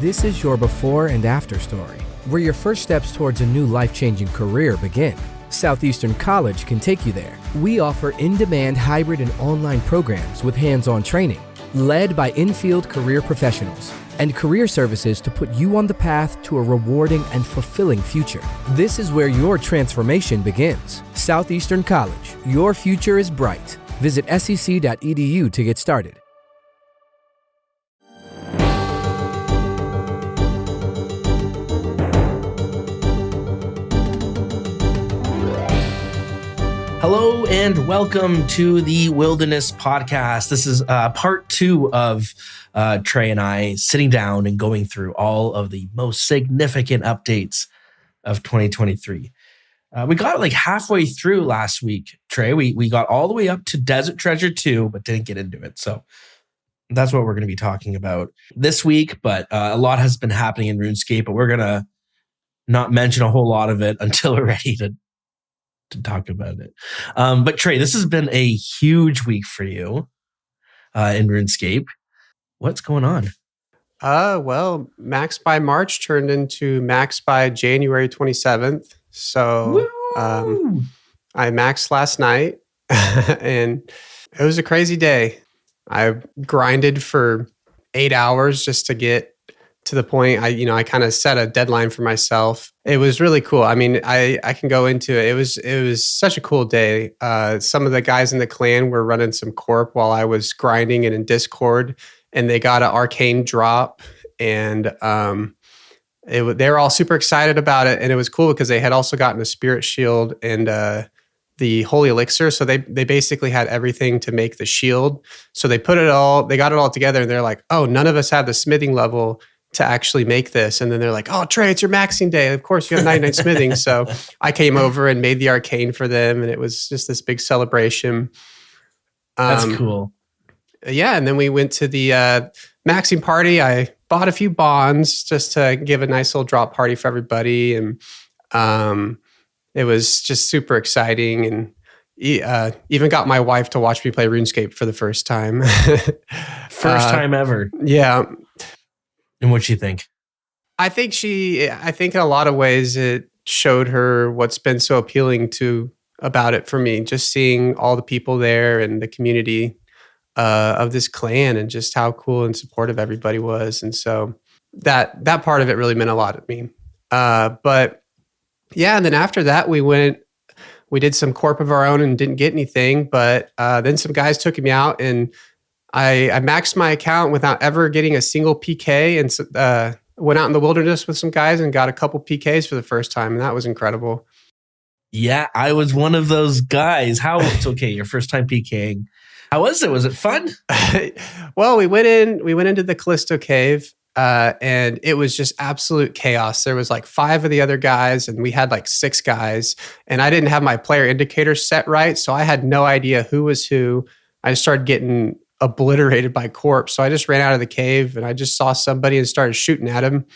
This is your before and after story, where your first steps towards a new life-changing career begin. Southeastern College can take you there. We offer in-demand hybrid and online programs with hands-on training, led by in-field career professionals, and career services to put you on the path to a rewarding and fulfilling future. This is where your transformation begins. Southeastern College, your future is bright. Visit sec.edu to get started. Hello and welcome to the Wilderness Podcast. This is part 2 of Trey and I sitting down and going through all of the most significant updates of 2023. We got like halfway through last week, Trey. We got all the way up to Desert Treasure 2, but didn't get into it. So that's what we're going to be talking about this week. But a lot has been happening in RuneScape, but we're going to not mention a whole lot of it until we're ready to talk about it. But Trey, this has been a huge week for you in RuneScape. What's going on? Well, Max by March turned into Max by January 27th. So I maxed last night and it was a crazy day. I grinded for 8 hours just to get to the point. I kind of set a deadline for myself. It was really cool. I mean, I can go into it. It was such a cool day. Some of the guys in the clan were running some corp while I was grinding and in Discord, and they got an arcane drop, and they were all super excited about it. And it was cool because they had also gotten a spirit shield and the holy elixir. So they basically had everything to make the shield. So they got it all together, and they're like, oh, none of us have the smithing level to actually make this. And then they're like, oh, Trey, it's your maxing day. Of course, you have 99 smithing. So I came over and made the arcane for them. And it was just this big celebration. That's cool. Yeah. And then we went to the maxing party. I bought a few bonds just to give a nice little drop party for everybody. And it was just super exciting. And even got my wife to watch me play RuneScape for the first time. First time ever. Yeah. And what'd she think? I think in a lot of ways it showed her what's been so appealing about it for me. Just seeing all the people there and the community of this clan and just how cool and supportive everybody was. And so that part of it really meant a lot to me. But yeah, and then after that we did some corp of our own and didn't get anything. But then some guys took me out, and I maxed my account without ever getting a single PK, and went out in the wilderness with some guys and got a couple PKs for the first time. And that was incredible. Yeah, I was one of those guys. It's okay, your first time PKing. How was it? Was it fun? Well, we went into the Callisto Cave, and it was just absolute chaos. There was like 5 of the other guys, and we had like 6 guys, and I didn't have my player indicator set right. So I had no idea who was who. I started getting obliterated by corpse. So I just ran out of the cave, and I just saw somebody and started shooting at him.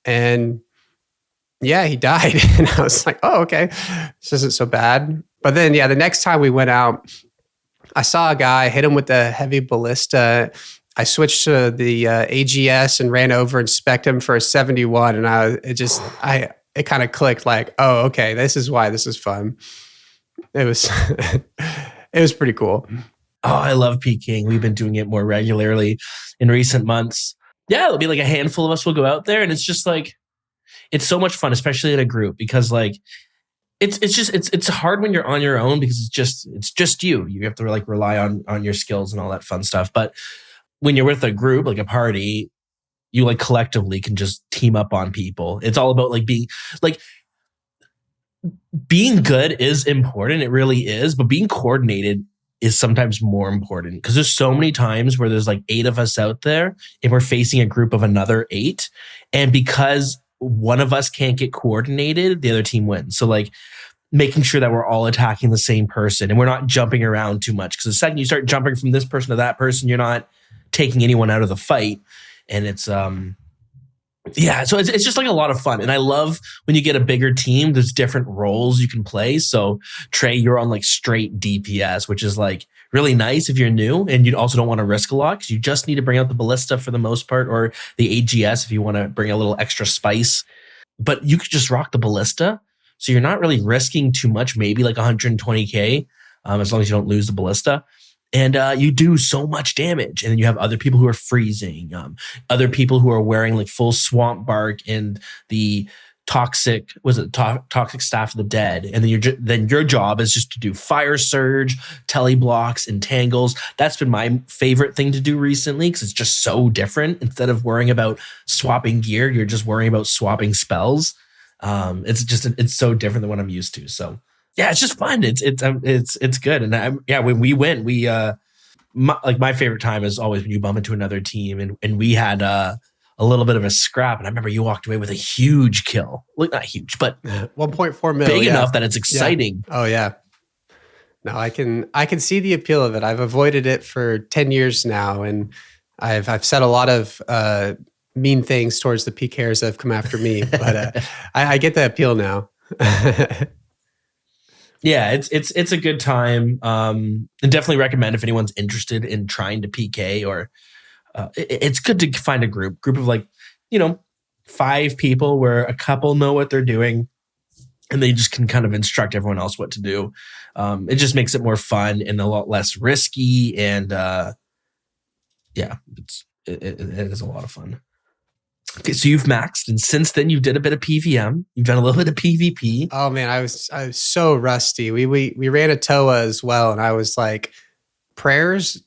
And yeah, he died. And I was like, oh, okay, this isn't so bad. But then, yeah, the next time we went out, I saw a guy, hit him with the heavy ballista. I switched to the AGS and ran over and spec'd him for a 71. And it kind of clicked like, oh, okay, this is why this is fun. It was, it was pretty cool. Oh, I love PKing. We've been doing it more regularly in recent months. Yeah, it'll be like a handful of us will go out there, and it's just like, it's so much fun, especially in a group, because like it's hard when you're on your own because it's just you. You have to like rely on your skills and all that fun stuff. But when you're with a group, like a party, you like collectively can just team up on people. It's all about like being good is important. It really is, but being coordinated is sometimes more important, because there's so many times where there's like 8 of us out there and we're facing a group of another 8. And because one of us can't get coordinated, the other team wins. So like making sure that we're all attacking the same person and we're not jumping around too much. Because the second you start jumping from this person to that person, you're not taking anyone out of the fight. And it's, yeah, so it's just like a lot of fun. And I love when you get a bigger team, there's different roles you can play. So Trey, you're on like straight DPS, which is like really nice if you're new and you also don't want to risk a lot because you just need to bring out the ballista for the most part, or the AGS if you want to bring a little extra spice. But you could just rock the ballista. So you're not really risking too much, maybe like 120K, as long as you don't lose the ballista. And you do so much damage. And then you have other people who are freezing, other people who are wearing like full swamp bark and the toxic staff of the dead. And then your job is just to do fire surge, tele blocks, and tangles. That's been my favorite thing to do recently because it's just so different. Instead of worrying about swapping gear, you're just worrying about swapping spells. It's so different than what I'm used to. So yeah, it's just fun. It's good. And when we went, my favorite time is always when you bump into another team and we had a little bit of a scrap. And I remember you walked away with a huge kill. Like not huge, but 1.4 mil. Big enough that it's exciting. Yeah. Oh yeah. No, I can see the appeal of it. I've avoided it for 10 years now. And I've said a lot of mean things towards the PKers that have come after me, but I get the appeal now. Yeah, it's a good time. And definitely recommend if anyone's interested in trying to PK or it's good to find a group of like, 5 people where a couple know what they're doing and they just can kind of instruct everyone else what to do. It just makes it more fun and a lot less risky. And it is a lot of fun. Okay, so you've maxed, and since then you did a bit of PVM. You've done a little bit of PvP. Oh man, I was so rusty. We ran a TOA as well, and I was like, prayers,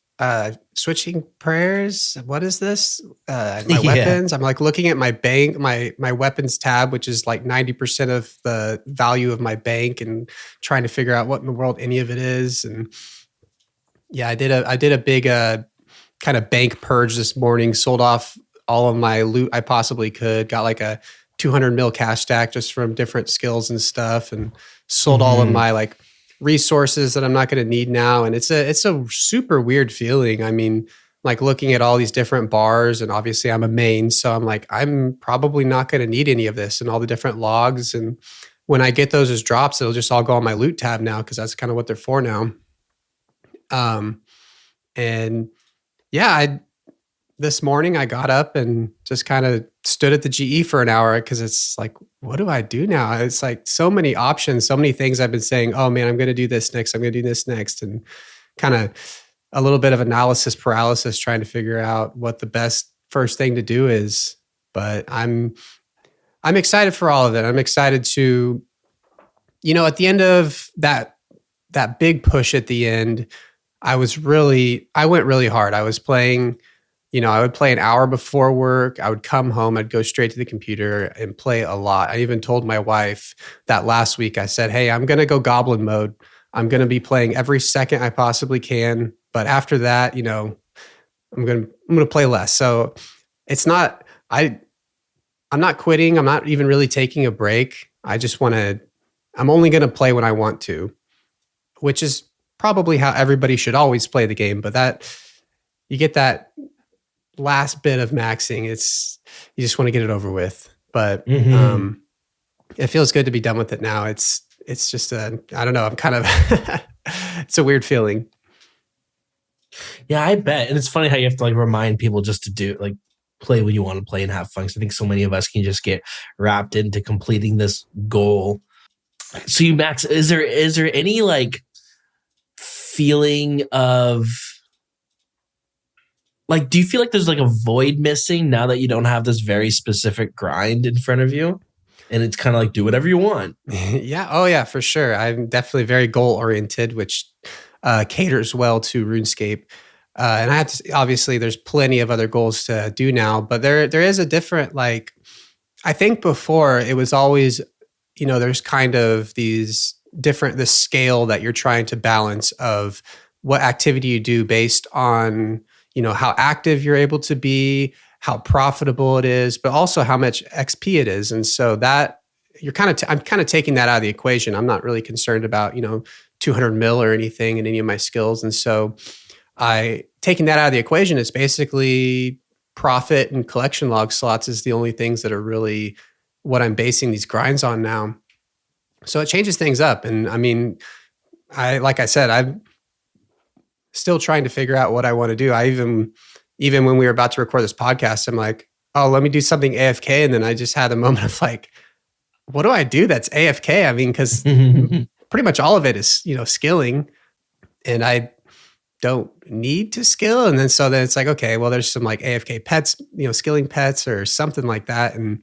switching prayers. What is this? My weapons. I'm like looking at my bank, my weapons tab, which is like 90% of the value of my bank, and trying to figure out what in the world any of it is. And yeah, I did a big kind of bank purge this morning. Sold off all of my loot I possibly could, got like a 200 mil cash stack just from different skills and stuff, and sold all of my like resources that I'm not going to need now. And it's a super weird feeling. I mean, like looking at all these different bars, and obviously I'm a main, so I'm like, I'm probably not going to need any of this and all the different logs. And when I get those as drops, it'll just all go on my loot tab now, because that's kind of what they're for now. And yeah, this morning I got up and just kind of stood at the GE for an hour, because it's like, what do I do now? It's like so many options, so many things I've been saying, oh man, I'm going to do this next. I'm going to do this next. And kind of a little bit of analysis paralysis, trying to figure out what the best first thing to do is. But I'm excited for all of it. I'm excited to, at the end of that big push at the end, I went really hard. I was playing, I would play an hour before work. I would come home. I'd go straight to the computer and play a lot. I even told my wife that last week. I said, hey, I'm going to go goblin mode. I'm going to be playing every second I possibly can. But after that, I'm going to play less. So it's not, I'm not quitting. I'm not even really taking a break. I'm only going to play when I want to, which is probably how everybody should always play the game. But that you get that last bit of maxing, you just want to get it over with. But it feels good to be done with it now. It's just I don't know, I'm kind of it's a weird feeling. Yeah, I bet. And it's funny how you have to like remind people just to do like play when you want to play and have fun. So I think so many of us can just get wrapped into completing this goal. So you max, is there any like feeling of like, do you feel like there's like a void missing now that you don't have this very specific grind in front of you? And it's kind of like, do whatever you want. Yeah. Oh yeah, for sure. I'm definitely very goal oriented, which caters well to RuneScape. And I have to, obviously there's plenty of other goals to do now, but there is a different, like, I think before it was always, there's kind of these different, the scale that you're trying to balance of what activity you do based on, how active you're able to be, how profitable it is, but also how much XP it is. And so that I'm kind of taking that out of the equation. I'm not really concerned about, 200 mil or anything in any of my skills. And so taking that out of the equation, it's basically profit and collection log slots is the only things that are really what I'm basing these grinds on now. So it changes things up. And I mean, like I said, still trying to figure out what I want to do. I even when we were about to record this podcast, I'm like, oh, let me do something AFK. And then I just had a moment of like, what do I do that's AFK? I mean, because pretty much all of it is, skilling, and I don't need to skill. And then it's like, okay, well, there's some like AFK pets, skilling pets or something like that. And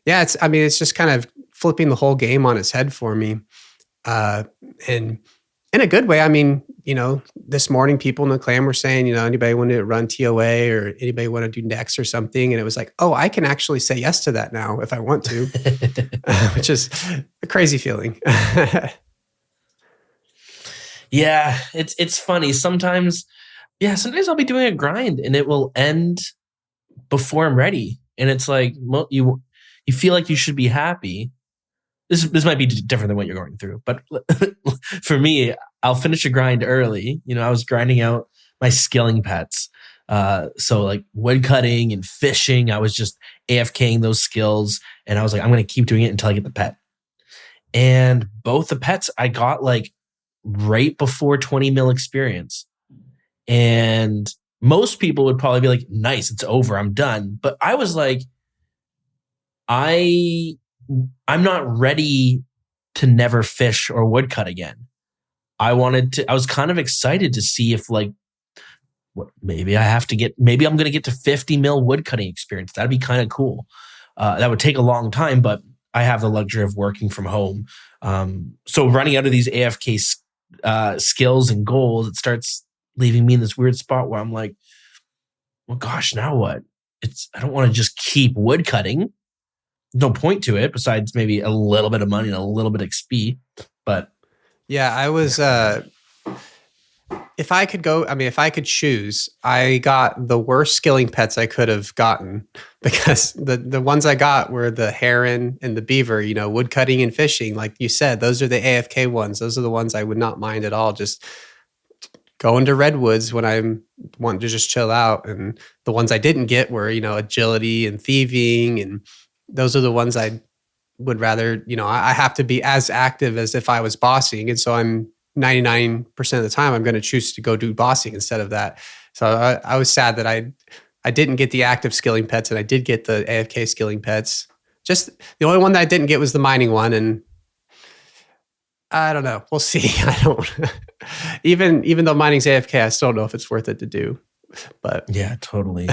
yeah, it's just kind of flipping the whole game on its head for me. And in a good way. I mean, this morning people in the clan were saying, anybody want to run TOA or anybody want to do next or something? And it was like, oh, I can actually say yes to that now if I want to, which is a crazy feeling. Yeah, it's funny. Sometimes I'll be doing a grind and it will end before I'm ready. And it's like, well, you feel like you should be happy. This might be different than what you're going through, but for me, I'll finish a grind early. I was grinding out my skilling pets. So like wood cutting and fishing, I was just AFKing those skills. And I was like, I'm going to keep doing it until I get the pet. And both the pets I got like right before 20 mil experience. And most people would probably be like, nice, it's over, I'm done. But I was like, I'm not ready to never fish or woodcut again. I was kind of excited to see if maybe I'm going to get to 50 mil woodcutting experience. That'd be kind of cool. That would take a long time, but I have the luxury of working from home. So running out of these AFK skills and goals, it starts leaving me in this weird spot where I'm like, well, gosh, now what? I don't want to just keep woodcutting. No point to it besides maybe a little bit of money and a little bit of XP. But yeah, I was, if I could choose, I got the worst skilling pets I could have gotten, because the ones I got were the heron and the beaver, wood cutting and fishing. Like you said, those are the AFK ones. Those are the ones I would not mind at all. Just going to redwoods when I want to just chill out. And the ones I didn't get were, agility and thieving, and those are the ones I would rather, I have to be as active as if I was bossing. And so I'm 99% of the time, I'm going to choose to go do bossing instead of that. So I was sad that I didn't get the active skilling pets, and I did get the AFK skilling pets. Just the only one that I didn't get was the mining one. And I don't know. We'll see. I don't, even though mining's AFK, I still don't know if it's worth it to do. But yeah, totally.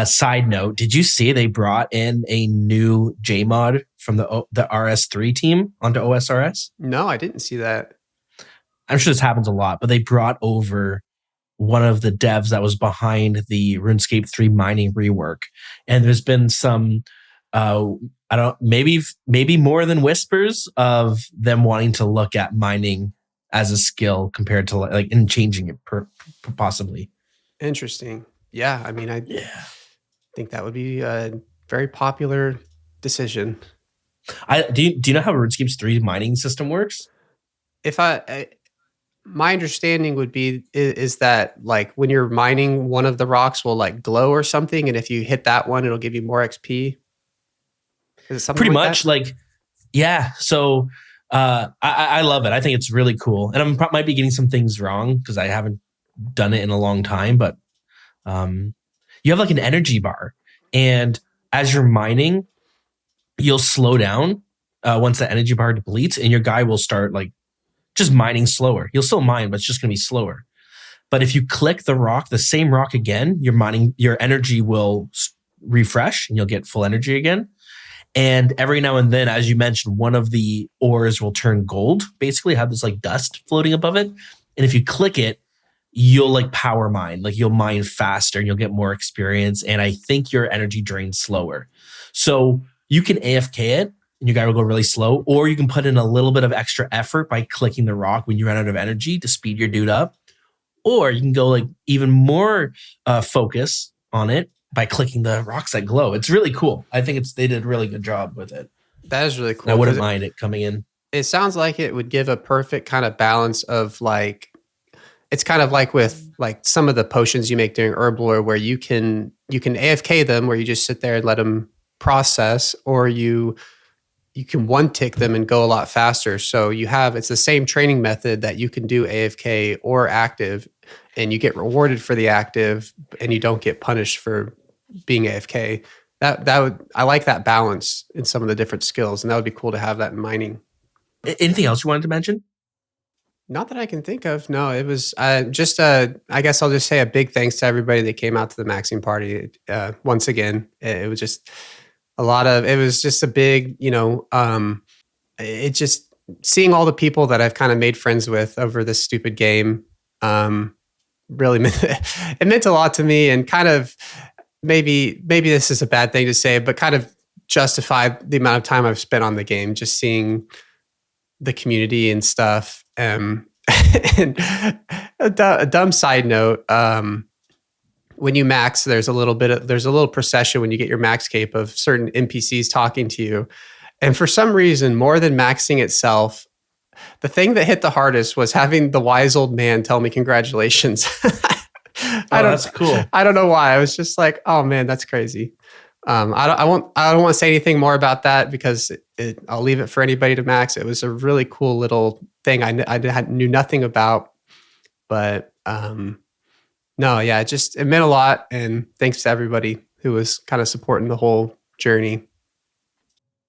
Side note, did you see they brought in a new JMod from the RS3 team onto OSRS? No, I didn't see that. I'm sure this happens a lot, but they brought over one of the devs that was behind the RuneScape 3 mining rework. And there's been some, maybe more than whispers of them wanting to look at mining as a skill compared to and changing it possibly. Interesting. Yeah. I mean, I think that would be a very popular decision. Do you know how RuneScape's 3 mining system works? My understanding would be is that like when you're mining, one of the rocks will like glow or something, and if you hit that one, it'll give you more XP. Is it something pretty like much that? Yeah. So I love it. I think it's really cool, and I might be getting some things wrong because I haven't done it in a long time, but you have like an energy bar, and as you're mining, you'll slow down once the energy bar depletes, and your guy will start like just mining slower. You'll still mine, but it's just going to be slower. But if you click the same rock again, your energy will refresh and you'll get full energy again. And every now and then, as you mentioned, one of the ores will turn gold, basically have this like dust floating above it. And if you click it, you'll like power mine, like you'll mine faster and you'll get more experience. And I think your energy drains slower. So you can AFK it and your guy will go really slow, or you can put in a little bit of extra effort by clicking the rock when you run out of energy to speed your dude up. Or you can go like even more focus on it by clicking the rocks that glow. It's really cool. I think they did a really good job with it. That is really cool. And I wouldn't mind it coming in. It sounds like it would give a perfect kind of balance of like, it's kind of like with like some of the potions you make during herb lore where you can AFK them, where you just sit there and let them process, or you can one tick them and go a lot faster. So it's the same training method that you can do AFK or active. and you get rewarded for the active and you don't get punished for being AFK. I like that balance in some of the different skills, and that would be cool to have that in mining. Anything else you wanted to mention? Not that I can think of. No, it was just I guess I'll just say a big thanks to everybody that came out to the maxing party. Once again, it was just it was just a big, it just seeing all the people that I've kind of made friends with over this stupid game really it meant a lot to me, and kind of maybe this is a bad thing to say, but kind of justified the amount of time I've spent on the game, just seeing the community and stuff. And a dumb side note, when you max, there's a little procession when you get your max cape of certain NPCs talking to you. And for some reason, more than maxing itself, the thing that hit the hardest was having the wise old man tell me congratulations. That's cool. I don't know why. I was just like, oh man, that's crazy. I don't want to say anything more about that because I'll leave it for anybody to max. It was a really cool little thing I knew nothing about, but no, yeah, it meant a lot. And thanks to everybody who was kind of supporting the whole journey.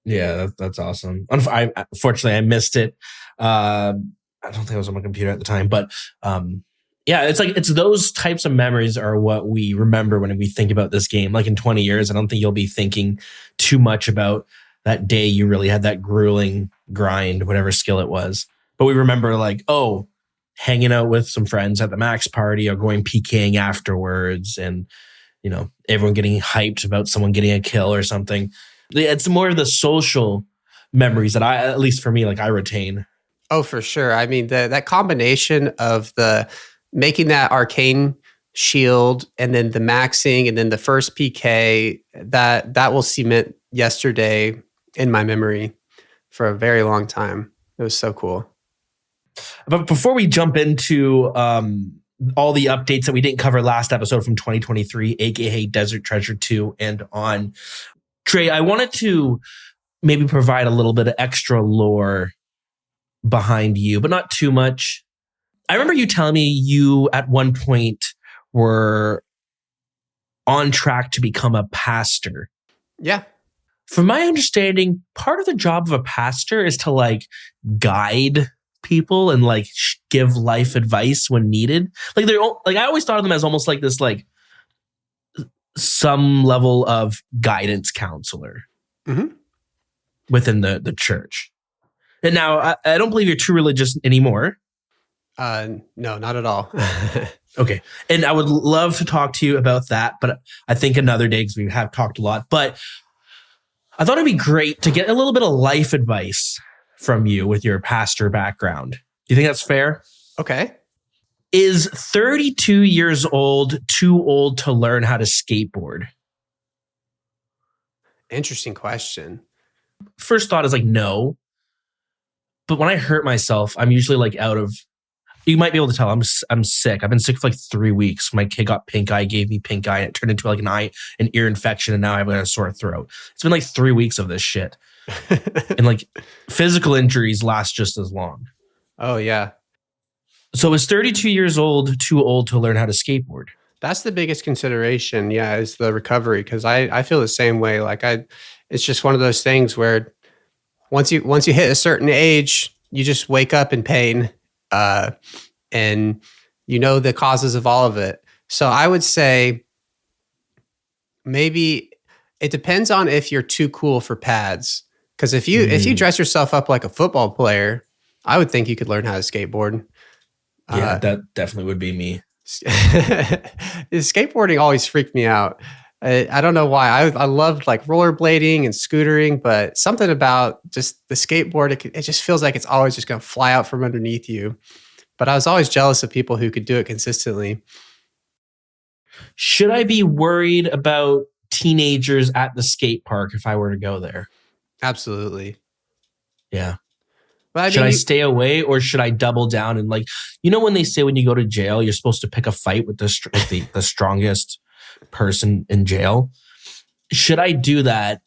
Yeah, that's awesome. Unfortunately, I missed it. I don't think I was on my computer at the time, but yeah, it's those types of memories are what we remember when we think about this game. Like in 20 years, I don't think you'll be thinking too much about that day you really had that grueling grind, whatever skill it was. But we remember like, oh, hanging out with some friends at the max party or going PKing afterwards, and everyone getting hyped about someone getting a kill or something. It's more of the social memories that at least for me, like I retain. Oh, for sure. I mean, that combination of the making that arcane shield and then the maxing and then the first PK, that will cement yesterday in my memory for a very long time. It was so cool. But before we jump into all the updates that we didn't cover last episode from 2023, aka Desert Treasure 2 and on, Trey, I wanted to maybe provide a little bit of extra lore behind you, but not too much. I remember you telling me you at one point were on track to become a pastor. Yeah. From my understanding, part of the job of a pastor is to like guide people and like give life advice when needed. Like I always thought of them as almost like this, like some level of guidance counselor within the church. And now I don't believe you're too religious anymore. No, not at all. Okay. And I would love to talk to you about that, but I think another day because we have talked a lot. But I thought it'd be great to get a little bit of life advice from you with your pastor background. Do you think that's fair? Okay. Is 32 years old too old to learn how to skateboard? Interesting question. First thought is like, no. But when I hurt myself, I'm usually like you might be able to tell I'm sick. I've been sick for like 3 weeks. My kid got pink eye, gave me pink eye, and it turned into like an ear infection, and now I've got a sore throat. It's been like 3 weeks of this shit. And like physical injuries last just as long. Oh, yeah. So is 32 years old too old to learn how to skateboard? That's the biggest consideration, yeah, is the recovery. Because I feel the same way. Like it's just one of those things where once you hit a certain age, you just wake up in pain. And you know the causes of all of it. So I would say maybe it depends on if you're too cool for pads. Because if you dress yourself up like a football player, I would think you could learn how to skateboard. Yeah, that definitely would be me. Skateboarding always freaked me out. I don't know why. I loved like rollerblading and scootering, but something about just the skateboard, it just feels like it's always just going to fly out from underneath you. But I was always jealous of people who could do it consistently. Should I be worried about teenagers at the skate park if I were to go there? Absolutely. Yeah. But should I stay away or should I double down and like, when they say when you go to jail, you're supposed to pick a fight with the strongest person in jail? Should I do that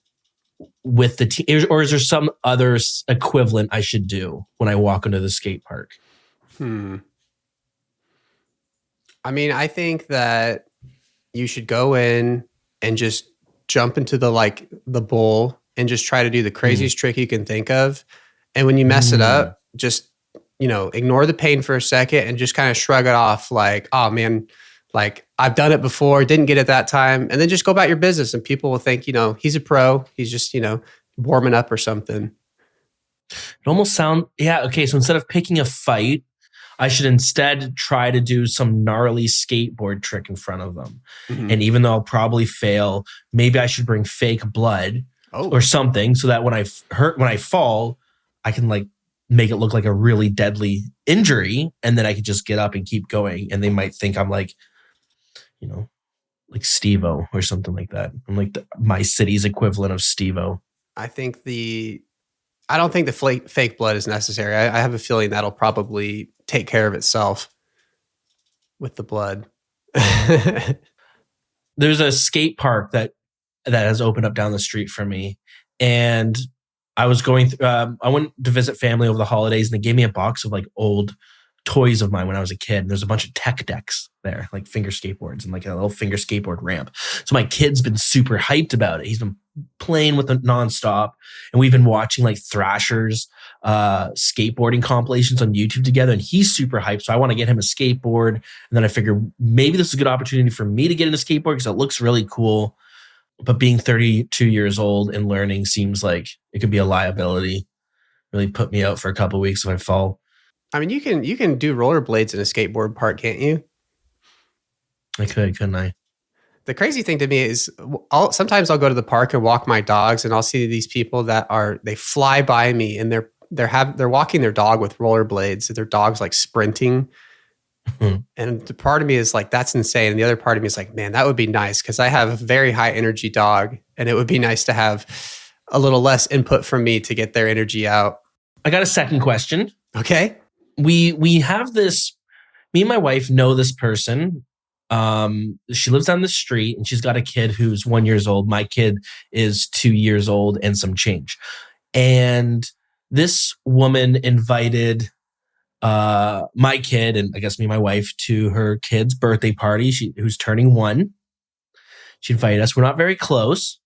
with the or is there some other equivalent I should do when I walk into the skate park? I mean, I think that you should go in and just jump into the bowl and just try to do the craziest trick you can think of. And when you mess it up, just, ignore the pain for a second and just kind of shrug it off like, oh man, like I've done it before, didn't get it that time. And then just go about your business and people will think, he's a pro. He's just, warming up or something. It almost okay. So instead of picking a fight, I should instead try to do some gnarly skateboard trick in front of them. Mm-hmm. And even though I'll probably fail, maybe I should bring fake blood or something so that when I fall, I can like make it look like a really deadly injury. And then I could just get up and keep going. And they might think I'm like, like Steve-O or something like that. I'm like my city's equivalent of Steve-O. I don't think the fake blood is necessary. I have a feeling that'll probably take care of itself with the blood. There's a skate park that has opened up down the street from me. And I was going I went to visit family over the holidays and they gave me a box of like old toys of mine when I was a kid. And there's a bunch of tech decks there, like finger skateboards and like a little finger skateboard ramp. So my kid's been super hyped about it. He's been playing with it nonstop. And we've been watching like Thrasher's skateboarding compilations on YouTube together. And he's super hyped. So I want to get him a skateboard. And then I figured maybe this is a good opportunity for me to get into skateboard because it looks really cool. But being 32 years old and learning seems like it could be a liability. Really put me out for a couple of weeks if I fall. I mean, you can do rollerblades in a skateboard park, can't you? I could, couldn't I? The crazy thing to me is sometimes I'll go to the park and walk my dogs and I'll see these people they fly by me and they're walking their dog with rollerblades. So their dog's like sprinting. And the part of me is like, that's insane. And the other part of me is like, man, that would be nice because I have a very high energy dog and it would be nice to have a little less input from me to get their energy out. I got a second question. Okay. We have this, me and my wife know this person. She lives down the street and she's got a kid who's 1 year old. My kid is 2 years old and some change. And this woman invited my kid and I guess me and my wife to her kid's birthday party. Who's turning 1. She invited us. We're not very close,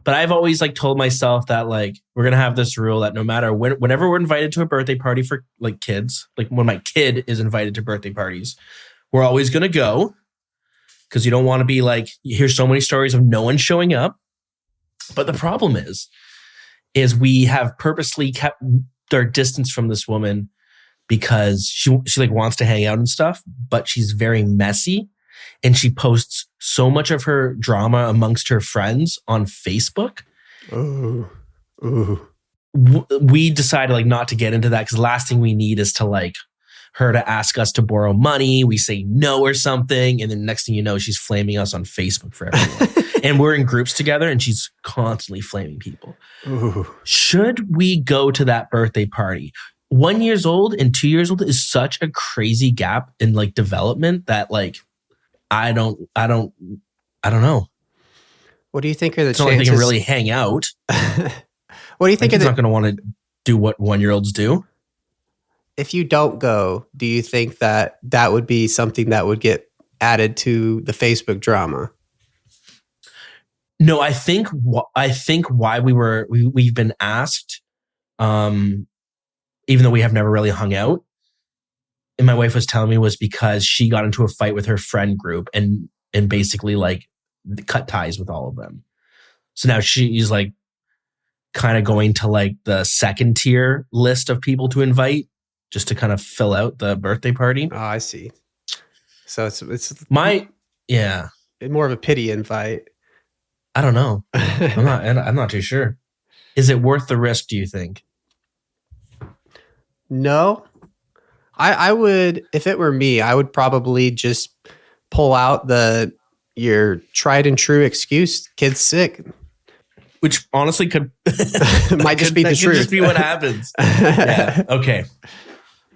but I've always like told myself that like we're gonna have this rule that no matter whenever we're invited to a birthday party for like kids, like when my kid is invited to birthday parties, we're always gonna go because you don't want to be like you hear so many stories of no one showing up. But the problem is we have purposely kept our distance from this woman because she like wants to hang out and stuff, but she's very messy and she posts so much of her drama amongst her friends on Facebook. Ooh. We decided like not to get into that because the last thing we need is to like her to ask us to borrow money. We say no or something. And then next thing you know, she's flaming us on Facebook for everyone. And we're in groups together and she's constantly flaming people. Ooh. Should we go to that birthday party? 1 year old and 2 years old is such a crazy gap in like development that like, I don't know. What do you think are the chances? It's not like they can really hang out. What do you think? He's not going to want to do what 1 year olds do. If you don't go, do you think that would be something that would get added to the Facebook drama? No, I think why we've been asked, even though we have never really hung out, and my wife was telling me was because she got into a fight with her friend group and basically like cut ties with all of them. So now she's like kind of going to like the second tier list of people to invite just to kind of fill out the birthday party. Oh, I see. So it's more of a pity invite. I don't know. I'm not too sure. Is it worth the risk, do you think? No. I would, if it were me, I would probably just pull out your tried and true excuse, kid's sick. Which honestly could might just be the truth. Could just be what happens. Yeah. Okay.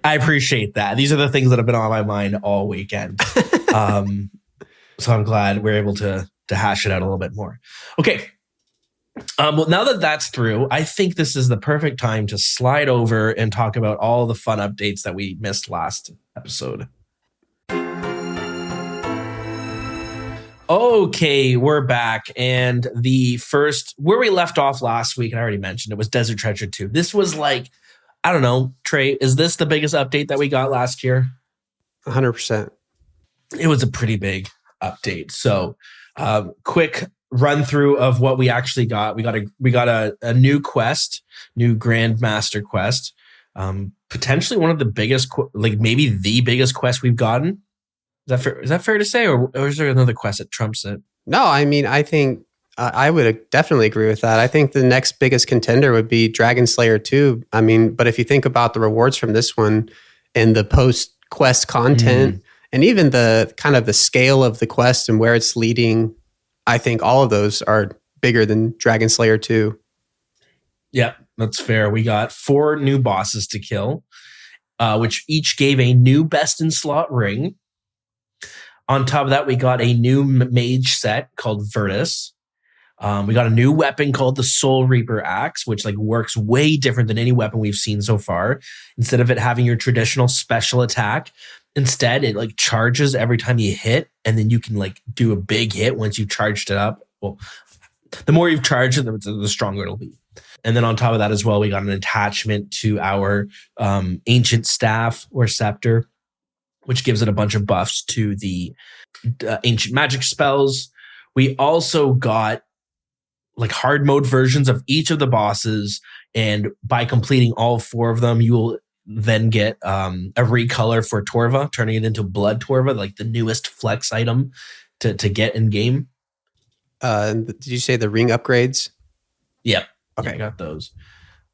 I appreciate that. These are the things that have been on my mind all weekend. So I'm glad we're able to hash it out a little bit more. Okay. Well, now that that's through, I think this is the perfect time to slide over and talk about all the fun updates that we missed last episode. Okay, we're back. And the first, where we left off last week, and I already mentioned it, was Desert Treasure 2. This was like, I don't know, Trey, is this the biggest update that we got last year? 100%. It was a pretty big update. So, quick run through of what we actually got. We got a new quest, new Grandmaster quest. Potentially one of the biggest, like maybe the biggest quest we've gotten. Is that fair to say, or is there another quest that trumps it? No, I mean, I think I would definitely agree with that. I think the next biggest contender would be Dragon Slayer 2. I mean, but if you think about the rewards from this one and the post-quest content and even the kind of the scale of the quest and where it's leading, I think all of those are bigger than Dragon Slayer 2. Yeah, that's fair. We got 4 new bosses to kill, which each gave a new best in slot ring. On top of that, we got a new mage set called Virtus. We got a new weapon called the Soul Reaper Axe, which like works way different than any weapon we've seen so far. Instead of it having your traditional special attack, instead it like charges every time you hit, and then you can like do a big hit once you've charged it up. Well, the more you've charged it, the stronger it'll be. And then on top of that as well, we got an attachment to our ancient staff or scepter, which gives it a bunch of buffs to the ancient magic spells. We also got like hard mode versions of each of the bosses. And by completing all 4 of them, you will then get a recolor for Torva, turning it into Blood Torva, like the newest flex item to get in game. Did you say the ring upgrades? Yep. Okay. Yeah, I got those.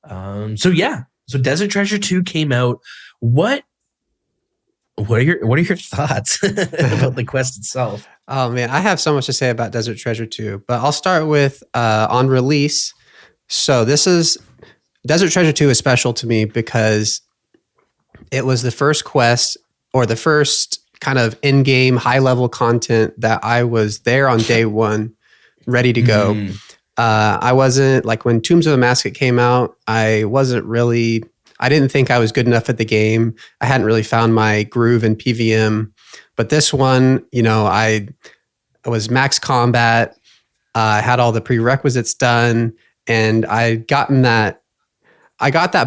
So Desert Treasure 2 came out. What are your thoughts about the quest itself? Oh man, I have so much to say about Desert Treasure 2, but I'll start with on release. So Desert Treasure 2 is special to me because it was the first quest or the first kind of in-game high-level content that I was there on day one, ready to go. I wasn't like when Tombs of the Mascot came out, I didn't think I was good enough at the game. I hadn't really found my groove in PVM. But this one, I was max combat. I had all the prerequisites done, and I got that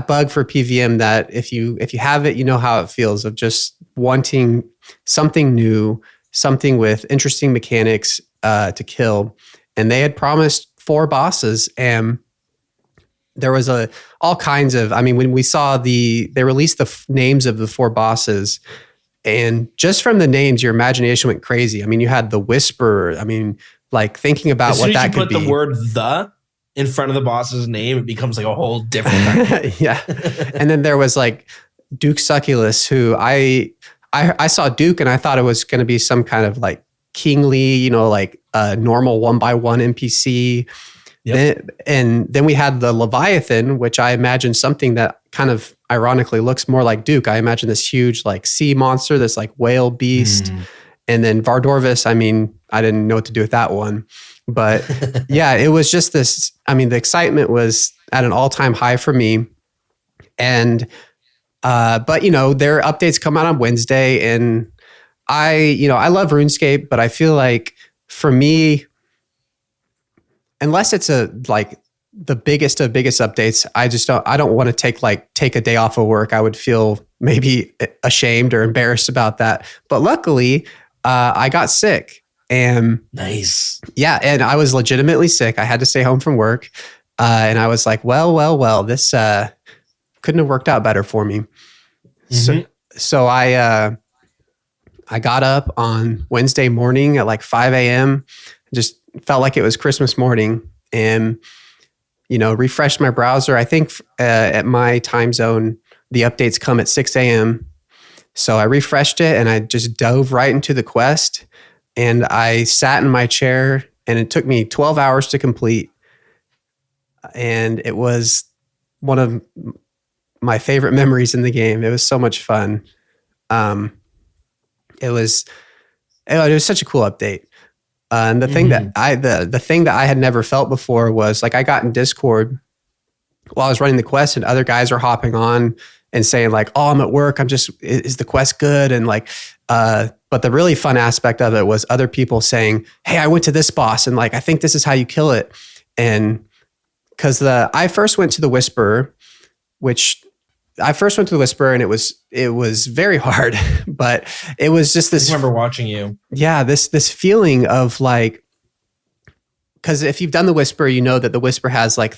bug for PVM that if you have it, you know how it feels of just wanting something new, something with interesting mechanics to kill. And they had promised 4 bosses, and there was all kinds of, when we saw they released the names of the 4 bosses, and just from the names, your imagination went crazy. You had the Whisperer. Like thinking about what that could be. As soon as you put the word "the" in front of the boss's name, it becomes like a whole different thing. Yeah. And then there was like Duke Succulus, who I saw Duke and I thought it was going to be some kind of like kingly, like a normal 1x1 NPC. Yep. And then we had the Leviathan, which I imagine something that kind of ironically looks more like Duke. I imagine this huge like sea monster, this like whale beast. And then Vardorvis, I didn't know what to do with that one. But yeah, it was just this, the excitement was at an all-time high for me. And, but their updates come out on Wednesday, and I love RuneScape, but I feel like for me, unless it's the biggest of biggest updates, I don't want to take a day off of work. I would feel maybe ashamed or embarrassed about that. But luckily, I got sick. And nice. Yeah. And I was legitimately sick. I had to stay home from work. And I was like, well, this couldn't have worked out better for me. So I got up on Wednesday morning at like 5 a.m. Just felt like it was Christmas morning, and, refreshed my browser. I think at my time zone, the updates come at 6 a.m. So I refreshed it and I just dove right into the quest, and I sat in my chair, and it took me 12 hours to complete. And it was one of my favorite memories in the game. It was so much fun. It was such a cool update. And the thing that the thing that I had never felt before was like, I got in Discord while I was running the quest, and other guys are hopping on and saying like, "Oh, I'm at work. Is the quest good?" And like, but But the really fun aspect of it was other people saying, hey, I went to this boss and like, I think this is how you kill it. And because I first went to the Whisperer, and it was very hard, but it was just this. I remember watching you. Yeah, this feeling of like, because if you've done the Whisperer, you know that the Whisperer has like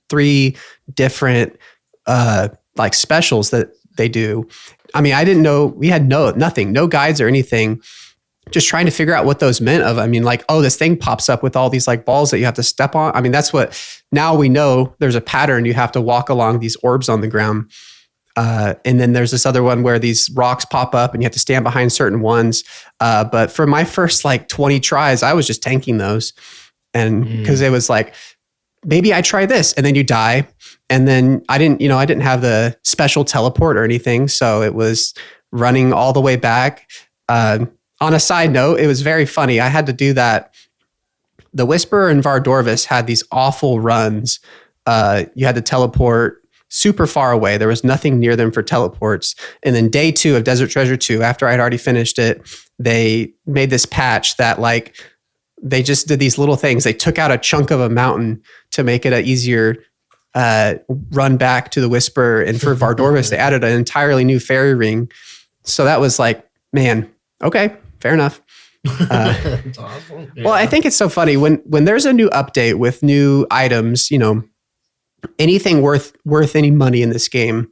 3 different like specials that they do. I mean, I didn't know, we had nothing, no guides or anything. Just trying to figure out what those meant of, I mean, like, oh, this thing pops up with all these like balls that you have to step on. I mean, that's what, now we know there's a pattern. You have to walk along these orbs on the ground. And then there's this other one where these rocks pop up and you have to stand behind certain ones. But for my first like 20 tries, I was just tanking those. And because it was like, maybe I try this and then you die. And then I didn't have the special teleport or anything. So it was running all the way back. On a side note, it was very funny. I had to do that. The Whisperer and Vardorvis had these awful runs. You had to teleport super far away. There was nothing near them for teleports. And then day 2 of Desert Treasure 2, after I'd already finished it, they made this patch that like, they just did these little things. They took out a chunk of a mountain to make it an easier run back to the Whisperer. And for Vardorvis, they added an entirely new fairy ring. So that was like, man, okay, fair enough. That's awesome. Yeah. Well, I think it's so funny when there's a new update with new items, anything worth any money in this game,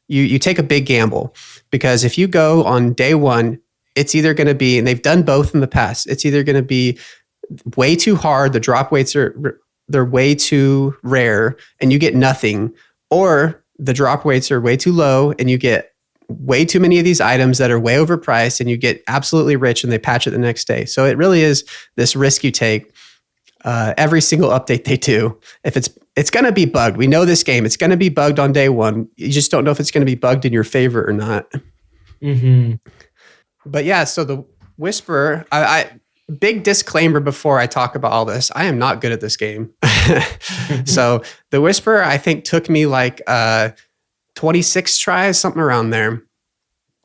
you take a big gamble, because if you go on day 1, it's either going to be, and they've done both in the past, it's either going to be way too hard, the drop weights they're way too rare and you get nothing, or the drop weights are way too low and you get way too many of these items that are way overpriced and you get absolutely rich and they patch it the next day. So it really is this risk you take every single update they do. If it's going to be bugged. We know this game, it's going to be bugged on day 1. You just don't know if it's going to be bugged in your favor or not. Mm-hmm. But yeah, so the Whisperer, I big disclaimer before I talk about all this, I am not good at this game. So the Whisperer, I think, took me like 26 tries, something around there,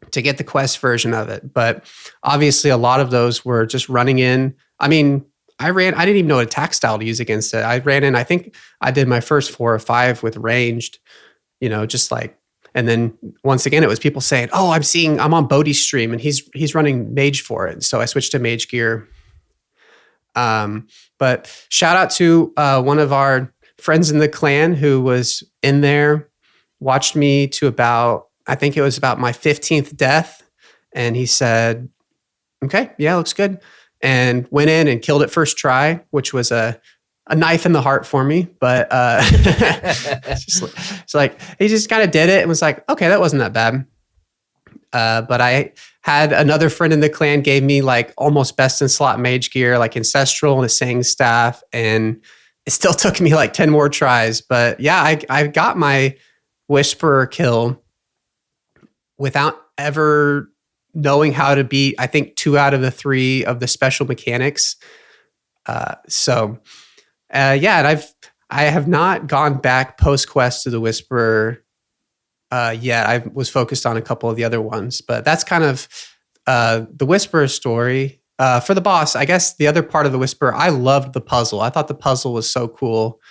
to get the quest version of it. But obviously a lot of those were just running in. I mean, I didn't even know what attack style to use against it. I ran in, I think I did my first 4 or 5 with ranged, just like, and then once again, it was people saying, oh, I'm on Bodhi's stream and he's running mage for it. So I switched to mage gear. But shout out to one of our friends in the clan who was in there, watched me to I think it was about my 15th death. And he said, okay, yeah, looks good. And went in and killed it first try, which was a knife in the heart for me. But it's like, he just kind of did it and was like, okay, that wasn't that bad. But I had another friend in the clan gave me like almost best in slot mage gear, like ancestral and a saying staff. And it still took me like 10 more tries. But yeah, I got my Whisperer kill without ever knowing how to beat, I think, 2 out of the 3 of the special mechanics. Yeah, and I have not gone back post quest to the Whisperer yet. I was focused on a couple of the other ones, but that's kind of the Whisperer story. For the boss, I guess the other part of the Whisperer, I loved the puzzle. I thought the puzzle was so cool.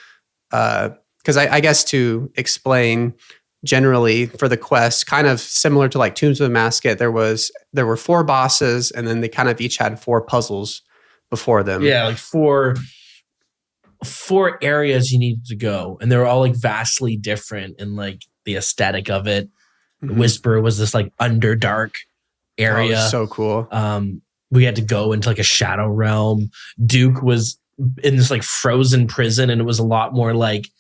Because I guess to explain generally for the quest, kind of similar to like Tombs of the Masket, there were 4 bosses, and then they kind of each had 4 puzzles before them. Yeah, like four areas you needed to go, and they were all like vastly different in like the aesthetic of it. Mm-hmm. Whisper was this like underdark area. Oh, so cool. We had to go into like a shadow realm. Duke was in this like frozen prison, and it was a lot more like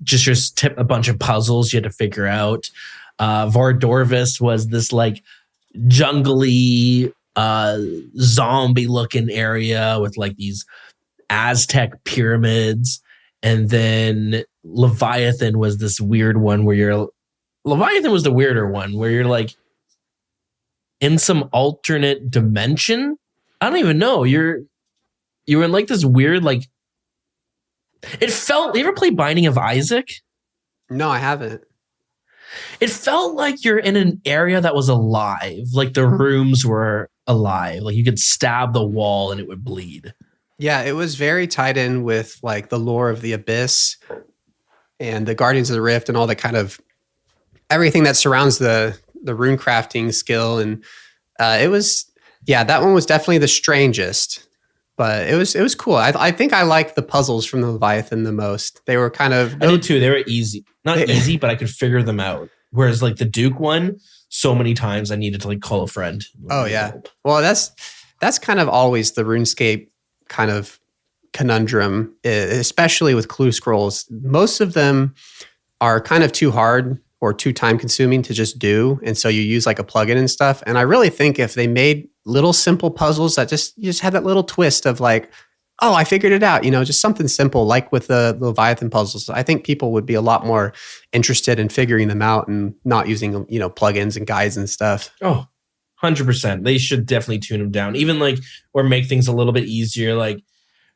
just tip a bunch of puzzles you had to figure out. Vardorvis was this like jungly zombie looking area with like these Aztec pyramids. And then Leviathan was this weird one where Leviathan was the weirder one where you're like in some alternate dimension. I don't even know. You're in like this weird, like, it felt, you ever play Binding of Isaac? No, I haven't. It felt like you're in an area that was alive. Like the rooms were alive. Like you could stab the wall and it would bleed. Yeah, it was very tied in with like the lore of the Abyss and the Guardians of the Rift and all the kind of everything that surrounds the rune crafting skill. And it was, yeah, that one was definitely the strangest, but it was cool. I think I liked the puzzles from the Leviathan the most. They were kind of, I did too. They were easy, not easy, but I could figure them out. Whereas like the Duke one, so many times I needed to like call a friend. Oh yeah. Well, that's kind of always the RuneScape kind of conundrum, especially with clue scrolls. Most of them are kind of too hard or too time consuming to just do. And so you use like a plugin and stuff. And I really think if they made little simple puzzles that you just had that little twist of like, oh, I figured it out, just something simple like with the Leviathan puzzles, I think people would be a lot more interested in figuring them out and not using, plugins and guides and stuff. Oh, 100%. They should definitely tune them down, even like, or make things a little bit easier. Like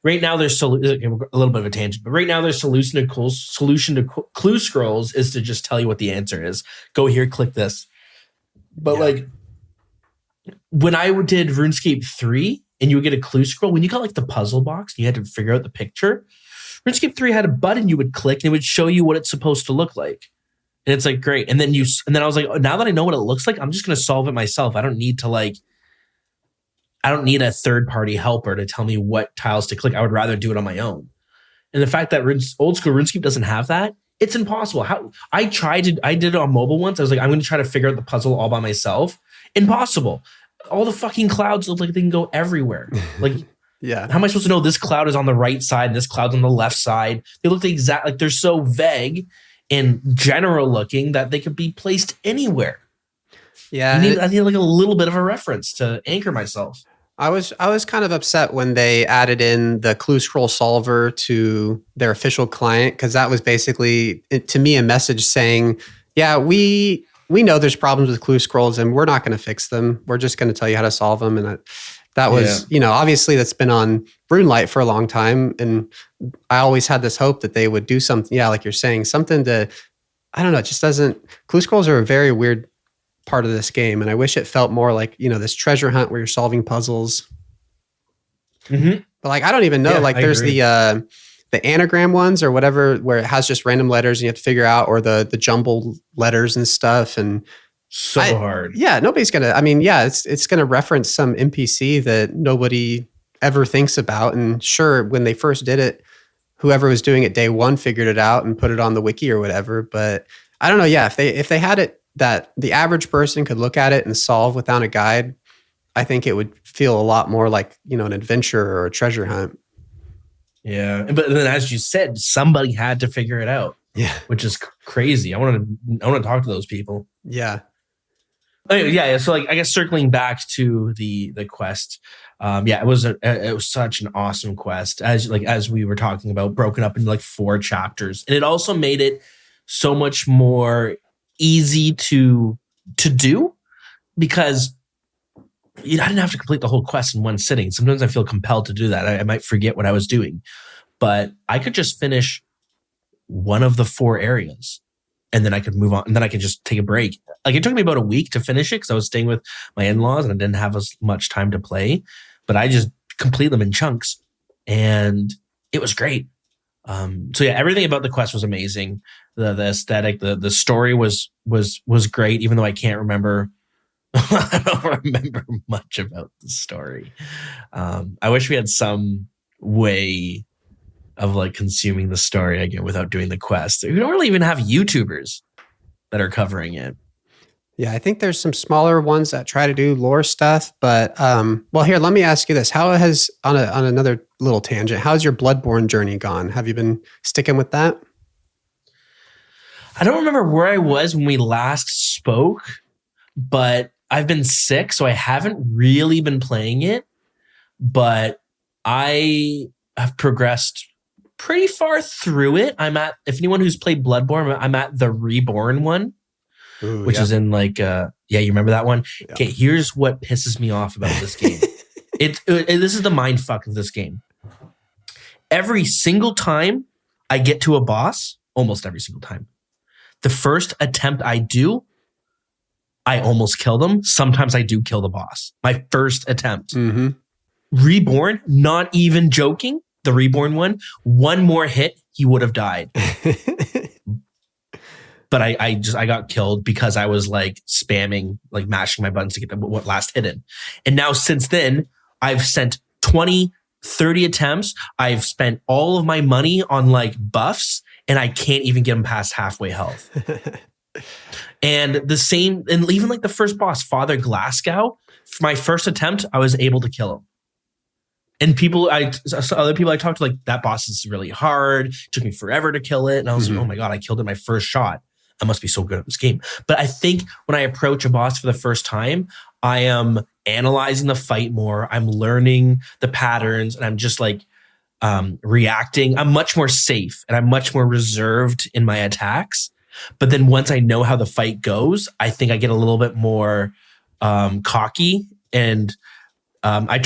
right now, there's a little bit of a tangent, but right now there's solution to clue scrolls is to just tell you what the answer is. Go here, click this. But like when I did RuneScape 3 and you would get a clue scroll, when you got like the puzzle box and you had to figure out the picture, RuneScape 3 had a button you would click and it would show you what it's supposed to look like. And it's like, great. And then I was like, oh, now that I know what it looks like, I'm just going to solve it myself. I don't need a third party helper to tell me what tiles to click. I would rather do it on my own. And the fact that old school RuneScape doesn't have that, it's impossible. I did it on mobile once. I was like, I'm going to try to figure out the puzzle all by myself. Impossible. All the fucking clouds look like they can go everywhere. Like, yeah. How am I supposed to know this cloud is on the right side, this cloud's on the left side? They look like they're so vague and general looking that they could be placed anywhere. Yeah. I need like a little bit of a reference to anchor myself. I was kind of upset when they added in the clue scroll solver to their official client, because that was basically, to me, a message saying, yeah, we know there's problems with clue scrolls and we're not going to fix them. We're just going to tell you how to solve them. And that was, obviously that's been on RuneLite for a long time. And I always had this hope that they would do something. Yeah, like you're saying, something to, I don't know, it just doesn't, clue scrolls are a very weird part of this game. And I wish it felt more like, this treasure hunt where you're solving puzzles. Mm-hmm. But like, I don't even know, there's the anagram ones or whatever, where it has just random letters and you have to figure out, or the jumbled letters and stuff. And so hard. Yeah. Nobody's going to, it's going to reference some NPC that nobody ever thinks about. And sure, when they first did it, whoever was doing it day one figured it out and put it on the wiki or whatever. But I don't know. Yeah. If they had it that the average person could look at it and solve without a guide, I think it would feel a lot more like, an adventure or a treasure hunt. Yeah. But then, as you said, somebody had to figure it out. Yeah. Which is crazy. I want to talk to those people. Yeah. Anyway, yeah. So like, I guess circling back to the quest. It was such an awesome quest, as we were talking about, broken up into like 4 chapters. And it also made it so much more easy to do, because I didn't have to complete the whole quest in one sitting. Sometimes I feel compelled to do that. I might forget what I was doing, but I could just finish one of the 4 areas and then I could move on, and then I could just take a break. Like it took me about a week to finish it because I was staying with my in-laws and I didn't have as much time to play, but I just complete them in chunks and it was great. So yeah, everything about the quest was amazing. The aesthetic, the story was great, even though I can't remember. I don't remember much about the story. I wish we had some way of like consuming the story again without doing the quest. We don't really even have YouTubers that are covering it. Yeah, I think there's some smaller ones that try to do lore stuff, but well, here, let me ask you this: how has on another little tangent, how's your Bloodborne journey gone? Have you been sticking with that? I don't remember where I was when we last spoke, but I've been sick, so I haven't really been playing it. But I have progressed pretty far through it. If anyone who's played Bloodborne, I'm at the Reborn one. Ooh, which is in like, you remember that one? Yeah. Okay, here's what pisses me off about this game. This is the mind fuck of this game. Every single time I get to a boss, almost every single time, the first attempt I do, I almost killed him. Sometimes I do kill the boss. My first attempt. Mm-hmm. Reborn, not even joking. The Reborn one more hit, he would have died. But I got killed because I was like spamming, like mashing my buttons to get the last hit in. And now since then, I've sent 20, 30 attempts. I've spent all of my money on like buffs, and I can't even get them past halfway health. And the same, and even like the first boss, Father Glasgow, for my first attempt, I was able to kill him. And other people I talked to, like, that boss is really hard. It took me forever to kill it. And I was like, oh my God, I killed it my first shot. I must be so good at this game. But I think when I approach a boss for the first time, I am analyzing the fight more. I'm learning the patterns, and I'm just like reacting. I'm much more safe, and I'm much more reserved in my attacks. But then once I know how the fight goes, I think I get a little bit more cocky, and I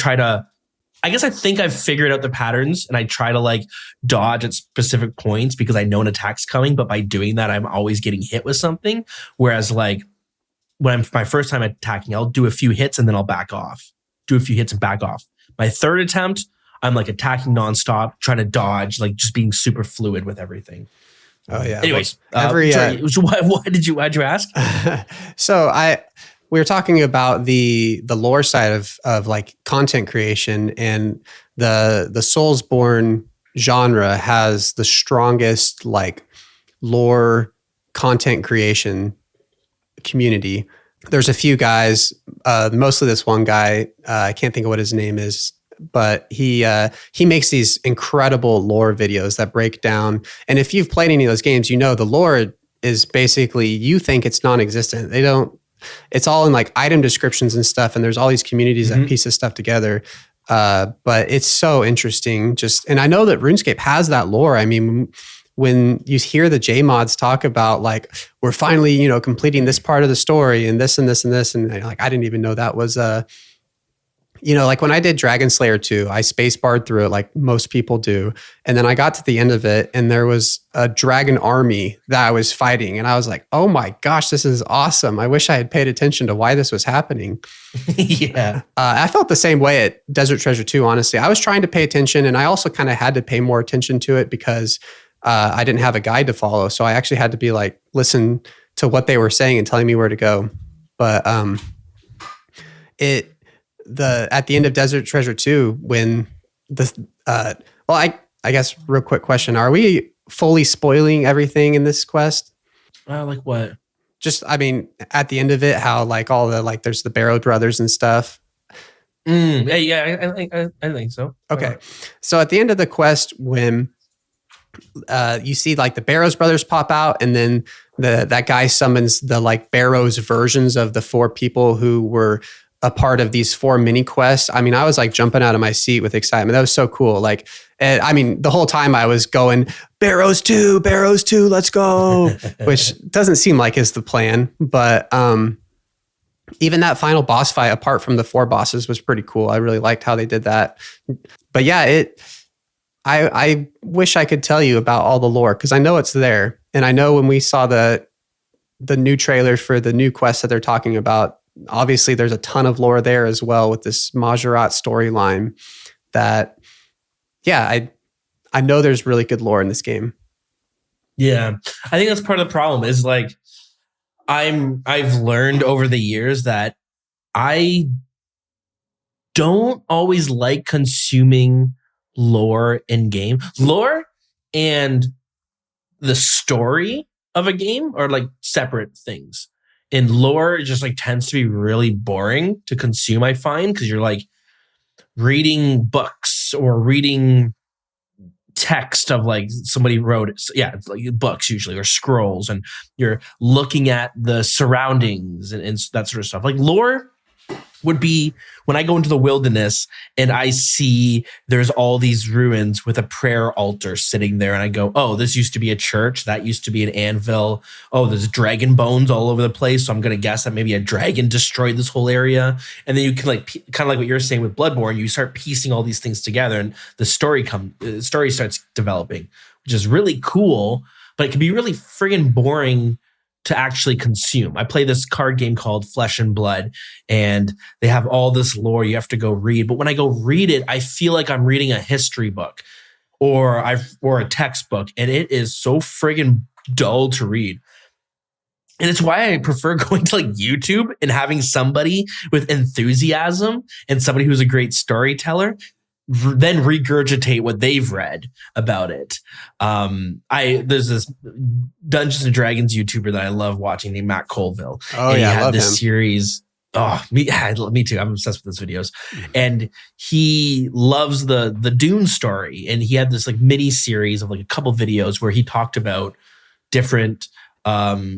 think I've figured out the patterns, and I try to like dodge at specific points because I know an attack's coming. But by doing that, I'm always getting hit with something. Whereas like when I'm my first time attacking, I'll do a few hits and then I'll back off. Do a few hits and back off. My third attempt, I'm like attacking nonstop, trying to dodge, like just being super fluid with everything. Oh yeah. Anyways, why'd you ask? So we were talking about the lore side of like content creation, and the Soulsborne genre has the strongest like lore content creation community. There's a few guys, mostly this one guy. I can't think of what his name is, but he makes these incredible lore videos that break down. And if you've played any of those games, you know the lore is basically, you think it's non-existent. It's all in like item descriptions and stuff, and there's all these communities that piece this stuff together. But it's so interesting. And I know that RuneScape has that lore. I mean, when you hear the JMods talk about like, we're finally, completing this part of the story and this and this and this, and like, I didn't even know that was like when I did Dragon Slayer 2, I spacebarred through it like most people do. And then I got to the end of it, and there was a dragon army that I was fighting. And I was like, oh my gosh, this is awesome. I wish I had paid attention to why this was happening. Yeah. I felt the same way at Desert Treasure 2, honestly. I was trying to pay attention, and I also kind of had to pay more attention to it because I didn't have a guide to follow. So I actually had to be like, listen to what they were saying and telling me where to go. But at the end of Desert Treasure 2, when I guess real quick question, are we fully spoiling everything in this quest? Like what? Just, I mean, at the end of it, how like all the, like there's the Barrow brothers and stuff. Yeah, I think so. Okay. So at the end of the quest, when you see like the Barrows brothers pop out, and then that guy summons the like Barrows versions of the 4 people who were a part of these 4 mini quests. I mean, I was like jumping out of my seat with excitement. That was so cool. Like, I mean, the whole time I was going, Barrows 2, let's go, which doesn't seem like is the plan. But even that final boss fight, apart from the 4 bosses, was pretty cool. I really liked how they did that. But yeah, I wish I could tell you about all the lore, because I know it's there. And I know when we saw the new trailer for the new quest that they're talking about, obviously there's a ton of lore there as well with this Majorat storyline that, yeah, I know there's really good lore in this game. Yeah. I think that's part of the problem is like, I've learned over the years that I don't always like consuming lore in game. Lore and the story of a game are like separate things. And lore just like tends to be really boring to consume, I find, because you're like reading books or reading text of like somebody wrote it. Yeah, it's like books usually, or scrolls, and you're looking at the surroundings and that sort of stuff. Like lore would be when I go into the wilderness and I see there's all these ruins with a prayer altar sitting there, and I go, oh, this used to be a church, that used to be an anvil. Oh, there's dragon bones all over the place, so I'm going to guess that maybe a dragon destroyed this whole area. And then you can like kind of like what you're saying with Bloodborne, you start piecing all these things together, and the story starts developing, which is really cool, but it can be really friggin' boring to actually consume. I play this card game called Flesh and Blood, and they have all this lore you have to go read. But when I go read it, I feel like I'm reading a history book or a textbook, and it is so friggin' dull to read. And it's why I prefer going to like YouTube and having somebody with enthusiasm and somebody who's a great storyteller then regurgitate what they've read about it. There's this Dungeons and Dragons YouTuber that I love watching named Matt Colville. Oh, and yeah, he I had love this him. series. Oh, me too. I'm obsessed with his videos. And he loves the Dune story. And he had this like mini series of like a couple videos where he talked about different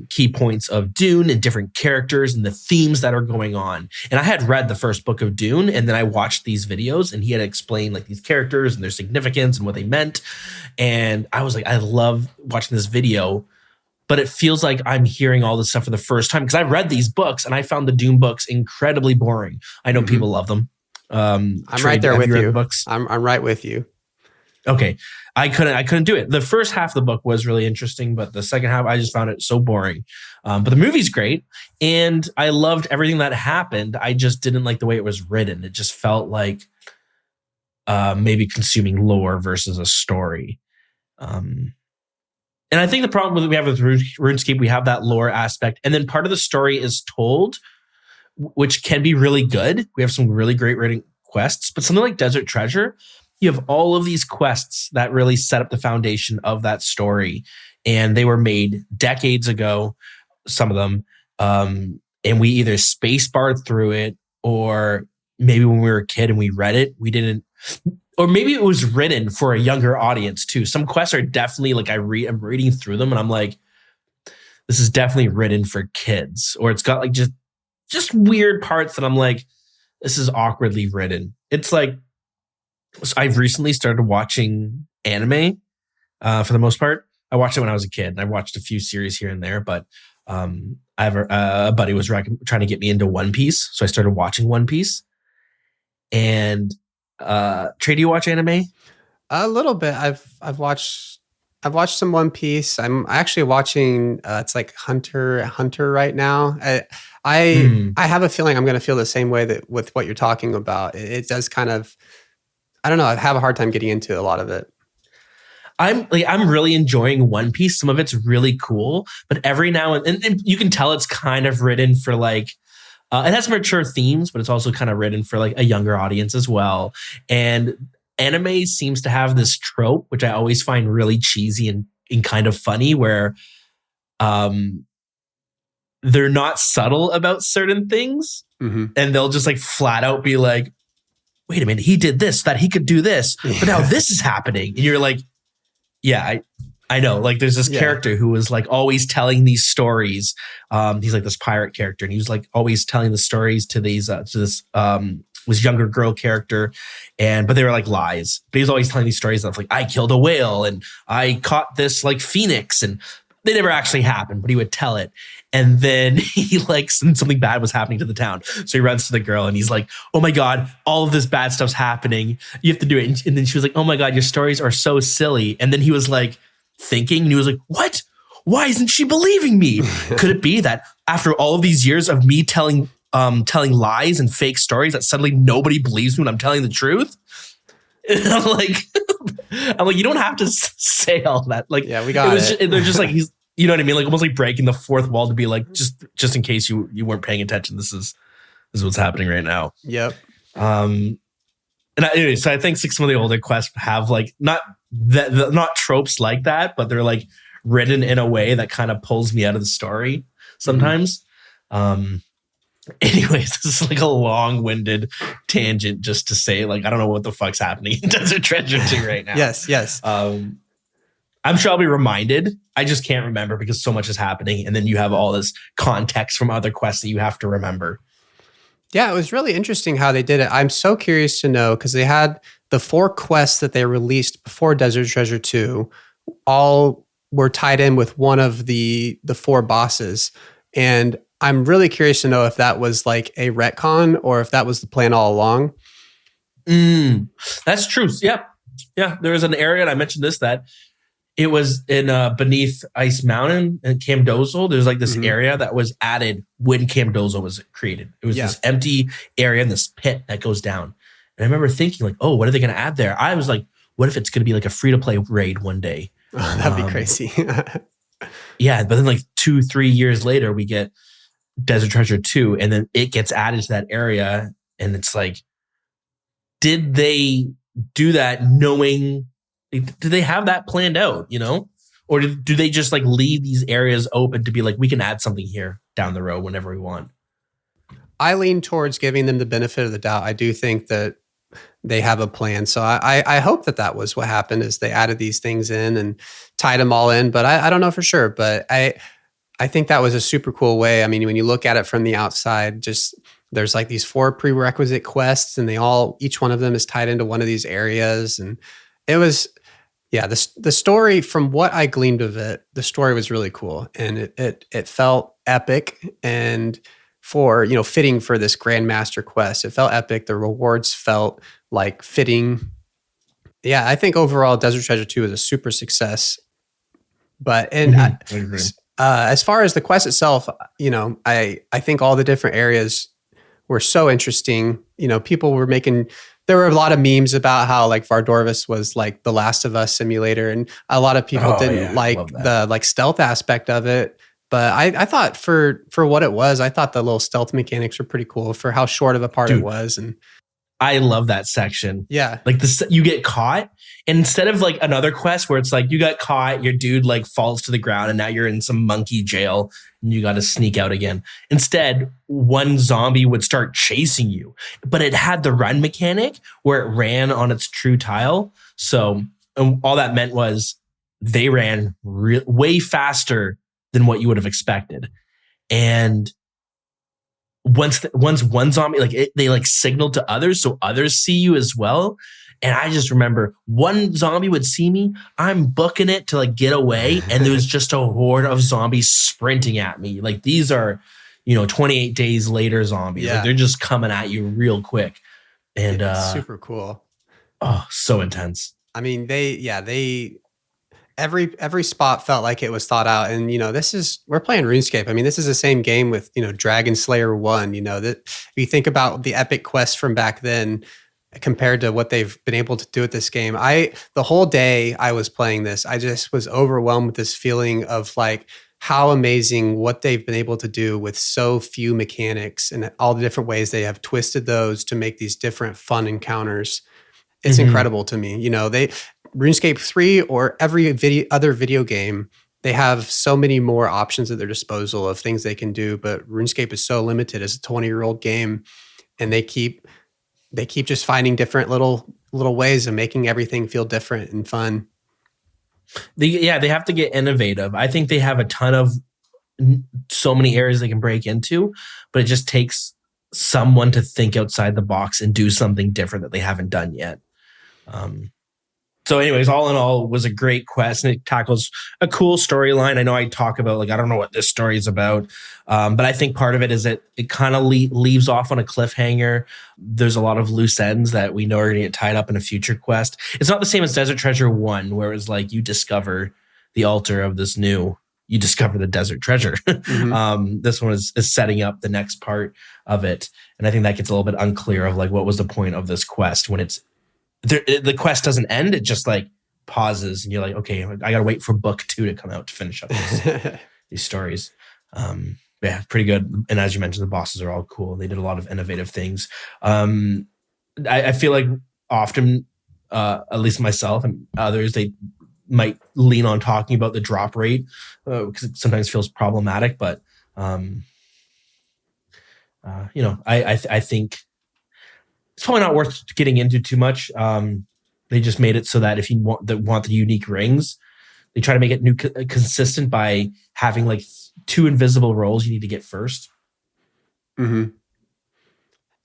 key points of Dune and different characters and the themes that are going on. And I had read the first book of Dune, and then I watched these videos, and he had explained like these characters and their significance and what they meant. And I was like, I love watching this video, but it feels like I'm hearing all this stuff for the first time because I read these books and I found the Dune books incredibly boring. I know people love them. I'm right there with you. Books? I'm right with you. Okay. I couldn't do it. The first half of the book was really interesting, but the second half, I just found it so boring. But the movie's great. And I loved everything that happened. I just didn't like the way it was written. It just felt like maybe consuming lore versus a story. And I think the problem that we have with RuneScape, we have that lore aspect. And then part of the story is told, which can be really good. We have some really great writing quests, but something like Desert Treasure, you have all of these quests that really set up the foundation of that story. And they were made decades ago, some of them. And we either space barred through it, or maybe when we were a kid and we read it, we didn't, or maybe it was written for a younger audience too. Some quests are definitely like I'm reading through them and I'm like, this is definitely written for kids, or it's got like just weird parts that I'm like, this is awkwardly written. It's like, so I've recently started watching anime for the most part. I watched it when I was a kid, and I watched a few series here and there, but I have a buddy was trying to get me into One Piece, so I started watching One Piece. And Trey, do you watch anime? A little bit. I've watched some One Piece. I'm actually watching it's like Hunter right now. I have a feeling I'm going to feel the same way that with what you're talking about. It does kind of, I don't know. I have a hard time getting into a lot of it. I'm really enjoying One Piece. Some of it's really cool, but every now and you can tell it's kind of written for like, it has mature themes, but it's also kind of written for like a younger audience as well. And anime seems to have this trope, which I always find really cheesy and kind of funny, where they're not subtle about certain things, and they'll just like flat out be like, wait a minute, he did this, that he could do this, but now this is happening. And you're like, yeah, I know. Like there's this character who was like always telling these stories. He's like this pirate character, and he was like always telling the stories to these this younger girl character, but they were like lies. But he was always telling these stories of like, I killed a whale and I caught this like phoenix, and they never actually happened, but he would tell it. And then he like something bad was happening to the town. So he runs to the girl and he's like, oh my God, all of this bad stuff's happening. You have to do it. And then she was like, oh my God, your stories are so silly. And then he was like thinking, and he was like, what? Why isn't she believing me? Could it be that after all of these years of me telling lies and fake stories, that suddenly nobody believes me when I'm telling the truth? And I'm like, you don't have to say all that. Like, yeah, we got it. They're just like, he's, you know what I mean? Like almost like breaking the fourth wall to be like, just in case you weren't paying attention, this is what's happening right now. Yep. Anyway, so I think some of the older quests have like not tropes like that, but they're like written in a way that kind of pulls me out of the story sometimes. Anyways, this is like a long-winded tangent just to say, like, I don't know what the fuck's happening in Desert Treasure 2 right now. Yes. I'm sure I'll be reminded. I just can't remember because so much is happening. And then you have all this context from other quests that you have to remember. Yeah, it was really interesting how they did it. I'm so curious to know, because they had the 4 quests that they released before Desert Treasure 2 all were tied in with one of the 4 bosses. And I'm really curious to know if that was like a retcon or if that was the plan all along. That's true. Yeah. There was an area, and I mentioned this, that It was in beneath Ice Mountain in Camdozo. There's like this area that was added when Camdozo was created. It was this empty area in this pit that goes down. And I remember thinking like, oh, what are they going to add there? I was like, what if it's going to be like a free-to-play raid one day? Oh, that'd be crazy. Yeah, but then like 2-3 years later, we get Desert Treasure 2, and then it gets added to that area. And it's like, did they do that knowing... Do they have that planned out, or do they just like leave these areas open to be like, we can add something here down the road whenever we want? I lean towards giving them the benefit of the doubt. I do think that they have a plan. So I hope that was what happened, is they added these things in and tied them all in, but I don't know for sure. But I think that was a super cool way. I mean, when you look at it from the outside, just there's like these 4 prerequisite quests, and each one of them is tied into one of these areas. And it was... Yeah, the story, from what I gleaned of it, the story was really cool, and it felt epic, and for fitting for this Grandmaster quest, it felt epic. The rewards felt like fitting. Yeah, I think overall, Desert Treasure 2 is a super success. But I agree. As far as the quest itself, I think all the different areas were so interesting. People were making. There were a lot of memes about how like Vardorvis was like the Last of Us simulator, and a lot of people didn't like the like stealth aspect of it. But I thought for what it was, I thought the little stealth mechanics were pretty cool for how short of a part it was. And I love that section. Yeah. Like you get caught, and instead of like another quest where it's like you got caught, your dude like falls to the ground, and now you're in some monkey jail and you got to sneak out again. Instead, one zombie would start chasing you, but it had the run mechanic where it ran on its true tile. So all that meant was they ran way faster than what you would have expected. And once one zombie, they like signaled to others so others see you as well. And I just remember one zombie would see me, I'm booking it to like get away, and there was just a horde of zombies sprinting at me. Like these are, 28 days later zombies. Yeah. Like they're just coming at you real quick. And it's super cool. Oh, so intense. I mean, every spot felt like it was thought out. And we're playing RuneScape. I mean, this is the same game with Dragon Slayer 1. That if you think about the epic quests from back then compared to what they've been able to do with this game, the whole day I was playing this, I just was overwhelmed with this feeling of like how amazing what they've been able to do with so few mechanics and all the different ways they have twisted those to make these different fun encounters. It's incredible to me. RuneScape 3 or every other video game, they have so many more options at their disposal of things they can do, but RuneScape is so limited as a 20-year-old game, and they keep just finding different little ways of making everything feel different and fun. They have to get innovative. I think they have a ton of so many areas they can break into, but it just takes someone to think outside the box and do something different that they haven't done yet. So anyways, all in all, it was a great quest, and it tackles a cool storyline. I know I talk about, like, I don't know what this story is about, but I think part of it is that it kind of leaves off on a cliffhanger. There's a lot of loose ends that we know are going to get tied up in a future quest. It's not the same as Desert Treasure 1, where it was like you discover the altar of this you discover the desert treasure. This one is setting up the next part of it. And I think that gets a little bit unclear of like, what was the point of this quest when the quest doesn't end. It just like pauses and you're like, okay, I got to wait for book 2 to come out to finish up these stories. Yeah, pretty good. And as you mentioned, the bosses are all cool. They did a lot of innovative things. I feel like often, at least myself and others, they might lean on talking about the drop rate because it sometimes feels problematic. But, I think it's probably not worth getting into too much. They just made it so that if you want the unique rings, they try to make it consistent by having like 2 invisible rolls you need to get first. Mm-hmm.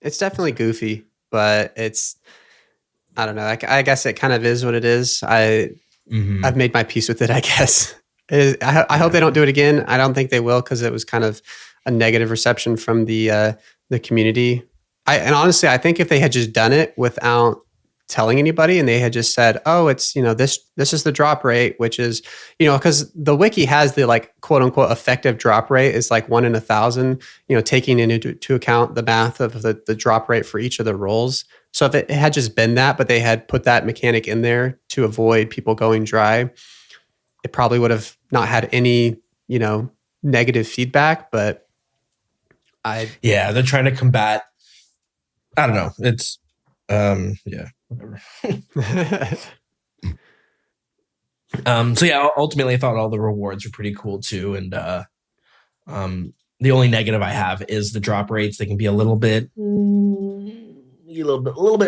It's definitely goofy, but I don't know. I guess it kind of is what it is. I've made my peace with it, I guess. I hope they don't do it again. I don't think they will, because it was kind of a negative reception from the community. And honestly, I think if they had just done it without telling anybody, and they had just said, "Oh, it's this is the drop rate," which is because the wiki has the like quote unquote effective drop rate is like 1 in 1,000. Taking into account the math of the drop rate for each of the rolls. So if it had just been that, but they had put that mechanic in there to avoid people going dry, it probably would have not had any negative feedback. But they're trying to combat. I don't know. It's whatever. So yeah, ultimately I thought all the rewards were pretty cool too. And the only negative I have is the drop rates. They can be a little bit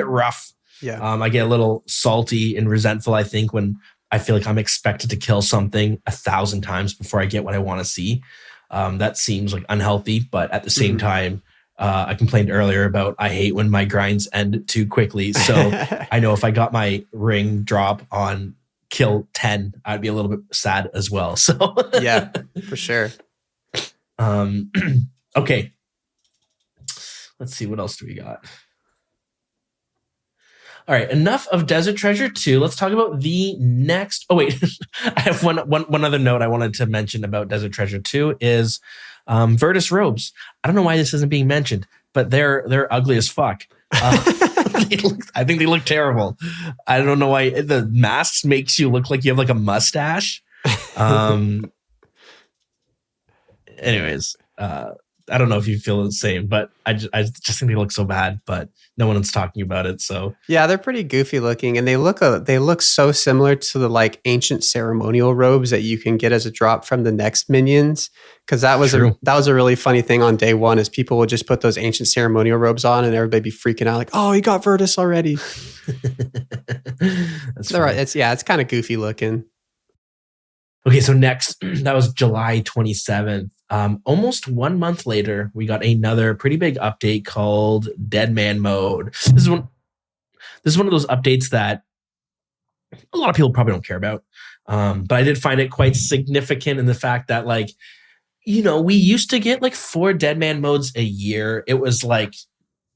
rough. Yeah. I get a little salty and resentful, I think, when I feel like I'm expected to kill something 1,000 times before I get what I want to see. That seems like unhealthy, but at the same time, I complained earlier about I hate when my grinds end too quickly. So I know if I got my ring drop on kill 10, I'd be a little bit sad as well. So yeah, for sure. Okay. Let's see, what else do we got? All right, enough of Desert Treasure 2. Let's talk about the next. Oh, wait. I have one other note I wanted to mention about Desert Treasure 2 is Virtus robes. I don't know why this isn't being mentioned, but they're ugly as fuck. I think they look terrible. I don't know why. The masks makes you look like you have like a mustache. Anyways, I don't know if you feel the same, but I just think they look so bad, but no one's talking about it. So yeah, they're pretty goofy looking, and they look so similar to the like ancient ceremonial robes that you can get as a drop from the next minions. Because that was a really funny thing on day one, is people would just put those ancient ceremonial robes on, and everybody be freaking out like, "Oh, he got Virtus already." That's right. It's kind of goofy looking. Okay, so next, that was July 27th. Almost 1 month later, we got another pretty big update called Dead Man Mode. This is one of those updates that a lot of people probably don't care about. But I did find it quite significant in the fact that, like, we used to get like 4 Dead Man modes a year. It was like,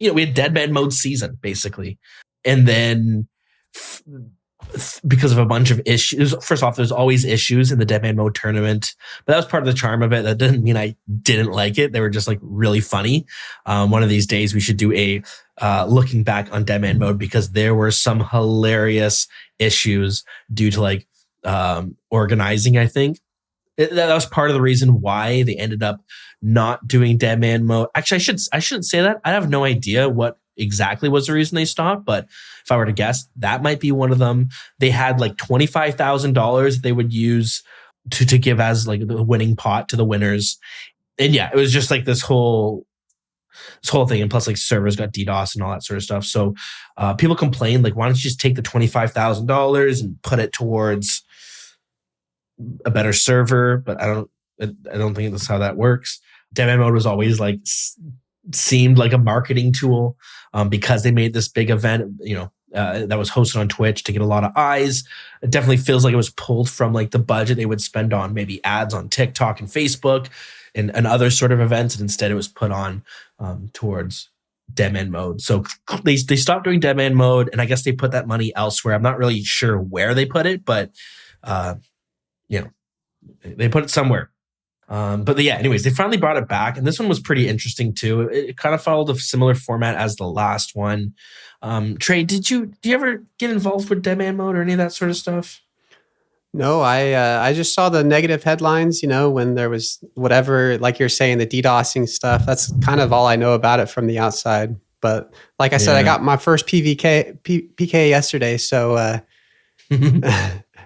we had Dead Man mode season, basically. And then because of a bunch of issues. First off, there's always issues in the Dead Man Mode tournament, but that was part of the charm of it. That didn't mean I didn't like it. They were just like really funny. One of these days we should do a looking back on Dead Man Mode, because there were some hilarious issues due to like organizing, I think. That was part of the reason why they ended up not doing Dead Man Mode. Actually, I shouldn't say that. I have no idea what exactly was the reason they stopped, but if I were to guess, that might be one of them. They had like $25,000 they would use to give as like the winning pot to the winners. And yeah, it was just like this whole thing. And plus like servers got DDoS and all that sort of stuff. So people complained, like, why don't you just take the $25,000 and put it towards a better server? But I don't think that's how that works. Dead Man Mode was always like seemed like a marketing tool, because they made this big event, that was hosted on Twitch to get a lot of eyes. It definitely feels like it was pulled from like the budget they would spend on maybe ads on TikTok and Facebook and other sort of events. And instead it was put on towards Dead Man Mode. So they stopped doing Dead Man Mode, and I guess they put that money elsewhere. I'm not really sure where they put it, but they put it somewhere. But yeah, anyways, they finally brought it back, and this one was pretty interesting too. It kind of followed a similar format as the last one. Trey, do you ever get involved with Dead Man Mode or any of that sort of stuff? No, I just saw the negative headlines, when there was whatever, like you're saying, the DDoSing stuff. That's kind of all I know about it from the outside. But like I said, I got my first PK yesterday, so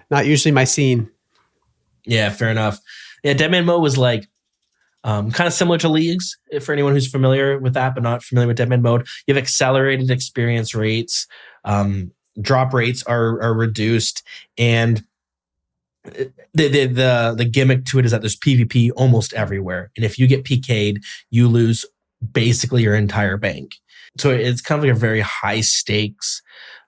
not usually my scene. Yeah, fair enough. Yeah, Dead Man Mode was like kind of similar to Leagues, for anyone who's familiar with that, but not familiar with Dead Man Mode. You have accelerated experience rates, drop rates are reduced, and the gimmick to it is that there's PvP almost everywhere. And if you get PK'd, you lose basically your entire bank. So it's kind of like a very high stakes,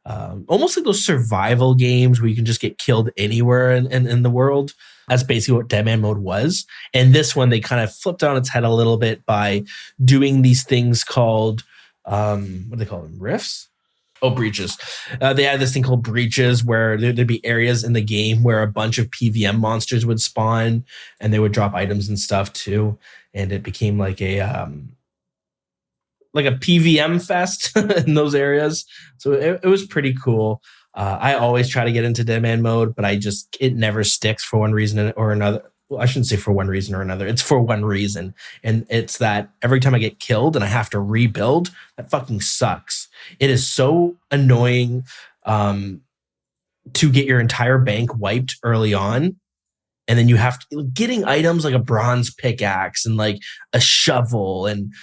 almost like those survival games where you can just get killed anywhere in the world. That's basically what Dead Man Mode was. And this one, they kind of flipped on its head a little bit by doing these things called, what do they call them? Rifts? Oh, breaches. They had this thing called breaches where there'd be areas in the game where a bunch of PVM monsters would spawn and they would drop items and stuff too. And it became like a PVM fest in those areas. So it was pretty cool. I always try to get into demand mode, but it never sticks for one reason or another. Well, I shouldn't say for one reason or another. It's for one reason. And it's that every time I get killed and I have to rebuild, that fucking sucks. It is so annoying to get your entire bank wiped early on. And then you have to getting items like a bronze pickaxe and like a shovel. And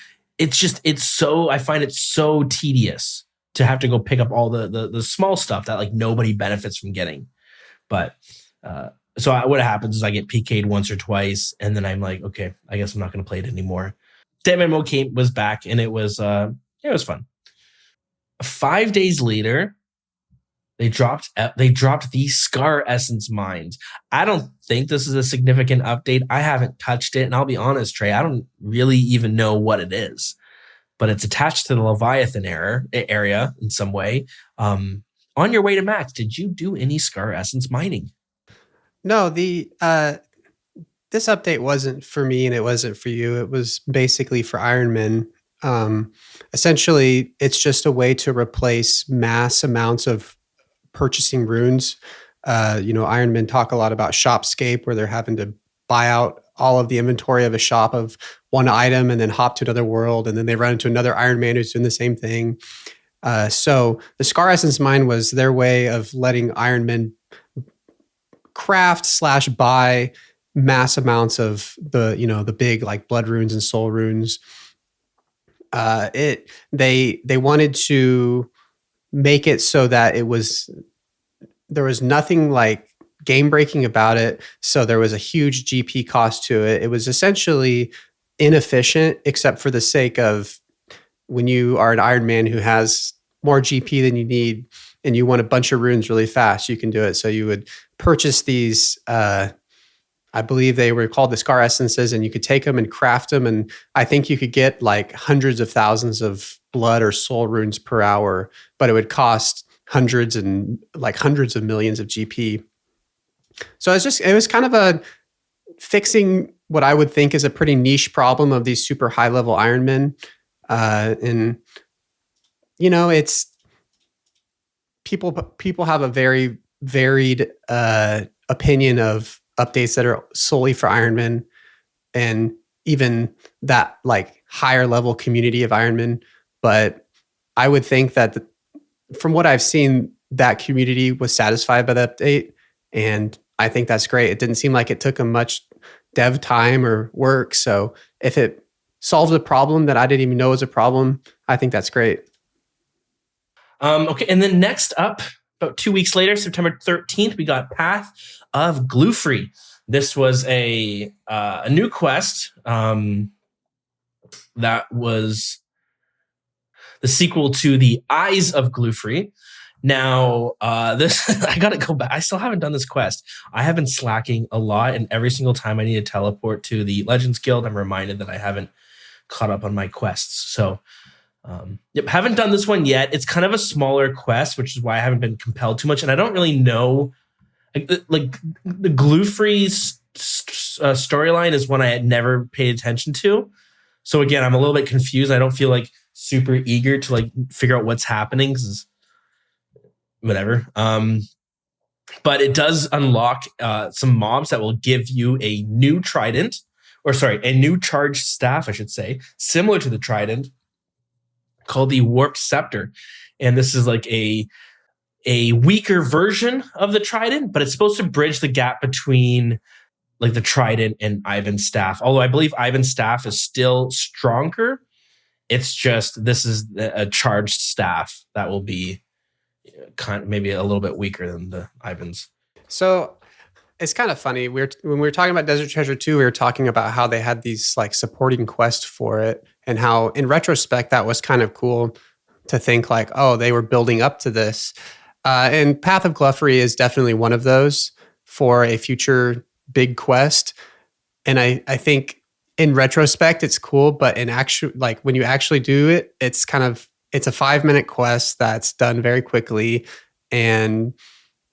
I find it so tedious to have to go pick up all the small stuff that like nobody benefits from getting. But so what happens is I get PK'd once or twice, and then I'm like, okay, I guess I'm not going to play it anymore. Deadman Mode was back, and it was fun. 5 days later, they dropped the Scar Essence mines. I don't think this is a significant update. I haven't touched it, and I'll be honest, Trey, I don't really even know what it is, but it's attached to the Leviathan area in some way. On your way to Max, did you do any Scar Essence mining? No, this update wasn't for me and it wasn't for you. It was basically for Ironman. Essentially, it's just a way to replace mass amounts of purchasing runes. Ironmen talk a lot about Shopscape, where they're having to buy out all of the inventory of a shop of one item and then hop to another world, and then they run into another Ironman who's doing the same thing. So the Scar Essence mine was their way of letting Ironmen craft/buy mass amounts of the big like blood runes and soul runes. They wanted to make it so that there was nothing like game breaking about it. So there was a huge GP cost to it. It was essentially inefficient, except for the sake of when you are an Iron Man who has more GP than you need and you want a bunch of runes really fast, you can do it. So you would purchase these, I believe they were called the Scar Essences, and you could take them and craft them. And I think you could get like hundreds of thousands of blood or soul runes per hour, but it would cost hundreds of millions of GP. So it was kind of fixing what I would think is a pretty niche problem of these super high level Ironmen. And it's people have a very varied opinion of updates that are solely for Ironman, and even that like higher level community of Ironman. But I would think that from what I've seen, that community was satisfied by the update, and I think that's great. It didn't seem like it took them much dev time or work. So if it solved a problem that I didn't even know was a problem, I think that's great. Okay, and then next up, about 2 weeks later, September 13th, we got Path of Glue-Free. This was a new quest that was the sequel to the Eyes of Glue-Free. Now, this I gotta go back. I still haven't done this quest. I have been slacking a lot, and every single time I need to teleport to the Legends Guild, I'm reminded that I haven't caught up on my quests. So, haven't done this one yet. It's kind of a smaller quest, which is why I haven't been compelled too much, and I don't really know. Like the Glue-Free storyline is one I had never paid attention to. So again, I'm a little bit confused. I don't feel like super eager to like figure out what's happening. Whatever. But it does unlock some mobs that will give you a new trident, a new charged staff, I should say, similar to the trident, called the Warped Scepter. And this is like a weaker version of the trident, but it's supposed to bridge the gap between like the trident and Ivan's staff. Although I believe Ivan's staff is still stronger. It's just this is a charged staff that will be kind of maybe a little bit weaker than the Ivan's. So it's kind of funny. When we were talking about Desert Treasure 2, we were talking about how they had these like supporting quests for it, and how in retrospect that was kind of cool to think like, oh, they were building up to this. And Path of Glue-Free is definitely one of those for a future big quest. And I think in retrospect it's cool, but in actual, like when you actually do it, it's kind of it's a 5-minute quest that's done very quickly and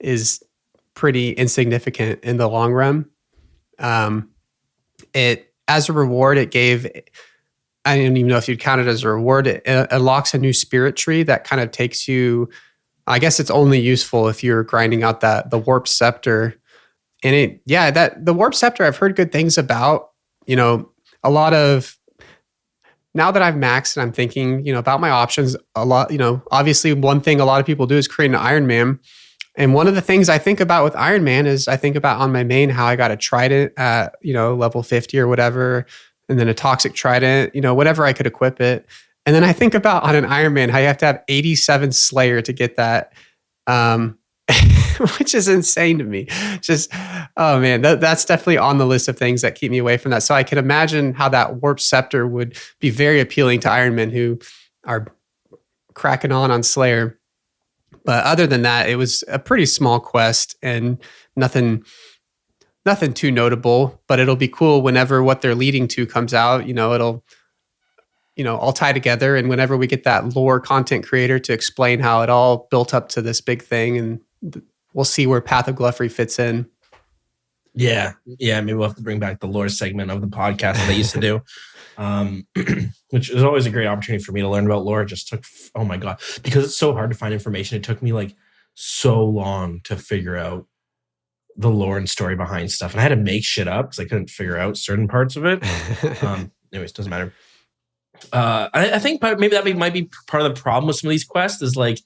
is pretty insignificant in the long run. It, as a reward, it gave, I don't even know if you'd count it as a reward. It unlocks a new spirit tree that kind of takes you, I guess it's only useful if you're grinding out the warp scepter. And the warp scepter, I've heard good things about. A lot of, now that I've maxed and I'm thinking, about my options a lot, obviously one thing a lot of people do is create an Iron Man. And one of the things I think about with Iron Man is I think about on my main how I got a trident at, level 50 or whatever, and then a toxic trident, whatever I could equip it. And then I think about on an Iron Man how you have to have 87 Slayer to get that, which is insane to me. Just, oh man, that's definitely on the list of things that keep me away from that. So I can imagine how that Warp Scepter would be very appealing to Iron Men who are cracking on Slayer. But other than that, it was a pretty small quest and nothing too notable. But it'll be cool whenever what they're leading to comes out. It'll all tie together. And whenever we get that lore content creator to explain how it all built up to this big thing, and we'll see where Path of Gluffery fits in. Yeah. Maybe we'll have to bring back the lore segment of the podcast that I used to do. Which is always a great opportunity for me to learn about lore. It just took, oh my God, because it's so hard to find information. It took me like so long to figure out the lore and story behind stuff. And I had to make shit up because I couldn't figure out certain parts of it. Anyways, doesn't matter. I think maybe that might be part of the problem with some of these quests is like,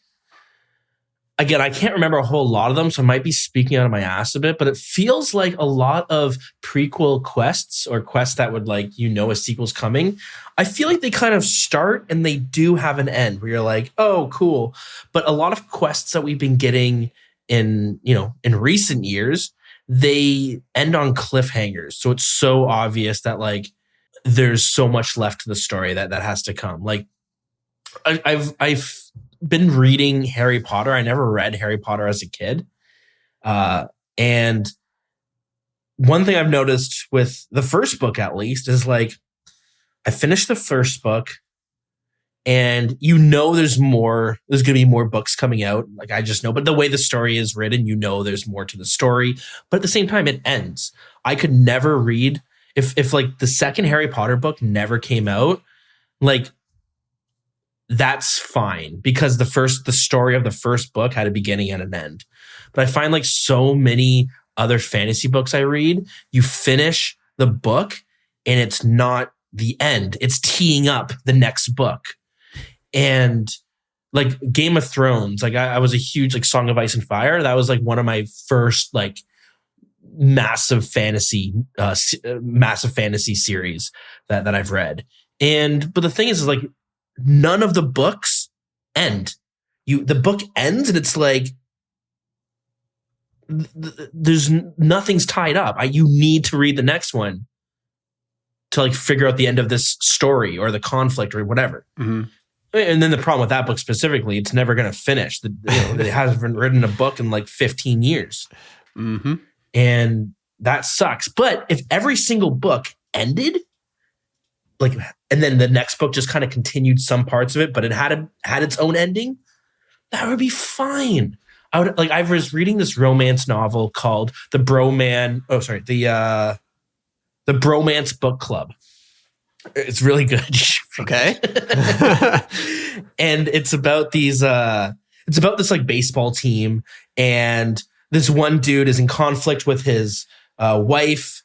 again, I can't remember a whole lot of them, so I might be speaking out of my ass a bit, but it feels like a lot of prequel quests or quests that would a sequel's coming. I feel like they kind of start and they do have an end where you're like, oh, cool. But a lot of quests that we've been getting in recent years, they end on cliffhangers. So it's so obvious that there's so much left to the story that has to come. Like I've been reading Harry Potter. I never read Harry Potter as a kid. And one thing I've noticed with the first book, at least, is I finished the first book and there's going to be more books coming out. I just know, but the way the story is written, there's more to the story, but at the same time it ends. I could never read if the second Harry Potter book never came out, that's fine because the story of the first book had a beginning and an end. But I find so many other fantasy books I read, you finish the book and it's not the end. It's teeing up the next book. And Game of Thrones, I was a huge Song of Ice and Fire. That was one of my first massive fantasy series that I've read. But the thing is none of the books end. The book ends and it's there's nothing's tied up. You need to read the next one to figure out the end of this story or the conflict or whatever. Mm-hmm. And then the problem with that book specifically, it's never going to finish. It hasn't written a book in 15 years. Mm-hmm. And that sucks. But if every single book ended, and then the next book just kind of continued some parts of it, but it had its own ending, that would be fine. I was reading this romance novel called The Bromance Book Club. It's really good. Okay. And it's about this baseball team, and this one dude is in conflict with his wife.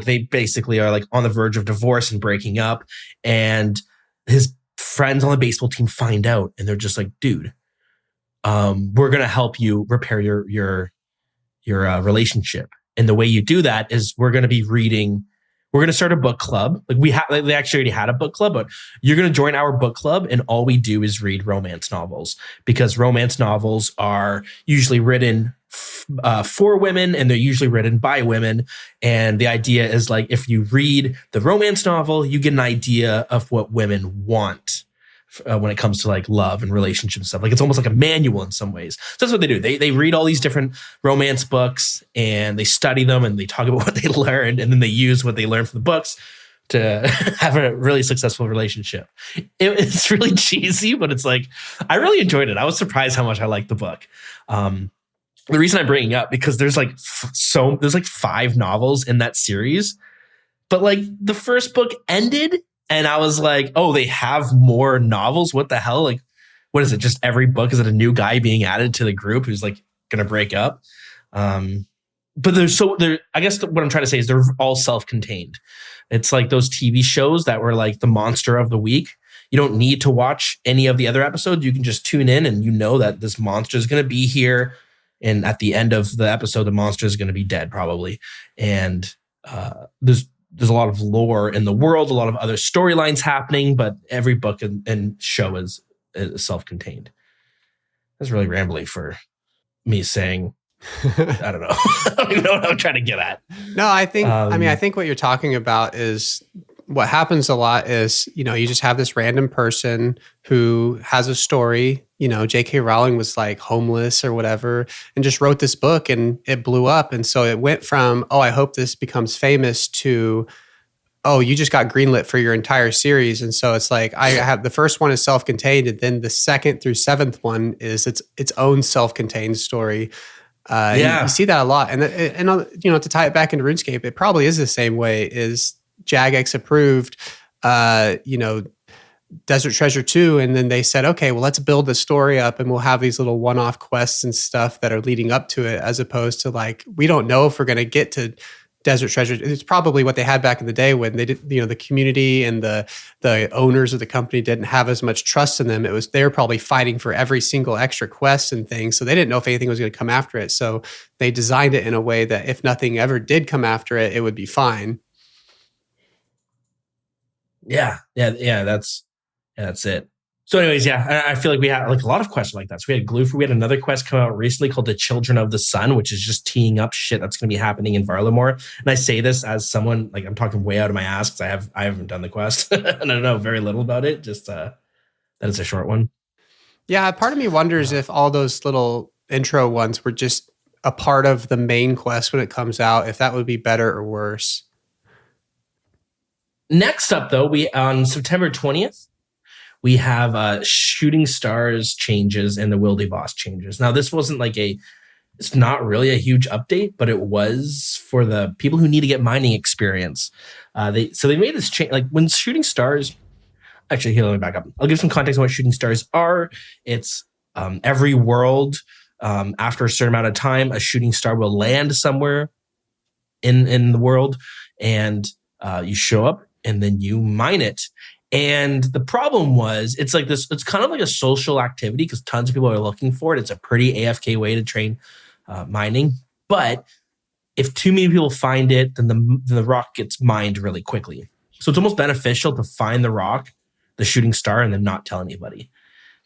They basically are on the verge of divorce and breaking up, and his friends on the baseball team find out, and they're just dude, we're gonna help you repair your relationship, and the way you do that is we're gonna start a book club. They actually already had a book club, but you're gonna join our book club, and all we do is read romance novels, because romance novels are usually written for women, and they're usually written by women. And the idea is if you read the romance novel, you get an idea of what women want when it comes to love and relationships and stuff. It's almost like a manual in some ways. So that's what they do. They read all these different romance books and they study them and they talk about what they learned, and then they use what they learned from the books to have a really successful relationship. It's really cheesy, but it's like, I really enjoyed it. I was surprised how much I liked the book. The reason I'm bringing up, because there's like there's like 5 novels in that series, but like the first book ended and I was like, oh, they have more novels. What the hell? Like, what is it? Just every book? Is it a new guy being added to the group who's like going to break up? But I guess what I'm trying to say is they're all self-contained. It's like those TV shows that were like the monster of the week. You don't need to watch any of the other episodes. You can just tune in and you know that this monster is going to be here. And at the end of the episode, the monster is going to be dead probably. And there's a lot of lore in the world, a lot of other storylines happening, but every book and show is self-contained. That's really rambly for me saying, I don't know. I don't even know what I'm trying to get at. No, I think, I think what you're talking about is what happens a lot is, you just have this random person who has a story. J.K. Rowling was like homeless or whatever and just wrote this book and it blew up. And so it went from, oh, I hope this becomes famous to, oh, you just got greenlit for your entire series. And so it's like, I have the first one is self-contained and then the 2nd through 7th one is its own self-contained story. You see that a lot. And to tie it back into RuneScape, it probably is the same way. Is Jagex approved, Desert Treasure 2, and then they said, okay, well, let's build the story up and we'll have these little one-off quests and stuff that are leading up to it, as opposed to like, we don't know if we're going to get to Desert Treasure. It's probably what they had back in the day when they did, the community and the owners of the company didn't have as much trust in them. They were probably fighting for every single extra quest and thing. So they didn't know if anything was going to come after it. So they designed it in a way that if nothing ever did come after it, it would be fine. Yeah. That's it. So anyways, I feel like we had like a lot of quests like that. So we had Gloofer. We had another quest come out recently called the Children of the Sun, which is just teeing up shit that's going to be happening in Varlamore. And I say this as someone, like, I'm talking way out of my ass because I haven't done the quest and I don't know very little about it. Just that it's a short one. Yeah, part of me wonders if all those little intro ones were just a part of the main quest when it comes out, if that would be better or worse. Next up, though, on September 20th, we have Shooting Stars changes and the Wildy Boss changes. Now, this wasn't like it's not really a huge update, but it was for the people who need to get mining experience. They made this change. Like when Shooting Stars, actually, here, let me back up. I'll give some context on what Shooting Stars are. It's every world, after a certain amount of time, a shooting star will land somewhere in the world, and you show up and then you mine it. And the problem was, it's like this, it's kind of like a social activity because tons of people are looking for it. It's a pretty AFK way to train mining. But if too many people find it, then the rock gets mined really quickly. So it's almost beneficial to find the rock, the shooting star, and then not tell anybody,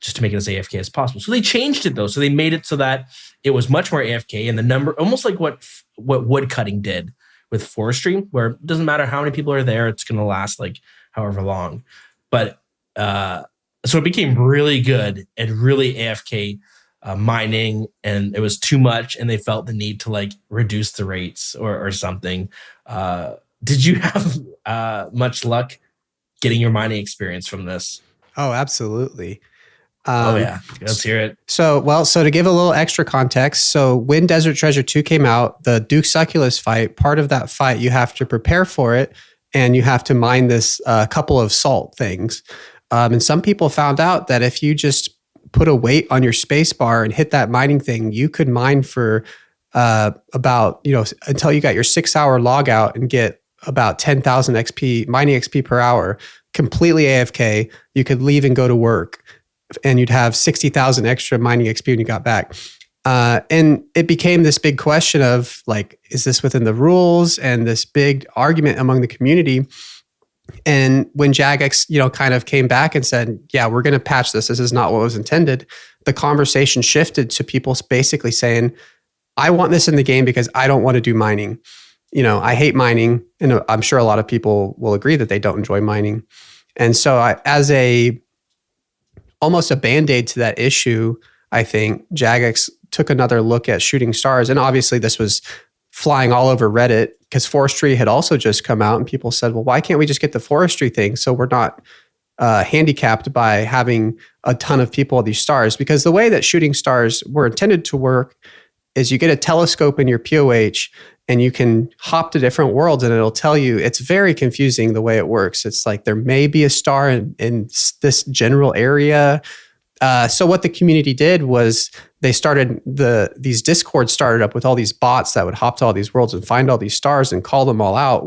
just to make it as AFK as possible. So they changed it though. So they made it so that it was much more AFK, and the number, almost like what wood cutting did with forestry, where it doesn't matter how many people are there, it's going to last like however long. But so it became really good and really AFK mining, and it was too much, and they felt the need to like reduce the rates or something. Did you have much luck getting your mining experience from this? Oh, absolutely. Oh yeah, let's hear it. So to give a little extra context, so when Desert Treasure 2 came out, the Duke Succulus fight, part of that fight, you have to prepare for it, and you have to mine this couple of salt things. And some people found out that if you just put a weight on your space bar and hit that mining thing, you could mine for about, until you got your 6-hour log out and get about 10,000 XP, mining XP per hour, completely AFK. You could leave and go to work, and you'd have 60,000 extra mining XP when you got back. And it became this big question of like, is this within the rules? And this big argument among the community. And when Jagex, kind of came back and said, yeah, we're going to patch this. This is not what was intended. The conversation shifted to people basically saying, I want this in the game because I don't want to do mining. I hate mining. And I'm sure a lot of people will agree that they don't enjoy mining. And so as almost a Band-Aid to that issue, I think Jagex took another look at Shooting Stars. And obviously this was flying all over Reddit because forestry had also just come out, and people said, well, why can't we just get the forestry thing so we're not handicapped by having a ton of people at these stars? Because the way that shooting stars were intended to work is you get a telescope in your POH and you can hop to different worlds and it'll tell you. It's very confusing the way it works. It's like there may be a star in this general area. So what the community did was they started these Discords started up with all these bots that would hop to all these worlds and find all these stars and call them all out,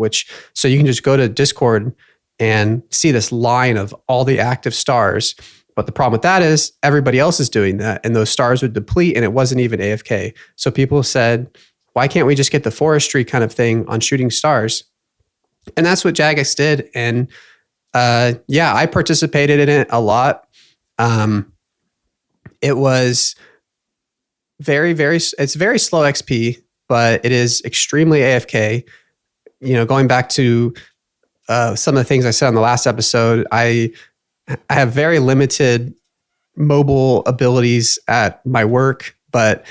so you can just go to Discord and see this line of all the active stars. But the problem with that is everybody else is doing that and those stars would deplete and it wasn't even AFK. So people said, why can't we just get the forestry kind of thing on shooting stars? And that's what Jagex did. And I participated in it a lot. It was it's very slow XP, but it is extremely AFK. Going back to some of the things I said on the last episode, I have very limited mobile abilities at my work, but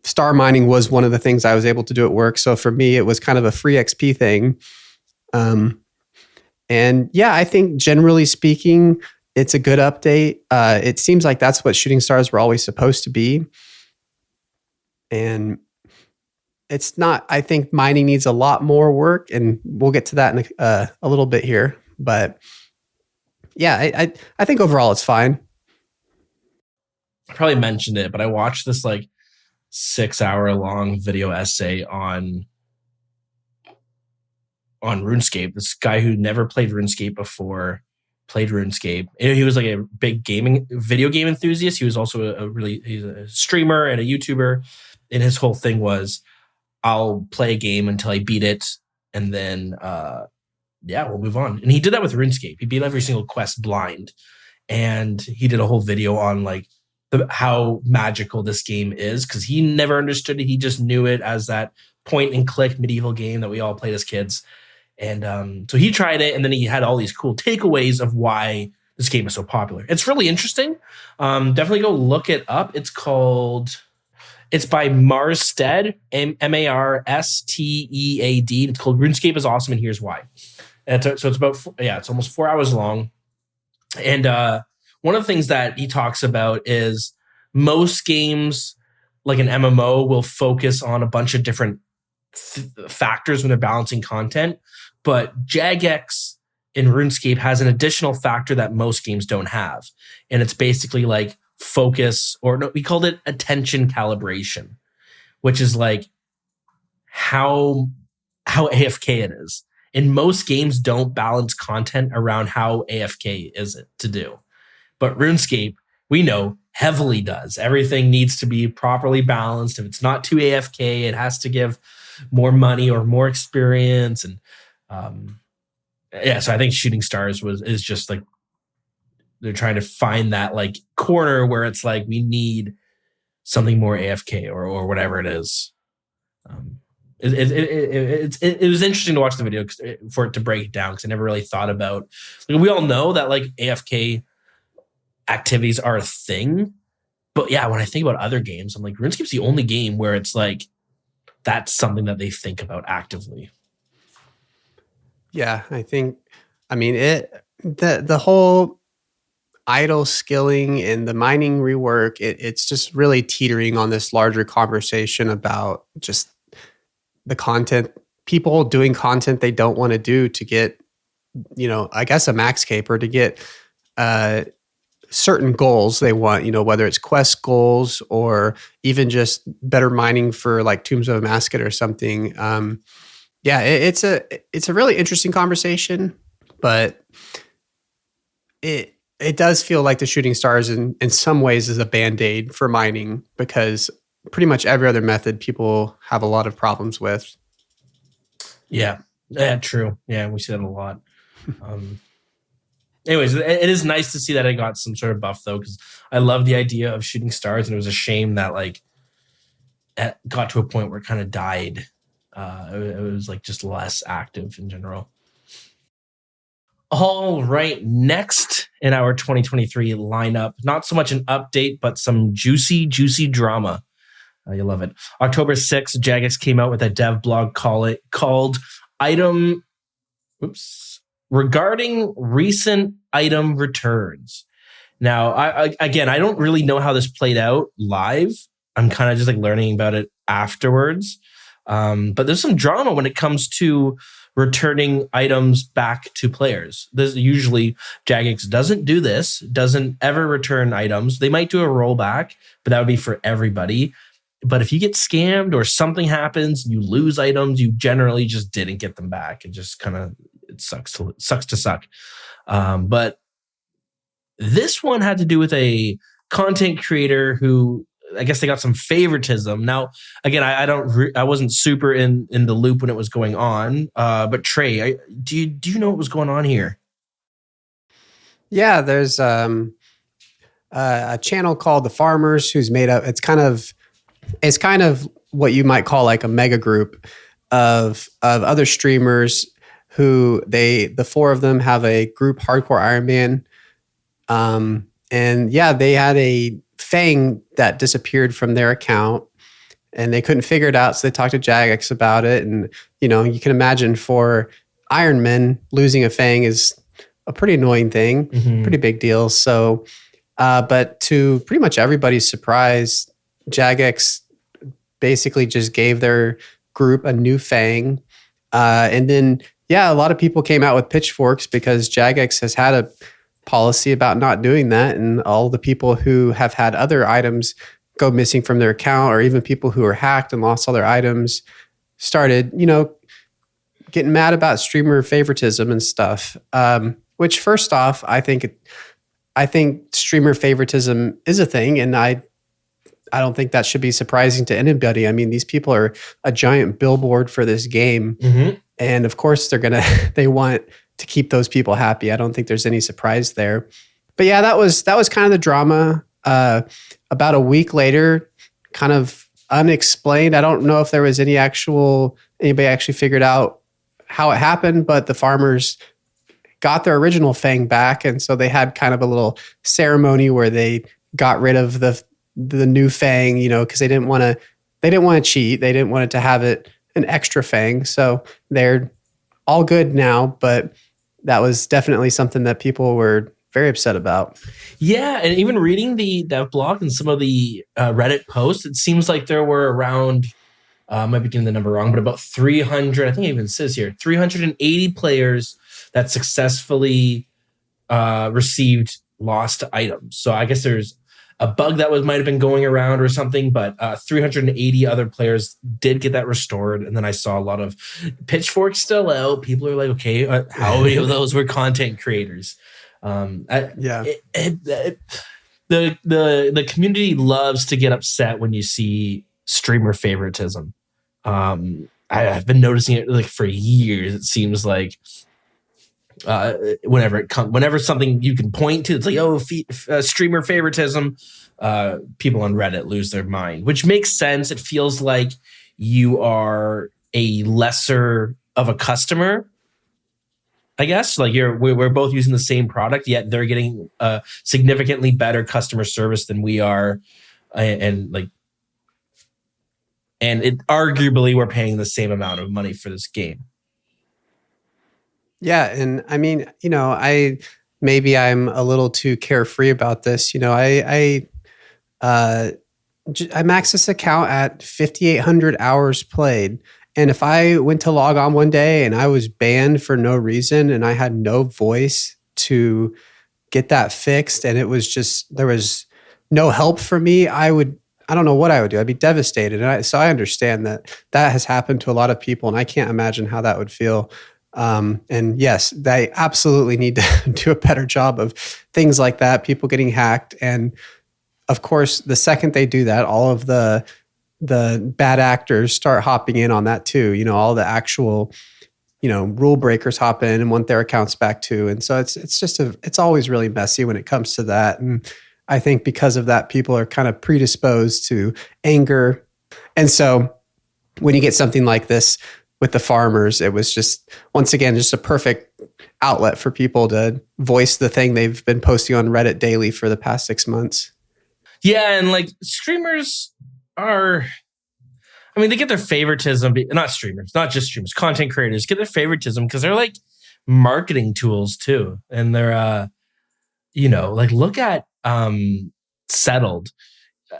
star mining was one of the things I was able to do at work. So for me, it was kind of a free XP thing. I think generally speaking, it's a good update. It seems like that's what shooting stars were always supposed to be. And it's not, I think mining needs a lot more work, and we'll get to that in a little bit here. But yeah, I think overall it's fine. I probably mentioned it, but I watched this 6-hour long video essay on RuneScape. This guy who never played RuneScape before played RuneScape. He was a big video game enthusiast. He was also he's a streamer and a YouTuber. And his whole thing was, I'll play a game until I beat it, and then we'll move on. And he did that with RuneScape. He beat every single quest blind, and he did a whole video on how magical this game is, because he never understood it. He just knew it as that point and click medieval game that we all played as kids. And so he tried it, and then he had all these cool takeaways of why this game is so popular. It's really interesting. Definitely go look it up. It's by Marstead, Marstead. It's called RuneScape is Awesome, and Here's Why. And so it's almost 4 hours long. And one of the things that he talks about is most games, like an MMO, will focus on a bunch of different factors when they're balancing content. But Jagex in RuneScape has an additional factor that most games don't have. And it's basically focus, or no, we called it attention calibration, which is how AFK it is. And most games don't balance content around how AFK is it to do. But RuneScape, we know, heavily does. Everything needs to be properly balanced. If it's not too AFK, it has to give more money or more experience. And so I think shooting stars is just they're trying to find that corner where it's we need something more AFK or whatever it is. It was interesting to watch the video for it to break it down, because I never really thought about, we all know that AFK activities are a thing, but yeah, when I think about other games, I'm RuneScape's the only game where it's that's something that they think about actively. Yeah, the whole idle skilling and the mining rework, it's just really teetering on this larger conversation about just the content, people doing content they don't want to do to get, I guess a max cape, or to get certain goals they want, whether it's quest goals or even just better mining for Tombs of Amascut or something. It's a really interesting conversation, but it does feel like the shooting stars in some ways is a band-aid for mining, because pretty much every other method people have a lot of problems with. Yeah, true. Yeah, we see that a lot. Anyways, it is nice to see that I got some sort of buff, though, because I love the idea of shooting stars, and it was a shame that it got to a point where it kind of died. It was just less active in general. All right, next in our 2023 lineup, not so much an update, but some juicy drama. You'll love it. October 6th, Jagex came out with a dev blog called Item. Oops. Regarding recent item returns. Now, I don't really know how this played out live. I'm kind of just like learning about it afterwards. But there's some drama when it comes to returning items back to players. This usually Jagex doesn't do this, doesn't ever return items. They might do a rollback, but that would be for everybody. But if you get scammed or something happens, you lose items, you generally just didn't get them back. It just kind of sucks to suck. But this one had to do with a content creator who, I guess they got some favoritism. Now, again, I wasn't super in the loop when it was going on. But Trey, do you know what was going on here? Yeah, there's a channel called The Farmers who's made up. It's kind of what you might call like a mega group of other streamers who the four of them have a group, Hardcore Iron Man. And yeah, they had a Fang that disappeared from their account and they couldn't figure it out. So they talked to Jagex about it. And, you know, you can imagine for Iron Men, losing a Fang is a pretty annoying thing, pretty big deal. So, but to pretty much everybody's surprise, Jagex basically just gave their group a new Fang. And then, yeah, a lot of people came out with pitchforks because Jagex has had a policy about not doing that. And all the people who have had other items go missing from their account, or even people who are hacked and lost all their items, started, you know, getting mad about streamer favoritism and stuff. Which first off, I think streamer favoritism is a thing. And I don't think that should be surprising to anybody. I mean, these people are a giant billboard for this game. And of course they want to keep those people happy. I don't think there's any surprise there. But yeah, that was kind of the drama. About a week later, kind of unexplained. I don't know if there was anybody actually figured out how it happened, but the farmers got their original Fang back. And so they had kind of a little ceremony where they got rid of the new Fang, you know, because they didn't want to cheat. They didn't want it to have an extra Fang. So they're all good now, but that was definitely something that people were very upset about. Yeah, and even reading the dev blog and some of the Reddit posts, it seems like there were around, I might be getting the number wrong, but about 300, I think it even says here, 380 players that successfully received lost items. So I guess there's a bug that might have been going around or something, but 380 other players did get that restored. And then I saw a lot of pitchforks still out. People are like, okay, how many of those were content creators? The community loves to get upset when you see streamer favoritism. I've been noticing it like for years. It seems like whenever something you can point to, it's like, streamer favoritism. People on Reddit lose their mind, which makes sense. It feels like you are a lesser of a customer, I guess. Like we're both using the same product, yet they're getting significantly better customer service than we are, and it arguably we're paying the same amount of money for this game. Yeah, and I mean, you know, I'm a little too carefree about this. You know, I maxed this account at 5,800 hours played. And if I went to log on one day and I was banned for no reason and I had no voice to get that fixed, and it was just, there was no help for me, I don't know what I would do. I'd be devastated. And so I understand that has happened to a lot of people, and I can't imagine how that would feel. And yes, they absolutely need to do a better job of things like that, people getting hacked. And of course, the second they do that, all of the bad actors start hopping in on that too. You know, all the actual, you know, rule breakers hop in and want their accounts back too. And so it's always really messy when it comes to that. And I think because of that, people are kind of predisposed to anger. And so when you get something like this with the farmers, it was just, once again, just a perfect outlet for people to voice the thing they've been posting on Reddit daily for the past 6 months. Yeah, and like streamers, are, I mean, they get their favoritism, not streamers, not just streamers, content creators get their favoritism because they're like marketing tools too. And they're, like look at Settled.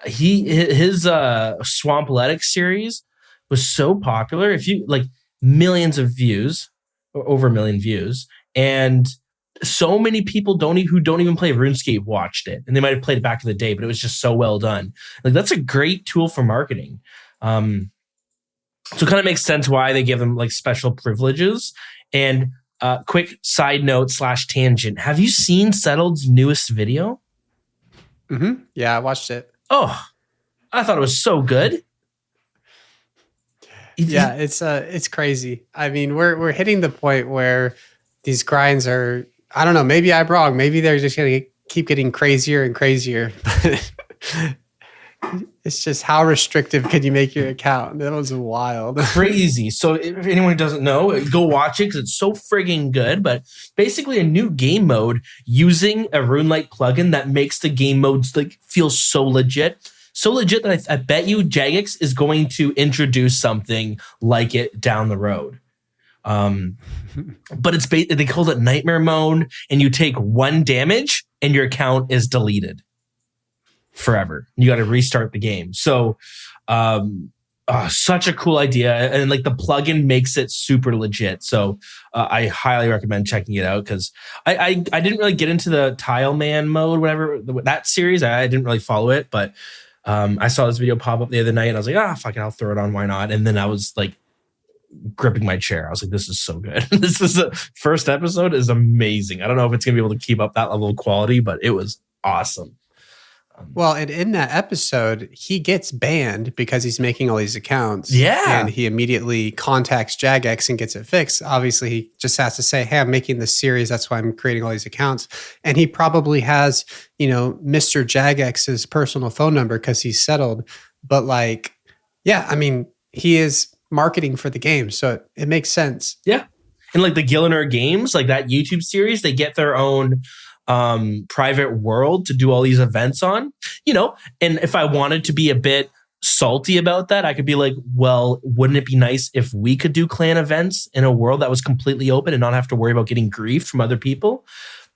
His Swamp series was so popular. If you like millions of views, or over a million views, and so many people who don't even play RuneScape watched it, and they might have played it back in the day, but it was just so well done. Like that's a great tool for marketing. So it kind of makes sense why they give them like special privileges. And quick side note / tangent: have you seen Settled's newest video? Mm-hmm. Yeah, I watched it. Oh, I thought it was so good. Yeah, it's crazy. I mean, we're hitting the point where these grinds are, I don't know, maybe I'm wrong. Maybe they're just going to keep getting crazier and crazier. It's just how restrictive can you make your account? That was wild. Crazy. So if anyone who doesn't know, go watch it because it's so frigging good. But basically a new game mode using a RuneLite plugin that makes the game modes like feel so legit. So legit that I bet you Jagex is going to introduce something like it down the road. But it's they called it Nightmare Mode, and you take 1 damage and your account is deleted forever. You got to restart the game. So such a cool idea, and like the plugin makes it super legit. So I highly recommend checking it out because I didn't really get into the Tile Man mode, whatever that series. I didn't really follow it, but I saw this video pop up the other night, and I was like, fuck it, I'll throw it on. Why not? And then I was like gripping my chair. I was like, this is so good. This is the first episode is amazing. I don't know if it's gonna be able to keep up that level of quality, but it was awesome. Well, and in that episode, he gets banned because he's making all these accounts. Yeah. And he immediately contacts Jagex and gets it fixed. Obviously, he just has to say, hey, I'm making this series. That's why I'm creating all these accounts. And he probably has, Mr. Jagex's personal phone number because he's settled. But like, yeah, I mean, he is marketing for the game. So it makes sense. Yeah. And like the Gilliner Games, like that YouTube series, they get their own private world to do all these events on, and if I wanted to be a bit salty about that, I could be like, well, wouldn't it be nice if we could do clan events in a world that was completely open and not have to worry about getting grief from other people?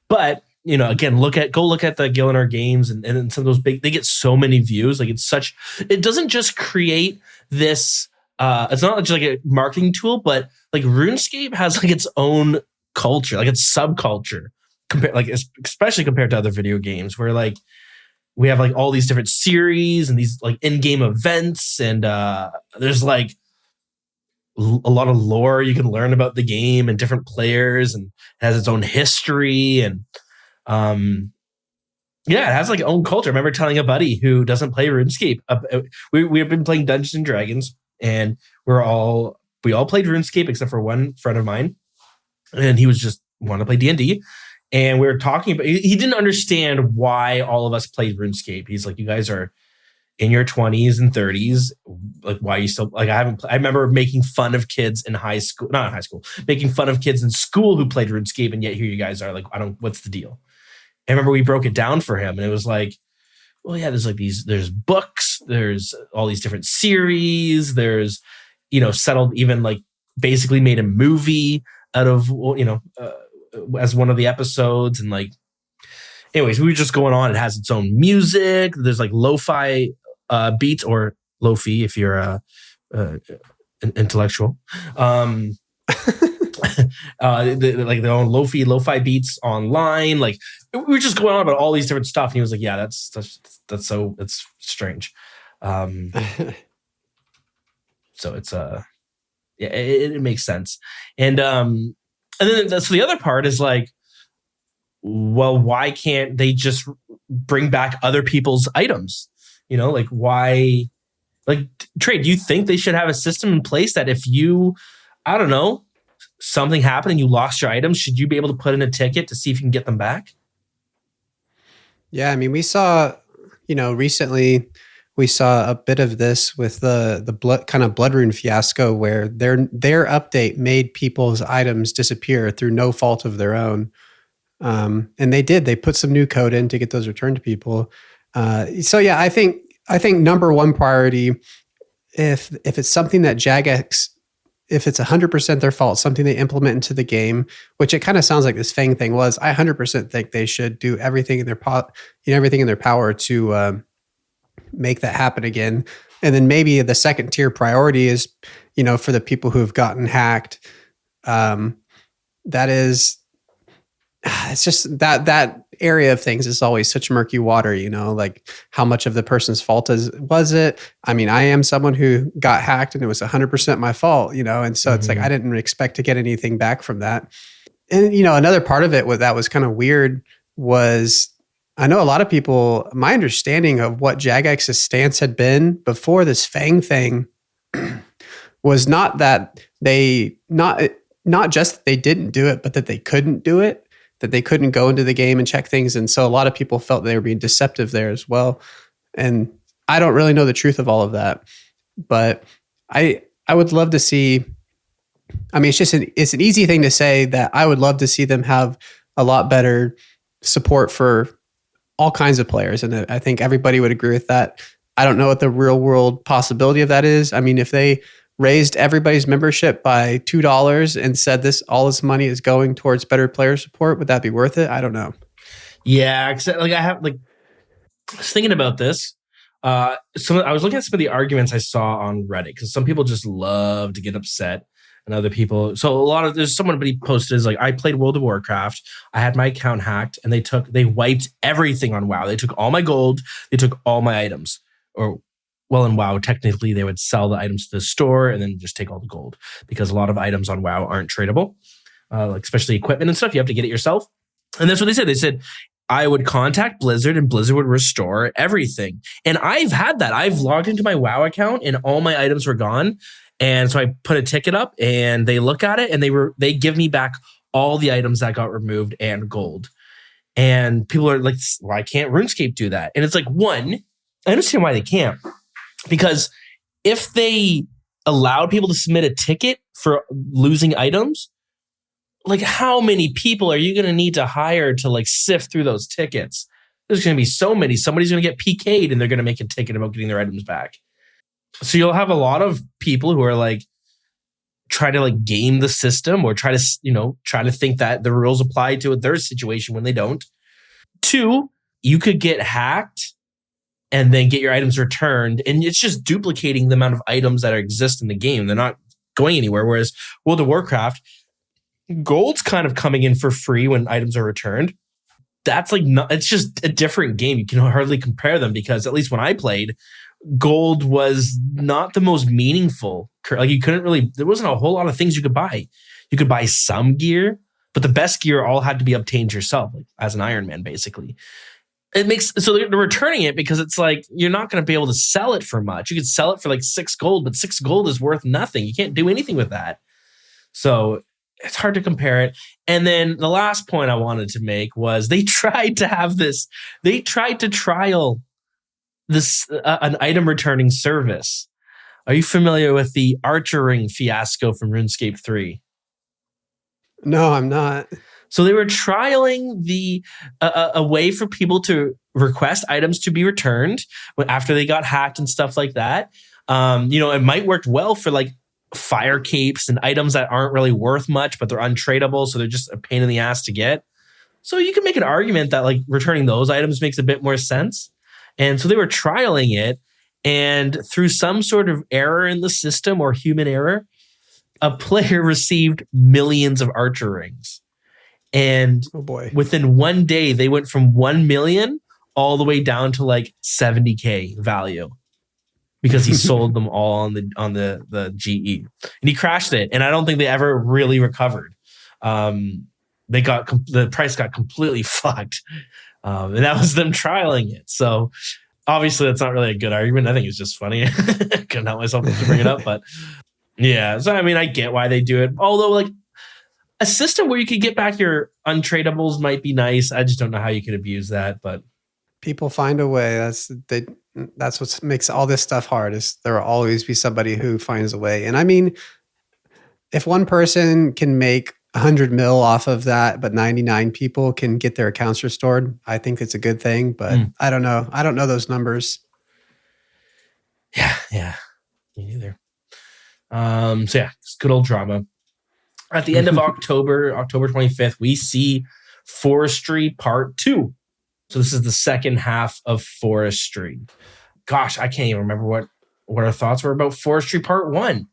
But again, go look at the Gilliner Games and some of those big, they get so many views. Like it doesn't just create this, it's not just like a marketing tool, but like RuneScape has like its own culture, like its subculture. Especially compared to other video games where like we have like all these different series and these like in-game events, and there's like a lot of lore you can learn about the game and different players, and it has its own history, and it has like its own culture. I remember telling a buddy who doesn't play RuneScape, we have been playing Dungeons and Dragons, and we all played RuneScape except for one friend of mine, and he was just wanted to play D&D. And we were talking about, he didn't understand why all of us played RuneScape. He's like, you guys are in your 20s and 30s. Like, why are you still, like, I remember making fun of kids in not in high school, making fun of kids in school who played RuneScape. And yet here you guys are like, what's the deal? I remember we broke it down for him, and it was like, well, yeah, there's books, there's all these different series. There's, Settled even like basically made a movie out of, as one of the episodes, and like anyways, we were just going on. It has its own music. There's like lo-fi beats, or lo-fi if you're an intellectual, like their own lo-fi beats online. Like we were just going on about all these different stuff, and he was like, yeah, that's strange. So it's it makes sense. And then so the other part is like, well, why can't they just bring back other people's items? Like why, like Trey, do you think they should have a system in place that if you, I don't know, something happened and you lost your items, should you be able to put in a ticket to see if you can get them back? Yeah. I mean, we saw, recently we saw a bit of this with the blood rune fiasco, where their update made people's items disappear through no fault of their own. And they put some new code in to get those returned to people. So yeah, I think I think number one priority, if it's something that Jagex, if it's 100% their fault, something they implement into the game, which it kind of sounds like this Fang thing was, I 100% think they should do everything in their everything in their power to make that happen again. And then maybe the second tier priority is, for the people who have gotten hacked. That is, it's just that area of things is always such murky water, like how much of the person's fault was it? I mean, I am someone who got hacked and it was 100% my fault, and so it's like, I didn't expect to get anything back from that. And, another part of it that was kind of weird was, I know a lot of people, my understanding of what Jagex's stance had been before this Fang thing was not that not just that they didn't do it, but that they couldn't do it, that they couldn't go into the game and check things. And so a lot of people felt they were being deceptive there as well. And I don't really know the truth of all of that, but I would love to see, I mean, it's an easy thing to say that I would love to see them have a lot better support for all kinds of players. And I think everybody would agree with that. I don't know what the real world possibility of that is. I mean, if they raised everybody's membership by $2 and said all this money is going towards better player support, would that be worth it? I don't know. Yeah, I was thinking about this. I was looking at some of the arguments I saw on Reddit, because some people just love to get upset, and other people. So there's somebody posted is like, I played World of Warcraft. I had my account hacked, and they wiped everything on WoW. They took all my gold. They took all my items. Well, in WoW, technically, they would sell the items to the store and then just take all the gold, because a lot of items on WoW aren't tradable, like especially equipment and stuff. You have to get it yourself. And that's what they said. They said, I would contact Blizzard and Blizzard would restore everything. And I've had that. I've logged into my WoW account and all my items were gone. And so I put a ticket up and they look at it and they give me back all the items that got removed and gold. And people are like, why can't RuneScape do that? And it's like, one, I understand why they can't. Because if they allowed people to submit a ticket for losing items, like how many people are you going to need to hire to like sift through those tickets? There's going to be so many. Somebody's going to get PK'd and they're going to make a ticket about getting their items back. So you'll have a lot of people who are like try to like game the system or try to think that the rules apply to their situation when they don't. Two, you could get hacked and then get your items returned. And it's just duplicating the amount of items that exist in the game. They're not going anywhere. Whereas World of Warcraft, gold's kind of coming in for free when items are returned. That's like, it's just a different game. You can hardly compare them, because at least when I played, gold was not the most meaningful. Like there wasn't a whole lot of things you could buy. You could buy some gear, but the best gear all had to be obtained yourself, like as an Iron Man, basically. So they're returning it because it's like, you're not going to be able to sell it for much. You could sell it for like 6 gold, but 6 gold is worth nothing. You can't do anything with that. So it's hard to compare it. And then the last point I wanted to make was they tried to trial this an item returning service. Are you familiar with the archering fiasco from RuneScape 3? No, I'm not. So they were trialing a way for people to request items to be returned after they got hacked and stuff like that. It might work well for like fire capes and items that aren't really worth much, but they're untradeable, so they're just a pain in the ass to get. So you can make an argument that like returning those items makes a bit more sense. And so they were trialing it, and through some sort of error in the system or human error, a player received millions of archer rings. And oh boy, within one day, they went from 1 million all the way down to like 70K value, because he sold them all on the GE, and he crashed it. And I don't think they ever really recovered. The price got completely fucked. And that was them trialing it. So obviously that's not really a good argument. I think it's just funny. Couldn't help myself to bring it up, but yeah. So, I mean, I get why they do it. Although like a system where you could get back your untradables might be nice. I just don't know how you could abuse that, but people find a way. That's what makes all this stuff hard, is there will always be somebody who finds a way. And I mean, if one person can make 100 mil off of that, but 99 people can get their accounts restored, I think it's a good thing, but I don't know. I don't know those numbers. Yeah, me neither. So yeah, it's good old drama. At the end of October 25th, we see Forestry Part 2. So this is the second half of Forestry. Gosh, I can't even remember what our thoughts were about Forestry Part 1.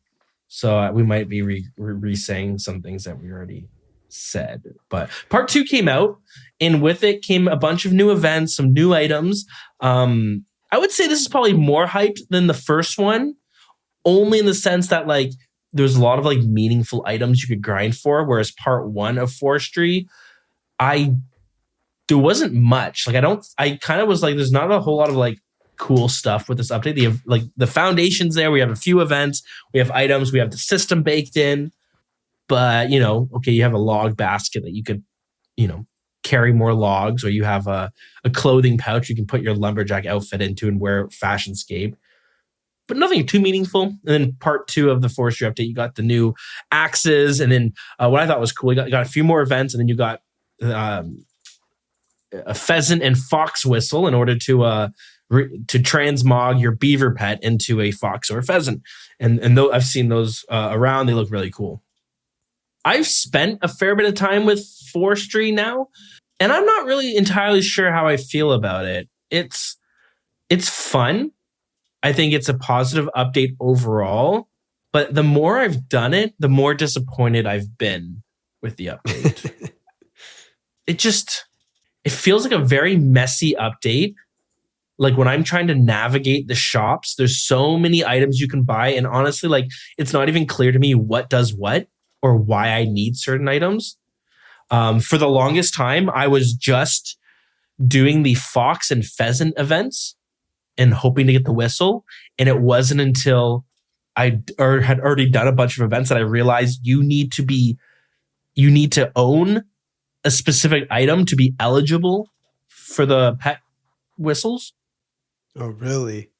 So we might be re-saying some things that we already said. But Part 2 came out, and with it came a bunch of new events, some new items. I would say this is probably more hyped than the first one, only in the sense that like there's a lot of like meaningful items you could grind for, whereas Part 1 of Forestry, there wasn't much. Like I kind of was like, there's not a whole lot of like cool stuff with this update. The foundations there. We have a few events, we have items, we have the system baked in, but okay, you have a log basket that you could, carry more logs, or you have a clothing pouch you can put your lumberjack outfit into and wear Fashionscape. But nothing too meaningful. And then Part 2 of the Forestry update, you got the new axes. And then what I thought was cool, you got a few more events, and then you got a pheasant and fox whistle in order to transmog your beaver pet into a fox or a pheasant. And though I've seen those around, they look really cool. I've spent a fair bit of time with Forestry now, and I'm not really entirely sure how I feel about it. It's fun. I think it's a positive update overall, but the more I've done it, the more disappointed I've been with the update. It feels like a very messy update. Like when I'm trying to navigate the shops, there's so many items you can buy, and honestly, like it's not even clear to me what does what or why I need certain items. For the longest time, I was just doing the fox and pheasant events and hoping to get the whistle. And it wasn't until I had already done a bunch of events that I realized you need to own a specific item to be eligible for the pet whistles. Oh, really?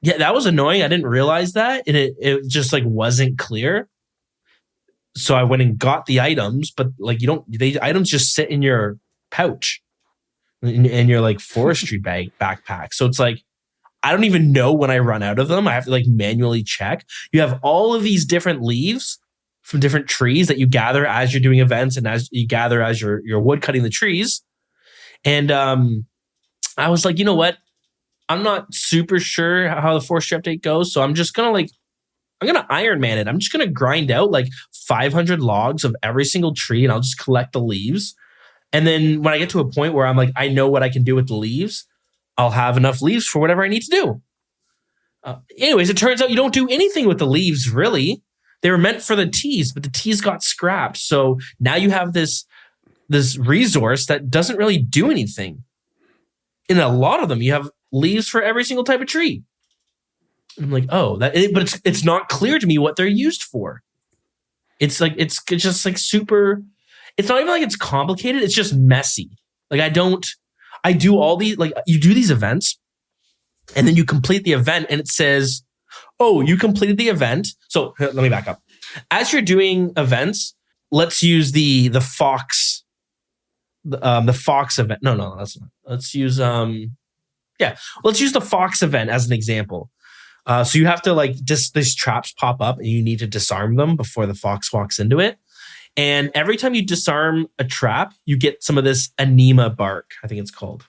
Yeah, that was annoying. I didn't realize that. And it just like wasn't clear. So I went and got the items, but like items just sit in your pouch in your like forestry backpack. So it's like, I don't even know when I run out of them. I have to like manually check. You have all of these different leaves from different trees that you gather as you're doing events and as you gather as you're wood cutting the trees. And I was like, you know what? I'm not super sure how the forestry update goes. So I'm just going to Iron Man it. I'm just going to grind out like 500 logs of every single tree, and I'll just collect the leaves. And then when I get to a point where I'm like, I know what I can do with the leaves, I'll have enough leaves for whatever I need to do. Anyways, it turns out you don't do anything with the leaves, really. They were meant for the teas, but the teas got scrapped. So now you have this resource that doesn't really do anything. In a lot of them, you have leaves for every single type of tree. I'm like, but it's not clear to me what they're used for. It's like it's just like super. It's not even like it's complicated. It's just messy. Like I do all these, like you do these events, and then you complete the event, and it says, "Oh, you completed the event." So let me back up. As you're doing events, let's use the fox, the fox event. No, that's not. Let's use let's use the fox event as an example. So you have to like these traps pop up, and you need to disarm them before the fox walks into it. And every time you disarm a trap, you get some of this anema bark, I think it's called,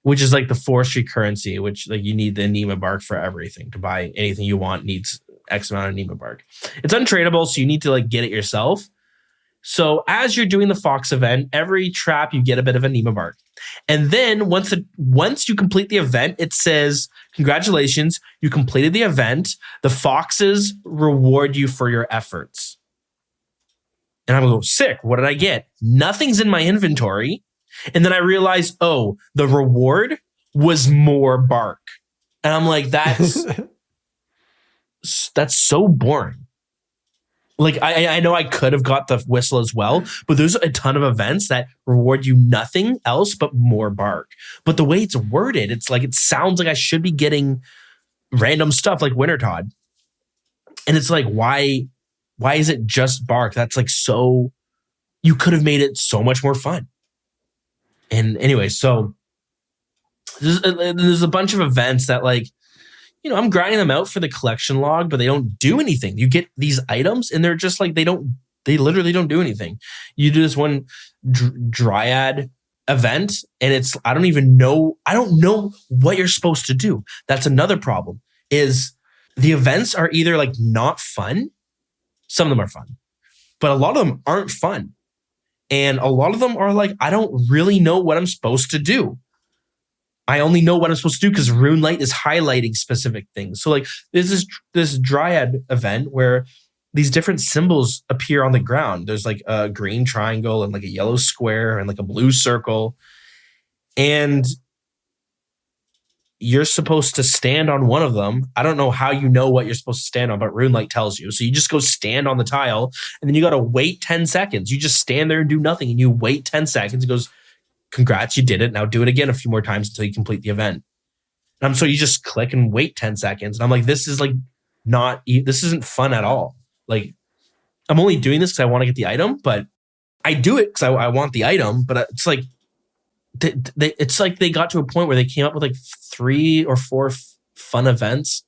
which is like the forestry currency, which like you need the anema bark for everything. To buy anything you want needs X amount of anema bark. It's untradeable, so you need to like get it yourself. So as you're doing the fox event, every trap you get a bit of anema bark. And then once you complete the event, it says, congratulations, you completed the event. The foxes reward you for your efforts. And I'm going to go, sick. What did I get? Nothing's in my inventory. And then I realized, the reward was more bark. And I'm like, that's so boring. Like, I know I could have got the whistle as well, but there's a ton of events that reward you nothing else but more bark. But the way it's worded, it's like, it sounds like I should be getting random stuff like Wintertod. And it's like, why is it just bark? That's like so, you could have made it so much more fun. And anyway, so there's a bunch of events that like, I'm grinding them out for the collection log, but they don't do anything. You get these items and they're just like, they literally don't do anything. You do this one dryad event and I don't know what you're supposed to do. That's another problem is the events are either like not fun. Some of them are fun, but a lot of them aren't fun. And a lot of them are like, I don't really know what I'm supposed to do. I only know what I'm supposed to do because RuneLight is highlighting specific things. So like there's this dryad event where these different symbols appear on the ground. There's like a green triangle and like a yellow square and like a blue circle. And you're supposed to stand on one of them. I don't know how you know what you're supposed to stand on, but RuneLight tells you. So you just go stand on the tile and then you got to wait 10 seconds. You just stand there and do nothing and you wait 10 seconds. It goes, congrats, you did it. Now do it again a few more times until you complete the event. And so you just click and wait 10 seconds. And I'm like, this isn't fun at all. Like, I'm only doing this because I want to get the item, but I do it because I want the item. But it's like, it's like they got to a point where they came up with like 3 or 4 fun events,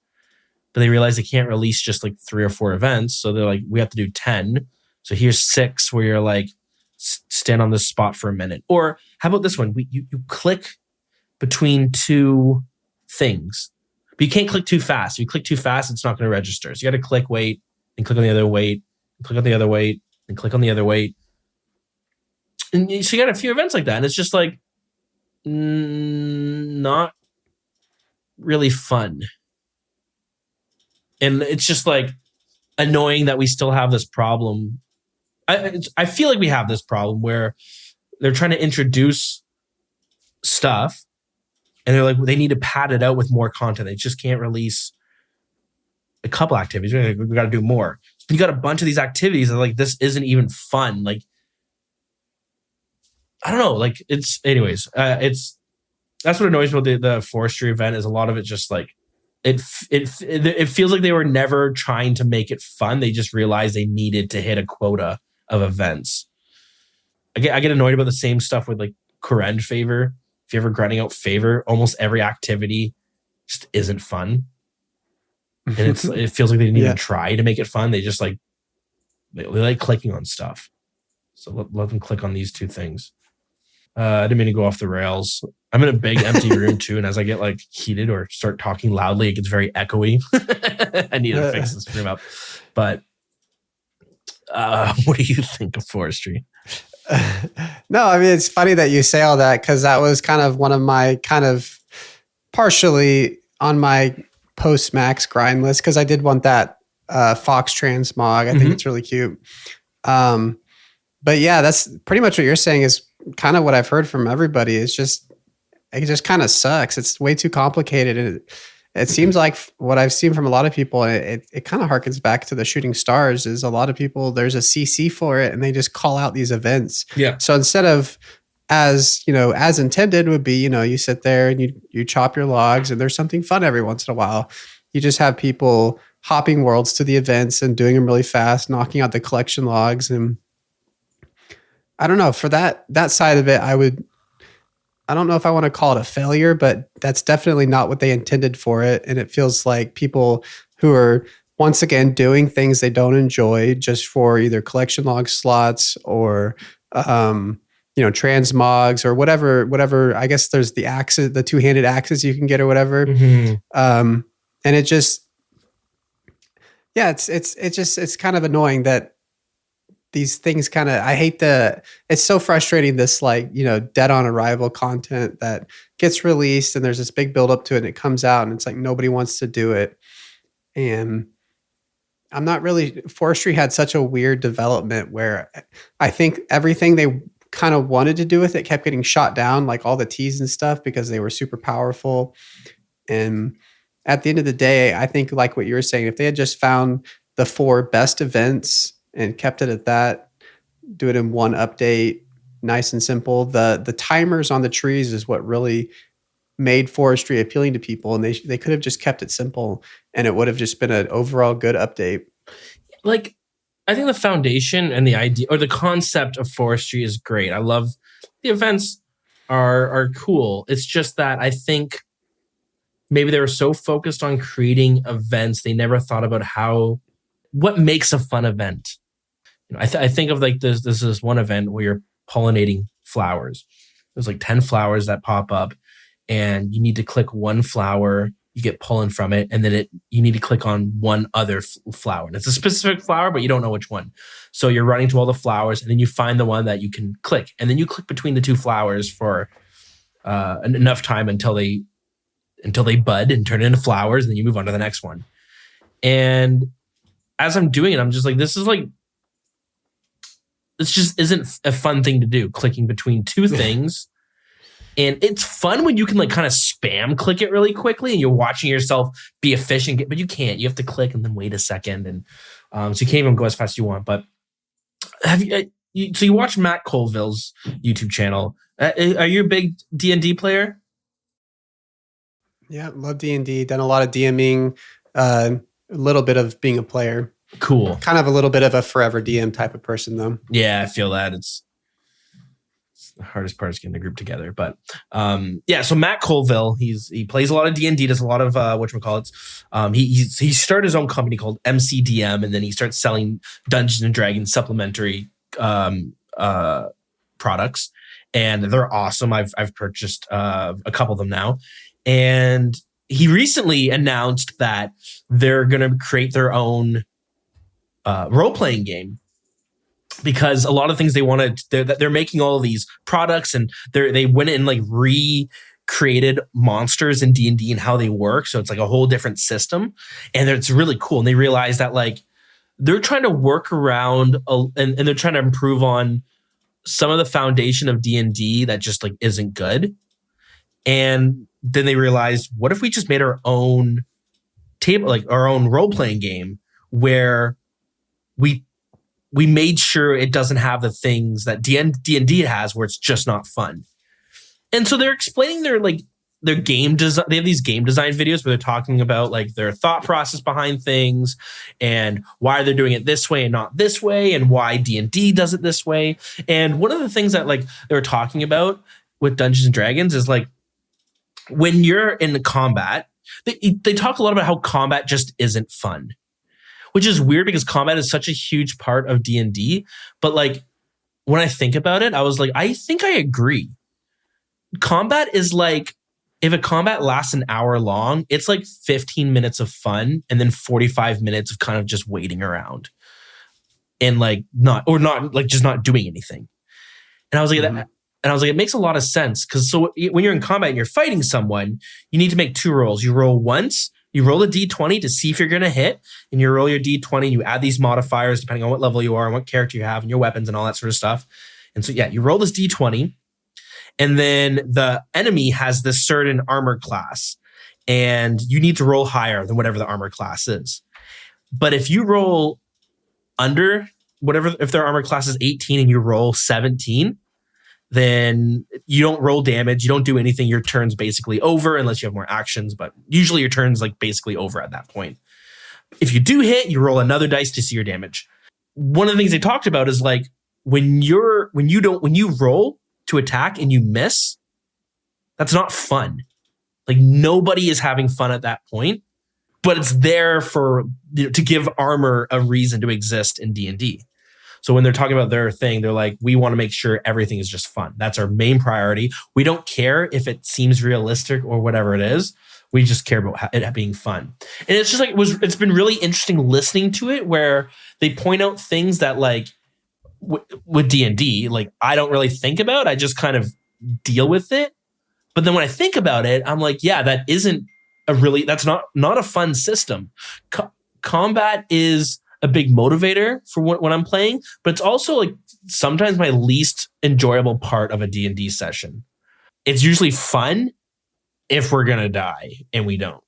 but they realized they can't release just like 3 or 4 events. So they're like, we have to do 10. So here's 6 where you're like, stand on this spot for a minute. Or how about this one? You click between 2 things, but you can't click too fast. If you click too fast, it's not going to register. So you got to click, wait, and click on the other wait, and click on the other wait, and click on the other wait. And so you got a few events like that. And it's just like, not really fun. And it's just like annoying that we still have this problem. I feel like we have this problem where they're trying to introduce stuff and they're like, they need to pad it out with more content. They just can't release a couple activities. We got to do more. So you got a bunch of these activities that like, this isn't even fun. Like, I don't know. Like anyways, that's what annoys me about the forestry event is a lot of it just like, it feels like they were never trying to make it fun. They just realized they needed to hit a quota of events. I get annoyed about the same stuff with like Corrend favor. If you're ever grinding out favor, almost every activity just isn't fun. And it feels like they didn't even try to make it fun. They just like, they like clicking on stuff. So let them click on these 2 things. I didn't mean to go off the rails. I'm in a big empty room too. And as I get like heated or start talking loudly, it gets very echoey. I need to fix this room up. But what do you think of forestry? No, I mean, it's funny that you say all that because that was kind of one of my partially on my post-max grind list because I did want that Fox transmog. I think it's really cute. But yeah, that's pretty much what you're saying is kind of what I've heard from everybody. It just kind of sucks. It's way too complicated. And it seems like what I've seen from a lot of people, and it kind of harkens back to the shooting stars, is a lot of people, there's a CC for it and they just call out these events. Yeah. So instead of as intended would be, you sit there and you chop your logs and there's something fun every once in a while. You just have people hopping worlds to the events and doing them really fast, knocking out the collection logs. And I don't know, for that side of it, I don't know if I want to call it a failure, but that's definitely not what they intended for it. And it feels like people who are, once again, doing things they don't enjoy just for either collection log slots or, transmogs or whatever. I guess there's the axes, the 2-handed axes you can get or whatever. Mm-hmm. And it just, it's kind of annoying that these things I hate it's so frustrating, this dead on arrival content that gets released and there's this big build up to it and it comes out and it's like nobody wants to do it. And forestry had such a weird development where I think everything they kind of wanted to do with it kept getting shot down, like all the T's and stuff, because they were super powerful. And at the end of the day, I think like what you were saying, if they had just found the 4 best events and kept it at that, do it in one update, nice and simple. The timers on the trees is what really made forestry appealing to people. And they could have just kept it simple and it would have just been an overall good update. Like, I think the foundation and the idea or the concept of forestry is great. I love the events are cool. It's just that I think maybe they were so focused on creating events, they never thought about what makes a fun event. I think of like this is one event where you're pollinating flowers. There's like 10 flowers that pop up, and you need to click one flower, you get pollen from it, and then you need to click on one other flower. And it's a specific flower, but you don't know which one. So you're running to all the flowers, and then you find the one that you can click. And then you click between the two flowers for enough time until they bud and turn into flowers, and then you move on to the next one. And as I'm doing it, I'm just like, this just isn't a fun thing to do, clicking between two things. And it's fun when you can like kind of spam click it really quickly and you're watching yourself be efficient, but you can't. You have to click and then wait a second. And so you can't even go as fast as you want. But so you watch Matt Colville's YouTube channel. Are you a big D&D player? Yeah, love D&D. Done a lot of DMing, a little bit of being a player. Cool. Kind of a little bit of a forever DM type of person, though. Yeah, I feel that. It's the hardest part is getting the group together. But so Matt Colville, he plays a lot of D&D, does a lot of whatchamacallits. He started his own company called MCDM, and then he starts selling Dungeons and Dragons supplementary products, and they're awesome. I've purchased a couple of them now, and he recently announced that they're going to create their own role-playing game, because a lot of things they wanted, they're making all of these products, and they went and like recreated monsters in D&D and how they work. So it's like a whole different system, and it's really cool. And they realized that like they're trying to work around and they're trying to improve on some of the foundation of D&D that just like isn't good. And then they realized, what if we just made our own table, like our own role-playing game, where we made sure it doesn't have the things that D&D has, where it's just not fun. And so they're explaining their game design. They have these game design videos where they're talking about like their thought process behind things and why they're doing it this way and not this way, and why D&D does it this way. And one of the things that like they were talking about with Dungeons and Dragons is like, when you're in the combat, they talk a lot about how combat just isn't fun, which is weird because combat is such a huge part of D&D. But like, when I think about it, I was like, I think I agree. Combat is like, if a combat lasts an hour long, it's like 15 minutes of fun and then 45 minutes of kind of just waiting around and like not doing anything. And I was like, it makes a lot of sense, because so when you're in combat and you're fighting someone, you need to make two rolls. You roll once. You roll a d20 to see if you're going to hit, and you roll your d20. You add these modifiers depending on what level you are and what character you have and your weapons and all that sort of stuff. And so, you roll this d20, and then the enemy has this certain armor class, and you need to roll higher than whatever the armor class is. But if you roll under whatever, if their armor class is 18 and you roll 17, then you don't roll damage. You don't do anything. Your turn's basically over unless you have more actions, but usually your turn's like basically over at that point. If you do hit, you roll another dice to see your damage. One of the things they talked about is like when you roll to attack and you miss, that's not fun. Like nobody is having fun at that point, but it's there for to give armor a reason to exist in D&D. So when they're talking about their thing, they're like, we want to make sure everything is just fun. That's our main priority. We don't care if it seems realistic or whatever it is. We just care about it being fun. And it's just like, it's been really interesting listening to it, where they point out things that like with D&D, like I don't really think about. I just kind of deal with it. But then when I think about it, I'm like, yeah, that's not a fun system. Combat is a big motivator for when I'm playing, but it's also like sometimes my least enjoyable part of a D&D session. It's usually fun if we're going to die and we don't.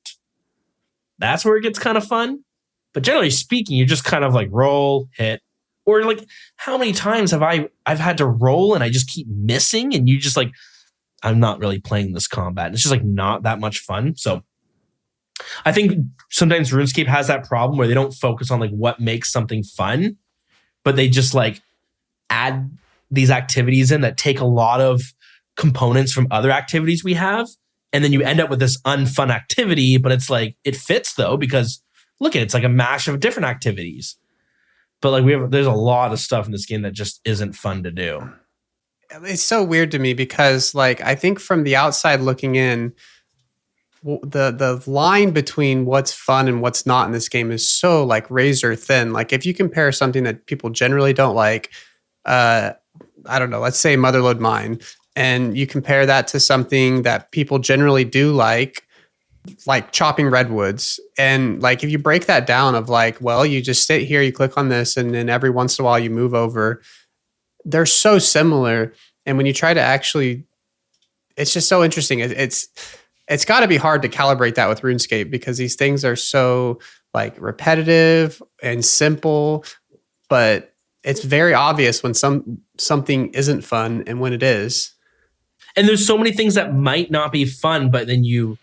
That's where it gets kind of fun. But generally speaking, you just kind of like roll, hit, or like how many times have I've had to roll and I just keep missing, and you just like, I'm not really playing this combat. It's just like not that much fun. So I think sometimes RuneScape has that problem where they don't focus on like what makes something fun, but they just like add these activities in that take a lot of components from other activities we have And then you end up with this unfun activity, but it's like, it fits though, because look at it, it's like a mash of different activities. But like there's a lot of stuff in this game that just isn't fun to do. It's so weird to me because like I think from the outside looking in, the line between what's fun and what's not in this game is so like razor thin. Like if you compare something that people generally don't like, I don't know, let's say Motherlode Mine, and you compare that to something that people generally do like chopping redwoods. And like if you break that down of like, well, you just sit here, you click on this, and then every once in a while you move over. They're so similar. And when you try to actually, it's just so interesting. It's got to be hard to calibrate that with RuneScape because these things are so like repetitive and simple, but it's very obvious when something isn't fun and when it is. And there's so many things that might not be fun, but then you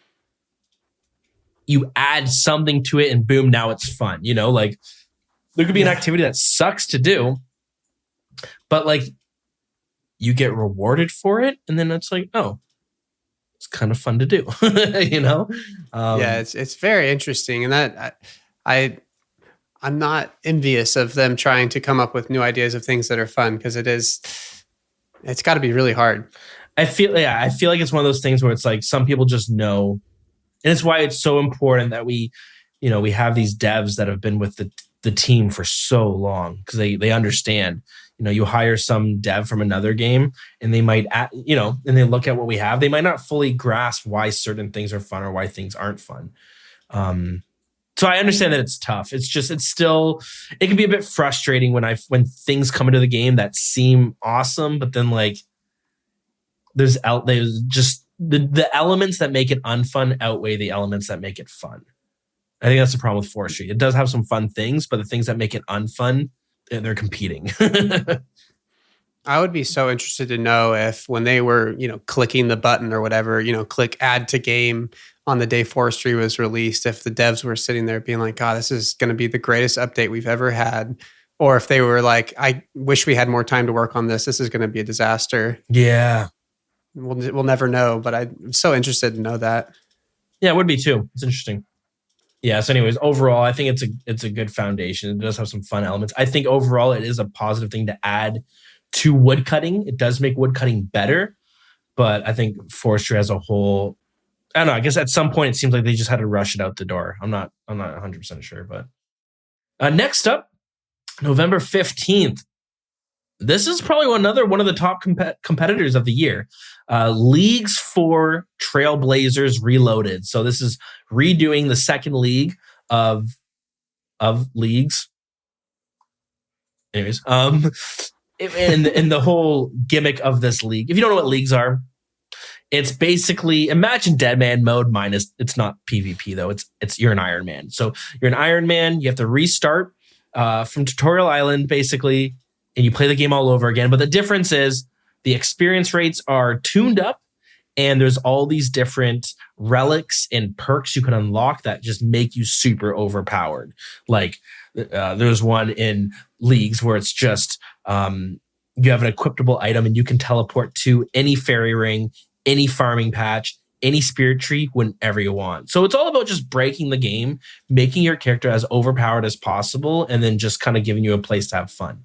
add something to it and boom, now it's fun. You know, like there could be an activity that sucks to do, but like you get rewarded for it. And then it's like, oh, it's kind of fun to do, you know? Yeah, it's very interesting. And that I'm not envious of them trying to come up with new ideas of things that are fun because it's got to be really hard. I feel like it's one of those things where it's like some people just know, and it's why it's so important that we have these devs that have been with the team for so long because they understand. You know, you hire some dev from another game and they might, and they look at what we have. They might not fully grasp why certain things are fun or why things aren't fun. So I understand that it's tough. It can be a bit frustrating when things come into the game that seem awesome, but then like there's just the elements that make it unfun outweigh the elements that make it fun. I think that's the problem with Forestry. It does have some fun things, but the things that make it unfun, they're competing. I would be so interested to know if when they were, clicking the button or whatever, click add to game on the day Forestry was released, if the devs were sitting there being like, God, this is going to be the greatest update we've ever had. Or if they were like, I wish we had more time to work on this. This is going to be a disaster. Yeah. We'll never know, but I'm so interested to know that. Yeah, it would be too. It's interesting. Yeah. So anyways, overall, I think it's a good foundation. It does have some fun elements. I think overall it is a positive thing to add to woodcutting. It does make woodcutting better, but I think Forestry as a whole, I don't know. I guess at some point it seems like they just had to rush it out the door. I'm not 100% sure, but next up, November 15th. This is probably one of the top competitors of the year. Leagues for Trailblazers Reloaded. So this is redoing the second league of leagues. Anyways, and the whole gimmick of this league. If you don't know what leagues are, it's basically imagine Deadman mode minus it's not PvP though. It's you're an Iron Man. So you're an Iron Man. You have to restart from Tutorial Island basically, and you play the game all over again. But the difference is the experience rates are tuned up, and there's all these different relics and perks you can unlock that just make you super overpowered. Like there's one in leagues where it's just you have an equipable item and you can teleport to any fairy ring, any farming patch, any spirit tree whenever you want. So it's all about just breaking the game, making your character as overpowered as possible, and then just kind of giving you a place to have fun.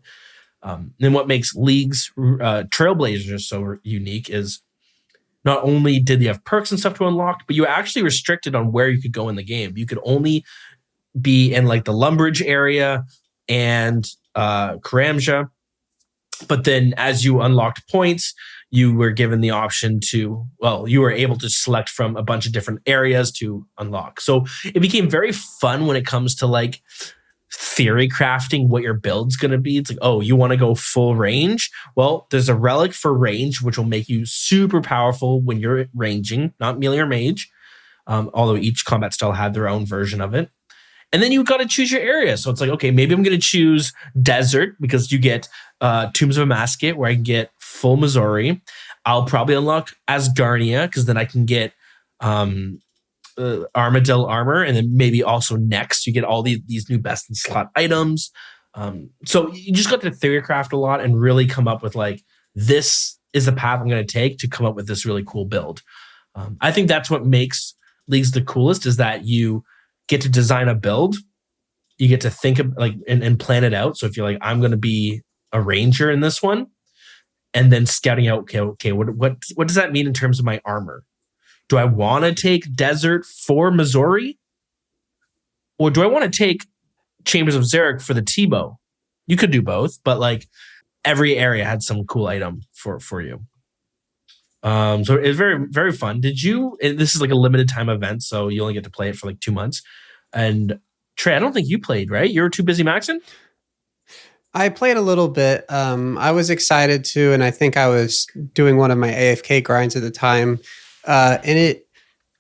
Then what makes League's Trailblazers so unique is not only did they have perks and stuff to unlock, but you were actually restricted on where you could go in the game. You could only be in like the Lumbridge area and Karamja. But then as you unlocked points, you were given the option to, you were able to select from a bunch of different areas to unlock. So it became very fun when it comes to like theory crafting what your build's going to be. It's like, oh, you want to go full range? Well, there's a relic for range, which will make you super powerful when you're ranging, not melee or mage, although each combat style had their own version of it. And then you've got to choose your area. So it's like, okay, maybe I'm going to choose desert because you get Tombs of Amasket where I can get full Missouri. I'll probably unlock Asgarnia because then I can get Armadillo armor, and then maybe also next you get all these new best in slot items. So you just got to theory craft a lot and really come up with like, this is the path I'm going to take to come up with this really cool build. I think that's what makes leagues the coolest, is that you get to design a build. You get to think of and plan it out. So if you're like, I'm going to be a ranger in this one, and then scouting out, okay, what does that mean in terms of my armor? Do I want to take Desert for Missouri? Or do I want to take Chambers of Xeric for the T-bow? You could do both, but like every area had some cool item for you. So it's very, very fun. This is like a limited time event, so you only get to play it for like 2 months. And Trey, I don't think you played, right? You were too busy maxing? I played a little bit. I was excited to, and I think I was doing one of my AFK grinds at the time. And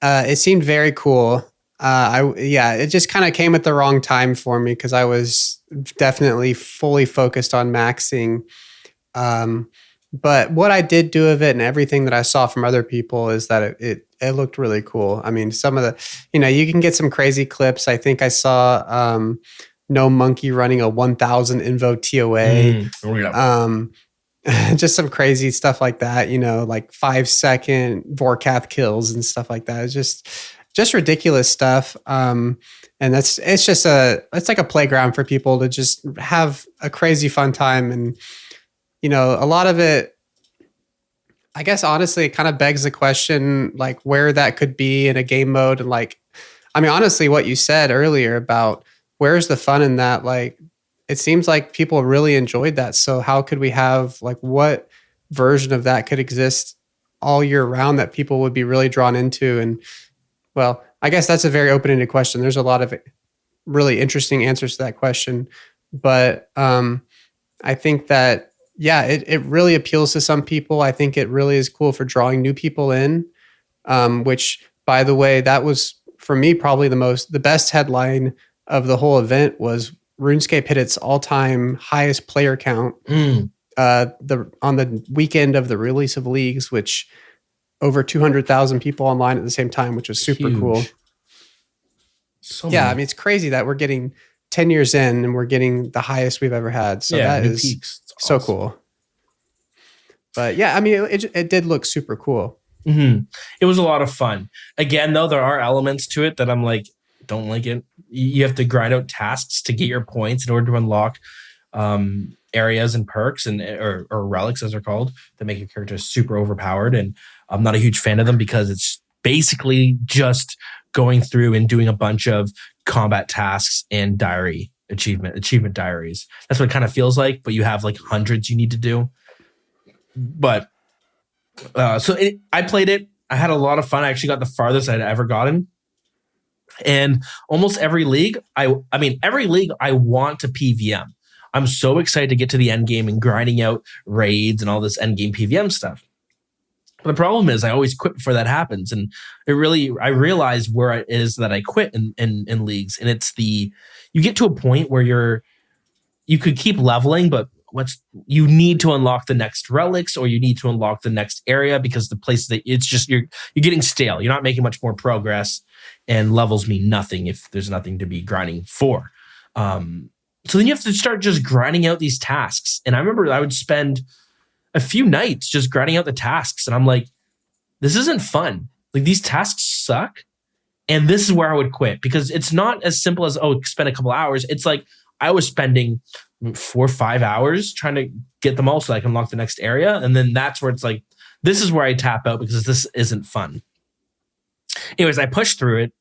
it seemed very cool. It just kind of came at the wrong time for me because I was definitely fully focused on maxing. But what I did do of it and everything that I saw from other people is that it looked really cool. I mean, some of the, you can get some crazy clips. I think I saw No Monkey running a 1000 Invo TOA. Just some crazy stuff like that, like 5-second Vorkath kills and stuff like that. It's just ridiculous stuff. And it's like a playground for people to just have a crazy fun time. And, a lot of it, I guess, honestly, it kind of begs the question, like where that could be in a game mode. And honestly, what you said earlier about where's the fun in that? Like, it seems like people really enjoyed that. So how could we have, what version of that could exist all year round that people would be really drawn into? And, well, I guess that's a very open-ended question. There's a lot of really interesting answers to that question. But I think that, it really appeals to some people. I think it really is cool for drawing new people in, which, by the way, that was, for me, probably the best headline of the whole event was RuneScape hit its all-time highest player count on the weekend of the release of leagues, which over 200,000 people online at the same time, which was super cool. It's crazy that we're getting 10 years in and we're getting the highest we've ever had. So that is so awesome. Cool. But it did look super cool. Mm-hmm. It was a lot of fun. Again, though, there are elements to it that I'm like, don't like it. You have to grind out tasks to get your points in order to unlock areas and perks or relics, as they're called, that make your character super overpowered. And I'm not a huge fan of them because it's basically just going through and doing a bunch of combat tasks and diary achievement diaries. That's what it kind of feels like, but you have like hundreds you need to do. But I played it. I had a lot of fun. I actually got the farthest I'd ever gotten. And almost every league, every league I want to PVM. I'm so excited to get to the end game and grinding out raids and all this end game PVM stuff. The problem is I always quit before that happens. And I realize where it is that I quit in leagues. And it's you get to a point where you could keep leveling, but you need to unlock the next relics or you need to unlock the next area because the place that it's just, you're getting stale. You're not making much more progress and levels mean nothing if there's nothing to be grinding for. So then you have to start just grinding out these tasks. And I remember I would spend a few nights just grinding out the tasks. And I'm like, this isn't fun. Like these tasks suck. And this is where I would quit because it's not as simple as, spend a couple hours. It's like I was spending 4 or 5 hours trying to get them all so I can unlock the next area. And then that's where it's like, this is where I tap out because this isn't fun. Anyways, I pushed through it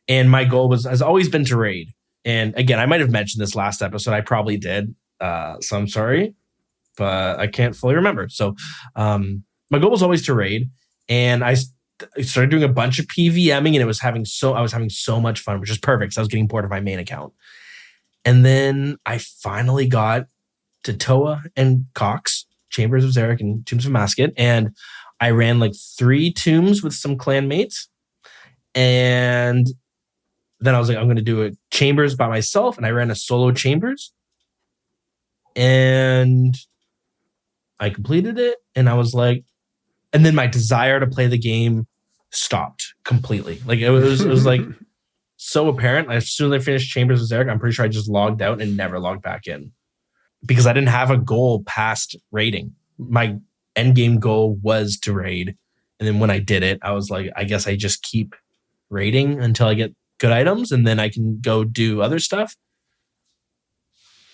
and my goal has always been to raid. And again, I might have mentioned this last episode. I probably did. So I'm sorry, but I can't fully remember. So my goal was always to raid. And I started doing a bunch of PVMing and I was having so much fun, which is perfect. So I was getting bored of my main account. And then I finally got to Toa and Cox, Chambers of Xeric and Tombs of Masket. And I ran like 3 tombs with some clan mates. And then I was like, I'm going to do a Chambers by myself. And I ran a solo Chambers. And I completed it. And I was like, and then my desire to play the game stopped completely. Like it was like so apparent. As soon as I finished Chambers of Xeric, I'm pretty sure I just logged out and never logged back in because I didn't have a goal past raiding. My end game goal was to raid, And then when I did it, I was like, I guess I just keep raiding until I get good items, and then I can go do other stuff.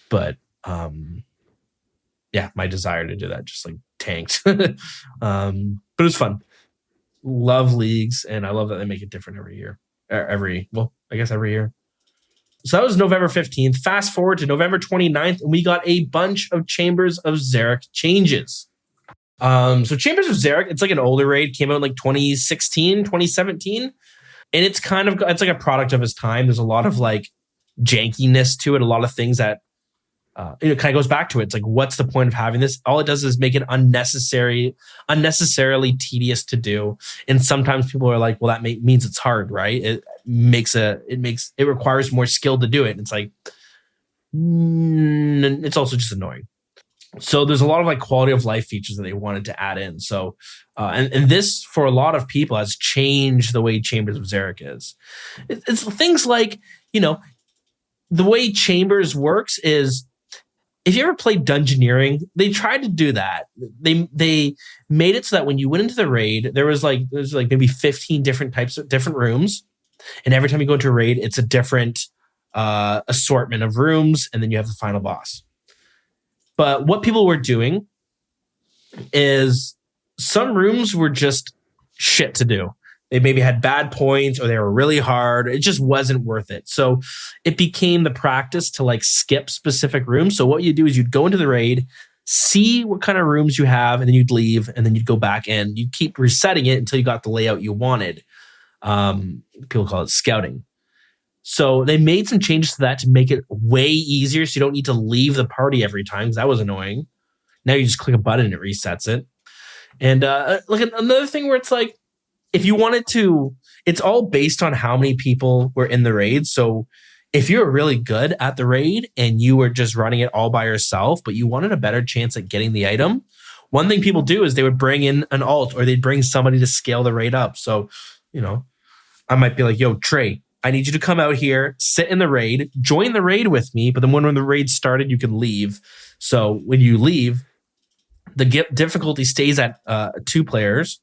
But yeah, my desire to do that just like tanked. But it was fun. Love leagues, and I love that they make it different every year. Every year. So that was November 15th. Fast forward to November 29th, and we got a bunch of Chambers of Xeric changes. So Chambers of Xeric, it's like an older raid, came out in like 2016, 2017. And it's like a product of its time. There's a lot of like jankiness to it, a lot of things that it kind of goes back to it. It's like, what's the point of having this? All it does is make it unnecessarily tedious to do. And sometimes people are like, well, that means it's hard, right? It requires more skill to do it. And it's like, it's also just annoying. So there's a lot of like quality of life features that they wanted to add in. So, and this for a lot of people has changed the way Chambers of Xeric is. It's things like, the way Chambers works is, if you ever played Dungeoneering, they tried to do that. They made it so that when you went into the raid, there's maybe 15 different rooms, and every time you go into a raid, it's a different assortment of rooms, and then you have the final boss. But what people were doing is some rooms were just shit to do. They maybe had bad points or they were really hard. It just wasn't worth it. So it became the practice to like skip specific rooms. So what you do is you'd go into the raid, see what kind of rooms you have, and then you'd leave, and then you'd go back in. You'd keep resetting it until you got the layout you wanted. People call it scouting. So they made some changes to that to make it way easier, so you don't need to leave the party every time, because that was annoying. Now you just click a button and it resets it. And look at another thing where it's like, if you wanted to, it's all based on how many people were in the raid. So if you're really good at the raid and you were just running it all by yourself, but you wanted a better chance at getting the item, one thing people do is they would bring in an alt, or they'd bring somebody to scale the raid up. So, I might be like, yo, Trey, I need you to come out here, sit in the raid, join the raid with me. But then when the raid started, you can leave. So when you leave, the difficulty stays at 2 players,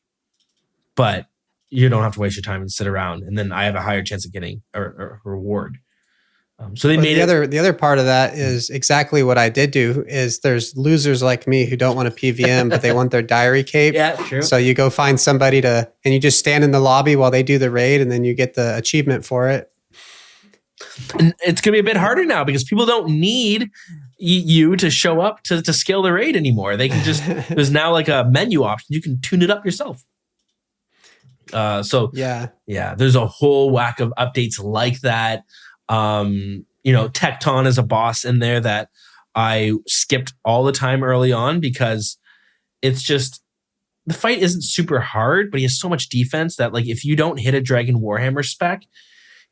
but you don't have to waste your time and sit around. And then I have a higher chance of getting a reward. So they made the other part of that is exactly what I did do. Is there's losers like me who don't want a PVM, but they want their diary cape. Yeah, true. So you go find somebody and you just stand in the lobby while they do the raid, and then you get the achievement for it. And it's going to be a bit harder now because people don't need you to show up to scale the raid anymore. They can just, there's now like a menu option. You can tune it up yourself. There's a whole whack of updates like that. Tecton is a boss in there that I skipped all the time early on because it's just, the fight isn't super hard, but he has so much defense that like if you don't hit a Dragon Warhammer spec,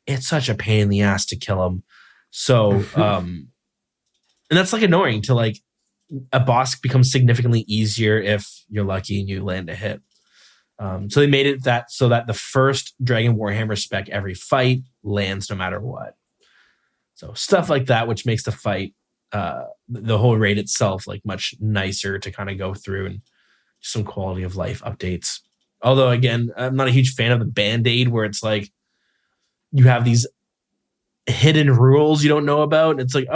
it's such a pain in the ass to kill him. So, and that's like annoying to like a boss becomes significantly easier if you're lucky and you land a hit. So they made it so that the first Dragon Warhammer spec every fight lands no matter what. So stuff like that, which makes the fight, the whole raid itself, like much nicer to kind of go through, and some quality of life updates. Although again, I'm not a huge fan of the Band-Aid where it's like you have these hidden rules you don't know about. It's like,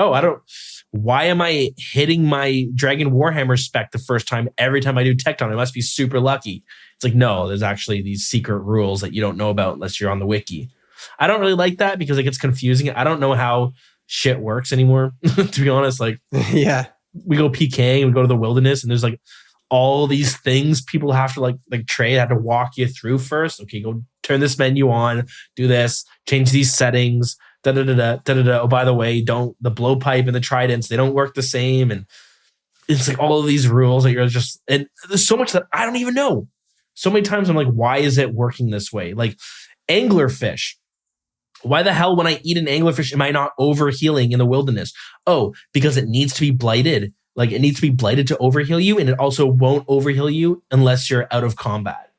why am I hitting my Dragon Warhammer spec the first time every time I do Tecton? I must be super lucky. It's like, no, there's actually these secret rules that you don't know about unless you're on the wiki. I don't really like that because it gets confusing. I don't know how shit works anymore, to be honest. Like, yeah, we go PKing and we go to the wilderness, and there's like all these things people have to like trade, have to walk you through first. Okay, go turn this menu on, do this, change these settings, Oh, by the way, the blowpipe and the tridents, they don't work the same. And it's like all of these rules that you're just, and there's so much that I don't even know. So many times I'm like, why is it working this way? Like anglerfish. Why the hell, when I eat an anglerfish, am I not overhealing in the wilderness? Oh, because it needs to be blighted. Like it needs to be blighted to overheal you, and it also won't overheal you unless you're out of combat.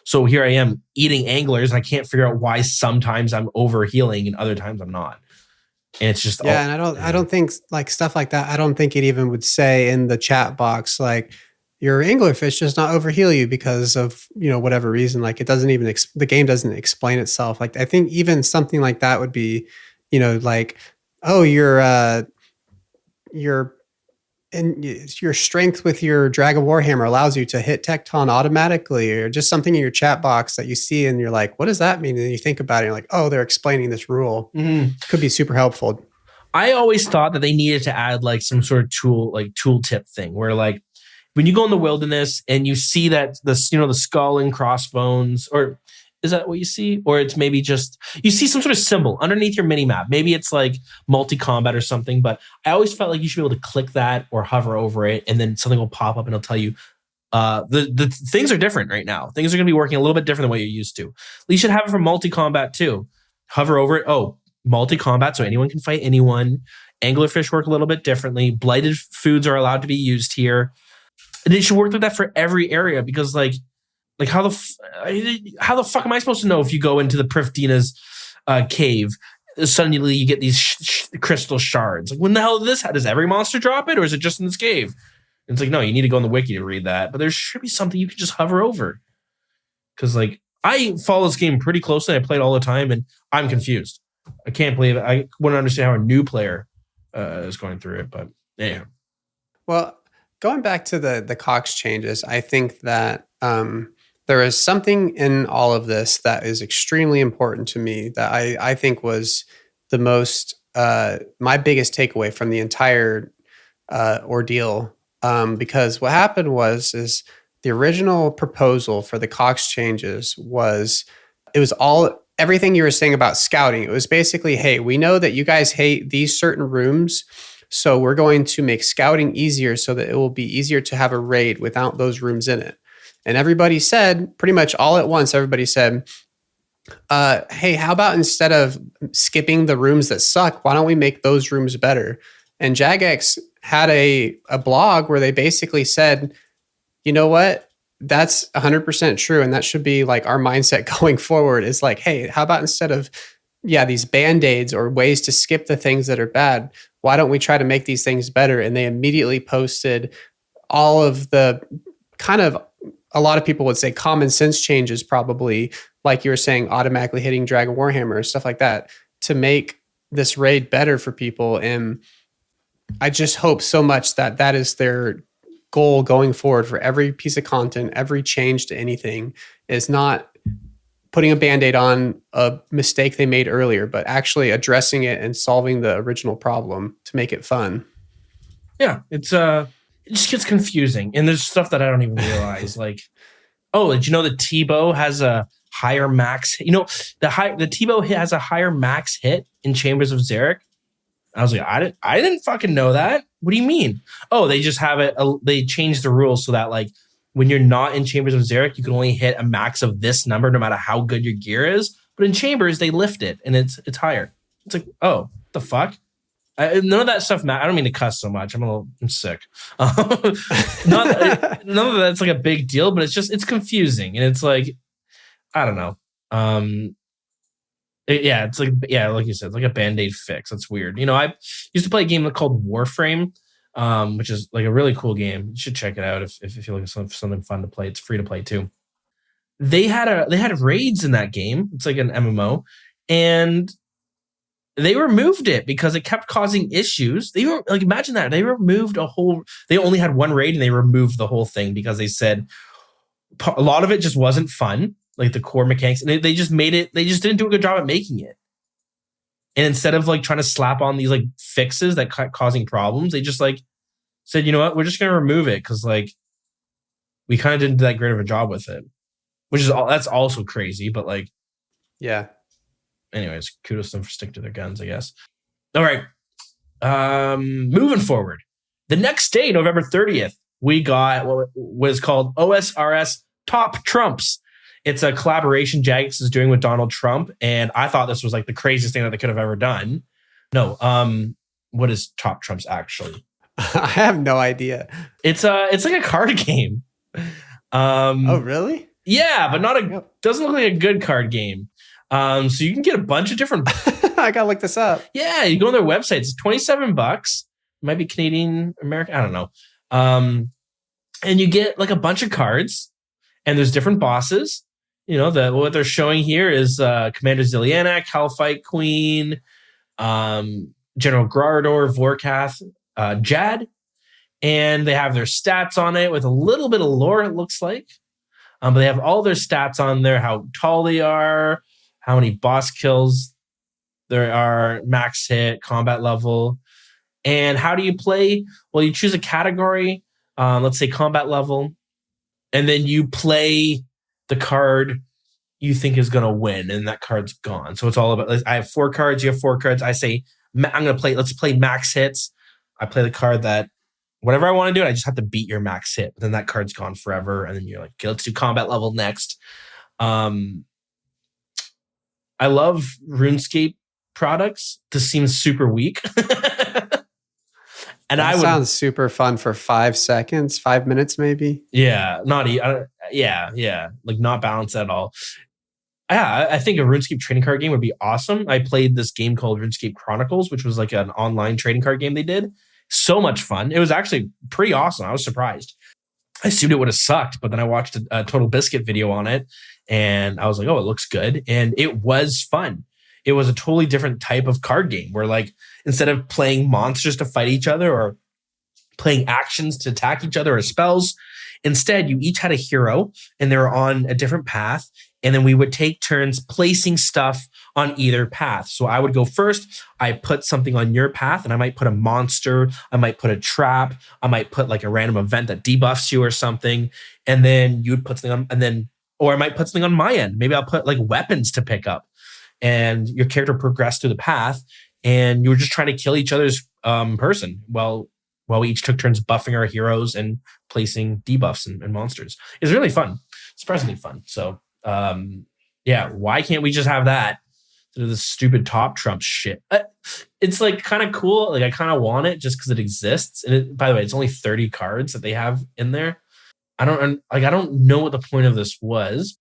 So here I am eating anglers, and I can't figure out why sometimes I'm overhealing and other times I'm not. And it's just and I don't think like stuff like that. I don't think it even would say in the chat box like your anglerfish does not overheal you because of, whatever reason. Like it doesn't even, the game doesn't explain itself. Like I think even something like that would be, like, oh, your strength with your Dragon Warhammer allows you to hit Tecton automatically, or just something in your chat box that you see and you're like, what does that mean? And then you think about it, and you're like, oh, they're explaining this rule. Could be super helpful. I always thought that they needed to add like some sort of tooltip thing where like when you go in the wilderness and you see that the skull and crossbones, or is that what you see? Or it's maybe just you see some sort of symbol underneath your mini map. Maybe it's like multi-combat or something, but I always felt like you should be able to click that or hover over it and then something will pop up and it'll tell you the things are different right now. Things are going to be working a little bit different than what you're used to. You should have it for multi-combat too. Hover over it. Oh, multi-combat, so anyone can fight anyone. Anglerfish work a little bit differently. Blighted foods are allowed to be used here. And it should work like that for every area because like how the fuck am I supposed to know if you go into the Prifdina's cave, suddenly you get these crystal shards? Like when the hell does every monster drop it, or is it just in this cave? And it's like, no, you need to go on the wiki to read that. But there should be something you can just hover over. Because like I follow this game pretty closely. I play it all the time, and I'm confused. I can't believe it. I wouldn't understand how a new player is going through it. But yeah. Well, going back to the Cox changes, I think that there is something in all of this that is extremely important to me that I think was the most, my biggest takeaway from the entire ordeal. Because what happened is the original proposal for the Cox changes was everything you were saying about scouting. It was basically, hey, we know that you guys hate these certain rooms, so we're going to make scouting easier so that it will be easier to have a raid without those rooms in it. And everybody said, pretty much all at once, everybody said, hey, how about instead of skipping the rooms that suck, why don't we make those rooms better? And Jagex had a blog where they basically said, you know what? That's 100% true. And that should be like our mindset going forward is like, hey, how about instead of, these band-aids or ways to skip the things that are bad, why don't we try to make these things better? And they immediately posted all of the kind of, a lot of people would say common sense changes, probably, like you were saying, automatically hitting Dragon Warhammer, stuff like that, to make this raid better for people. And I just hope so much that that is their goal going forward for every piece of content, every change to anything, is not putting a Band-Aid on a mistake they made earlier, but actually addressing it and solving the original problem to make it fun. Yeah, it just gets confusing. And there's stuff that I don't even realize. Like, oh, did you know the T-Bow has a higher max? The T-Bow has a higher max hit in Chambers of Xeric. I was like, I didn't fucking know that. What do you mean? Oh, they just have it. They changed the rules so that like when you're not in Chambers of Xeric, you can only hit a max of this number no matter how good your gear is. But in Chambers, they lift it and it's higher. It's like, oh, the fuck? None of that stuff matters. I don't mean to cuss so much. I'm sick. None of that's like a big deal, but it's confusing. And it's like, I don't know. It's like you said, it's like a Band-Aid fix. That's weird. I used to play a game called Warframe, which is like a really cool game. You should check it out if you're looking for something fun to play. It's free to play too. They had raids in that game. It's like an MMO, and they removed it because it kept causing issues. They were like, imagine that they removed they only had one raid and they removed the whole thing because they said a lot of it just wasn't fun. Like the core mechanics, and they just didn't do a good job at making it. And instead of like trying to slap on these like fixes that causing problems, they just like said, you know what, we're just going to remove it because like we kind of didn't do that great of a job with it, that's also crazy. But like, yeah. Anyways, kudos to them for sticking to their guns, I guess. All right, moving forward. The next day, November 30th, we got what was called OSRS Top Trumps. It's a collaboration Jagex is doing with Donald Trump, and I thought this was like the craziest thing that they could have ever done. No, what is Top Trumps actually? I have no idea. It's like a card game. Oh, really? Yeah, but doesn't look like a good card game. So you can get a bunch of different. I gotta look this up. Yeah, you go on their website. It's $27. It might be Canadian, American. I don't know. and you get like a bunch of cards, and there's different bosses. What they're showing here is Commander Ziliana, Calphite Queen, General Grador, Vorkath, Jad, and they have their stats on it with a little bit of lore, it looks like. But they have all their stats on there, how tall they are, how many boss kills there are, max hit, combat level. And how do you play? Well, you choose a category, let's say combat level, and then you play the card you think is going to win, and that card's gone. So it's all about, I have 4 cards, you have 4 cards. I say, let's play max hits. I play the card that, whatever I want to do, I just have to beat your max hit. But then that card's gone forever. And then you're like, okay, let's do combat level next. I love RuneScape products. This seems super weak. And that sounds super fun for 5 seconds, 5 minutes, maybe. Yeah, like not balanced at all. Yeah, I think a RuneScape trading card game would be awesome. I played this game called RuneScape Chronicles, which was like an online trading card game they did. So much fun. It was actually pretty awesome. I was surprised. I assumed it would have sucked, but then I watched a Total Biscuit video on it, and I was like, oh, it looks good. And it was fun. It was a totally different type of card game where, like, instead of playing monsters to fight each other or playing actions to attack each other or spells, instead you each had a hero and they were on a different path. And then we would take turns placing stuff on either path. So I would go first. I put something on your path, and I might put a monster. I might put a trap. I might put like a random event that debuffs you or something. And then you would put something on, or I might put something on my end. Maybe I'll put like weapons to pick up. And your character progressed through the path, and you were just trying to kill each other's person while we each took turns buffing our heroes and placing debuffs and monsters. It's really fun. Surprisingly fun. So why can't we just have that instead of this stupid top trump shit? It's like kind of cool. Like I kind of want it just because it exists. And by the way, it's only 30 cards that they have in there. I don't know what the point of this was.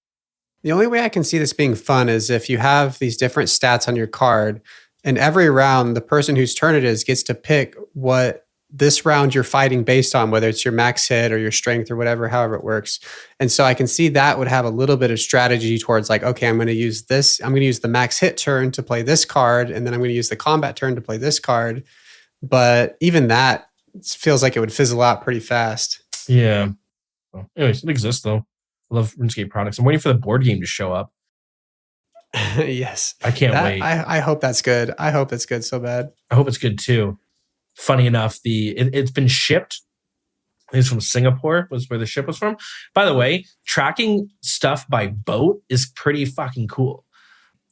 The only way I can see this being fun is if you have these different stats on your card, and every round, the person whose turn it is gets to pick what this round you're fighting based on, whether it's your max hit or your strength or whatever, however it works. And so I can see that would have a little bit of strategy towards like, okay, I'm going to use this. I'm going to use the max hit turn to play this card, and then I'm going to use the combat turn to play this card. But even that feels like it would fizzle out pretty fast. Yeah. Well, anyways, it exists though. I love RuneScape products. I'm waiting for the board game to show up. Yes. I can't wait. I hope that's good. I hope it's good so bad. I hope it's good too. Funny enough, it's been shipped. It's from Singapore, was where the ship was from. By the way, tracking stuff by boat is pretty fucking cool.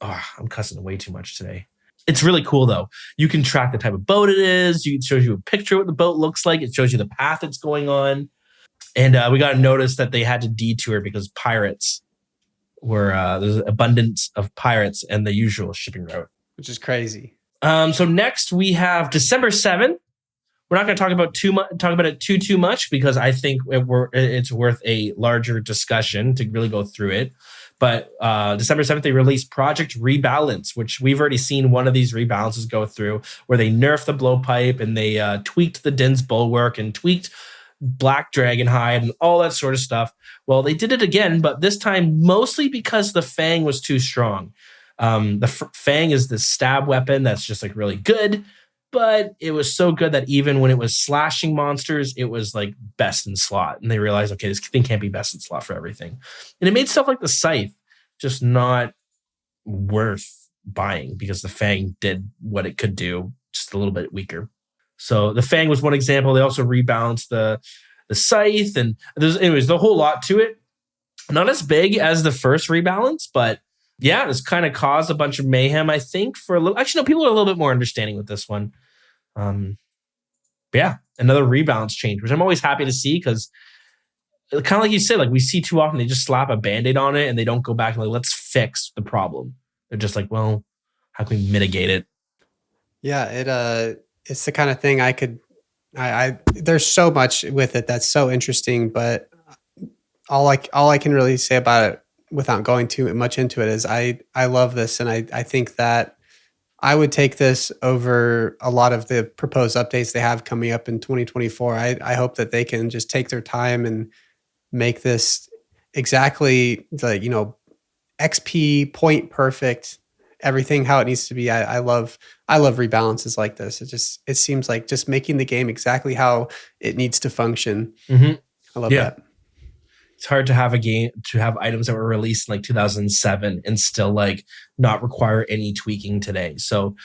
Oh, I'm cussing way too much today. It's really cool though. You can track the type of boat it is. It shows you a picture of what the boat looks like. It shows you the path it's going on. And we got a notice that they had to detour because pirates were there's an abundance of pirates and the usual shipping route, which is crazy. So next we have December 7th. We're not going to talk about it too much because I think it's worth a larger discussion to really go through it. But December 7th, they released Project Rebalance, which we've already seen one of these rebalances go through, where they nerfed the blowpipe and they tweaked the Din's Bulwark and tweaked Black Dragon Hide and all that sort of stuff. Well, they did it again, but this time mostly because the Fang was too strong. The Fang is this stab weapon that's just like really good, but it was so good that even when it was slashing monsters, it was like best in slot. And they realized, okay, this thing can't be best in slot for everything. And it made stuff like the Scythe just not worth buying because the Fang did what it could do, just a little bit weaker. So the Fang was one example. They also rebalanced the Scythe, and there's the whole lot to it. Not as big as the first rebalance, but yeah, this kind of caused a bunch of mayhem, I think, for a little. Actually, no, people are a little bit more understanding with this one. But yeah, another rebalance change, which I'm always happy to see because kind of like you said, like we see too often they just slap a Band-Aid on it and they don't go back and like, let's fix the problem. They're just like, well, how can we mitigate it? Yeah, it's the kind of thing I there's so much with it that's so interesting, but all I can really say about it without going too much into it is I love this, and I think that I would take this over a lot of the proposed updates they have coming up in 2024. I hope that they can just take their time and make this exactly the XP point perfect, everything how it needs to be. I love rebalances like this. It seems like just making the game exactly how it needs to function. Mm-hmm. I love that. It's hard to have a game to have items that were released in like 2007 and still like not require any tweaking today. So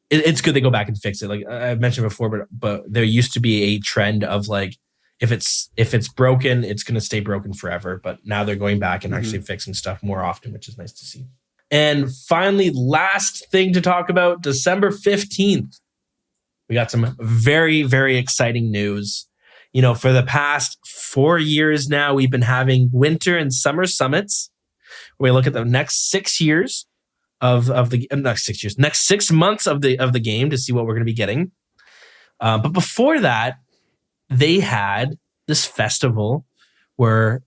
it's good they go back and fix it. Like I mentioned before, but there used to be a trend of like if it's broken, it's going to stay broken forever. But now they're going back and actually fixing stuff more often, which is nice to see. And finally, last thing to talk about, December 15th, we got some very, very exciting news. For the past 4 years now, we've been having winter and summer summits. We look at the next 6 years next 6 months of the game to see what we're going to be getting. But before that, they had this festival where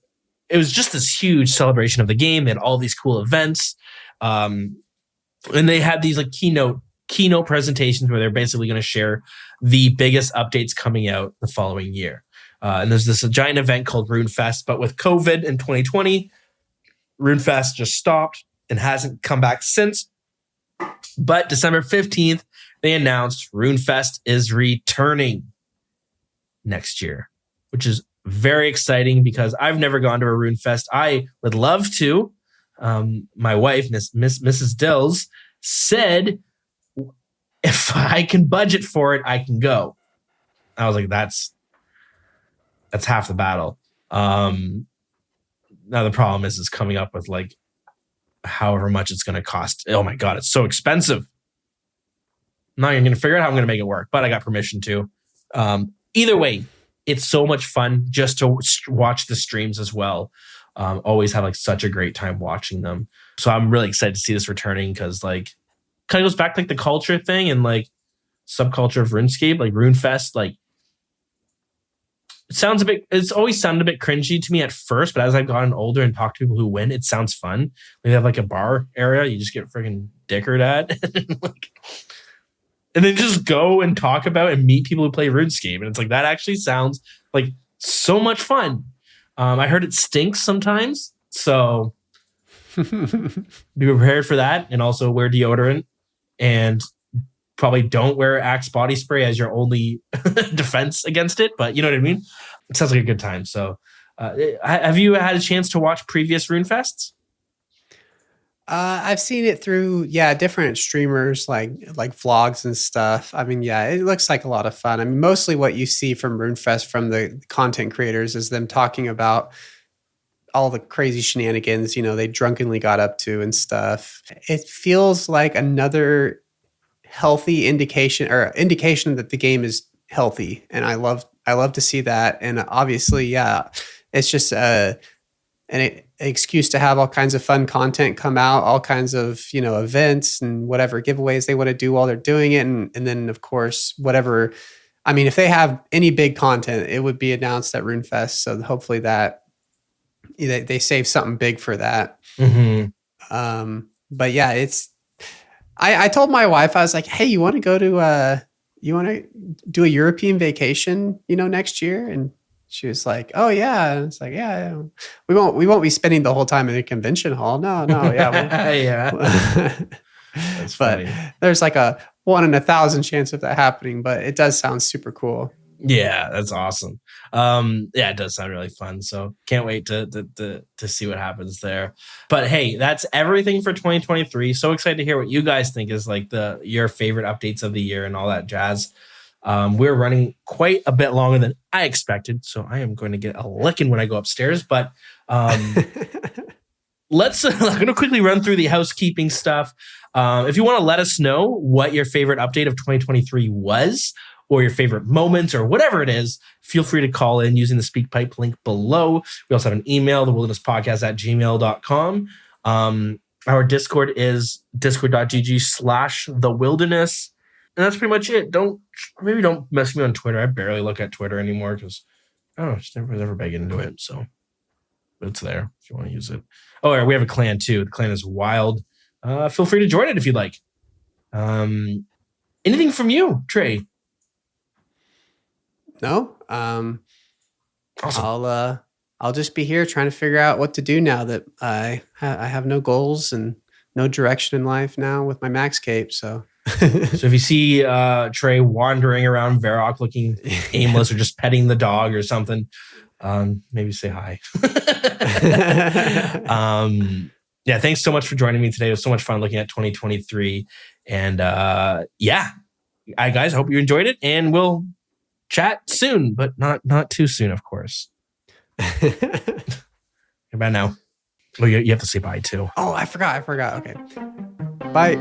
it was just this huge celebration of the game. They had all these cool events. And they had these like keynote presentations where they're basically going to share the biggest updates coming out the following year. And there's this giant event called RuneFest, but with COVID in 2020, RuneFest just stopped and hasn't come back since. But December 15th, they announced RuneFest is returning next year, which is very exciting because I've never gone to a RuneFest. I would love to. My wife, Mrs. Dills, said, if I can budget for it, I can go. I was like, that's half the battle. Now the problem is coming up with like however much it's going to cost. Oh my God, it's so expensive. I'm not even going to figure out how I'm going to make it work, but I got permission to. Either way, it's so much fun just to watch the streams as well. Always have like such a great time watching them. So I'm really excited to see this returning because like kind of goes back to like the culture thing and like subculture of RuneScape, like RuneFest. Like it's always sounded a bit cringy to me at first, but as I've gotten older and talked to people who win, it sounds fun. They have like a bar area, you just get freaking dickered at. And then just go and talk about and meet people who play RuneScape. And it's like, that actually sounds like so much fun. I heard it stinks sometimes. So be prepared for that. And also wear deodorant and probably don't wear Axe body spray as your only defense against it. But you know what I mean? It sounds like a good time. So have you had a chance to watch previous RuneFests? I've seen it through, different streamers like vlogs and stuff. I mean, it looks like a lot of fun. I mean, mostly what you see from RuneFest from the content creators is them talking about all the crazy shenanigans, they drunkenly got up to and stuff. It feels like another healthy indication that the game is healthy. And I love to see that. And obviously, it's just an excuse to have all kinds of fun content come out, all kinds of, events and whatever giveaways they want to do while they're doing it. And then of course, whatever, I mean, if they have any big content, it would be announced at RuneFest. So hopefully that they save something big for that. Mm-hmm. But yeah, I told my wife, I was like, hey, you want to do a European vacation, next year? And she was like, oh yeah. And it's like, yeah, we won't be spending the whole time in a convention hall. No. Yeah. Yeah. That's funny. But there's like a 1 in 1,000 chance of that happening, but it does sound super cool. Yeah, that's awesome. It does sound really fun. So can't wait to see what happens there. But hey, that's everything for 2023. So excited to hear what you guys think is like your favorite updates of the year and all that jazz. We're running quite a bit longer than I expected, so I am going to get a licking when I go upstairs. But I'm going to quickly run through the housekeeping stuff. If you want to let us know what your favorite update of 2023 was, or your favorite moments, or whatever it is, feel free to call in using the SpeakPipe link below. We also have an email, thewildernesspodcast@gmail.com. Our Discord is discord.gg/thewilderness. And that's pretty much it. Don't mess with me on Twitter. I barely look at Twitter anymore because I don't know, just never big into it. So it's there if you want to use it. Oh, we have a clan too. The clan is wild. Feel free to join it if you'd like. Anything from you, Trey? No. Awesome. I'll just be here trying to figure out what to do now that I have no goals and no direction in life now with my Maxscape. So So if you see Trey wandering around Varrock looking aimless or just petting the dog or something, maybe say hi. Yeah, thanks so much for joining me today. It was so much fun looking at 2023. And yeah, guys, I hope you enjoyed it. And we'll chat soon, but not too soon, of course. Goodbye now. Oh, you have to say bye too. Oh, I forgot. Okay. Bye.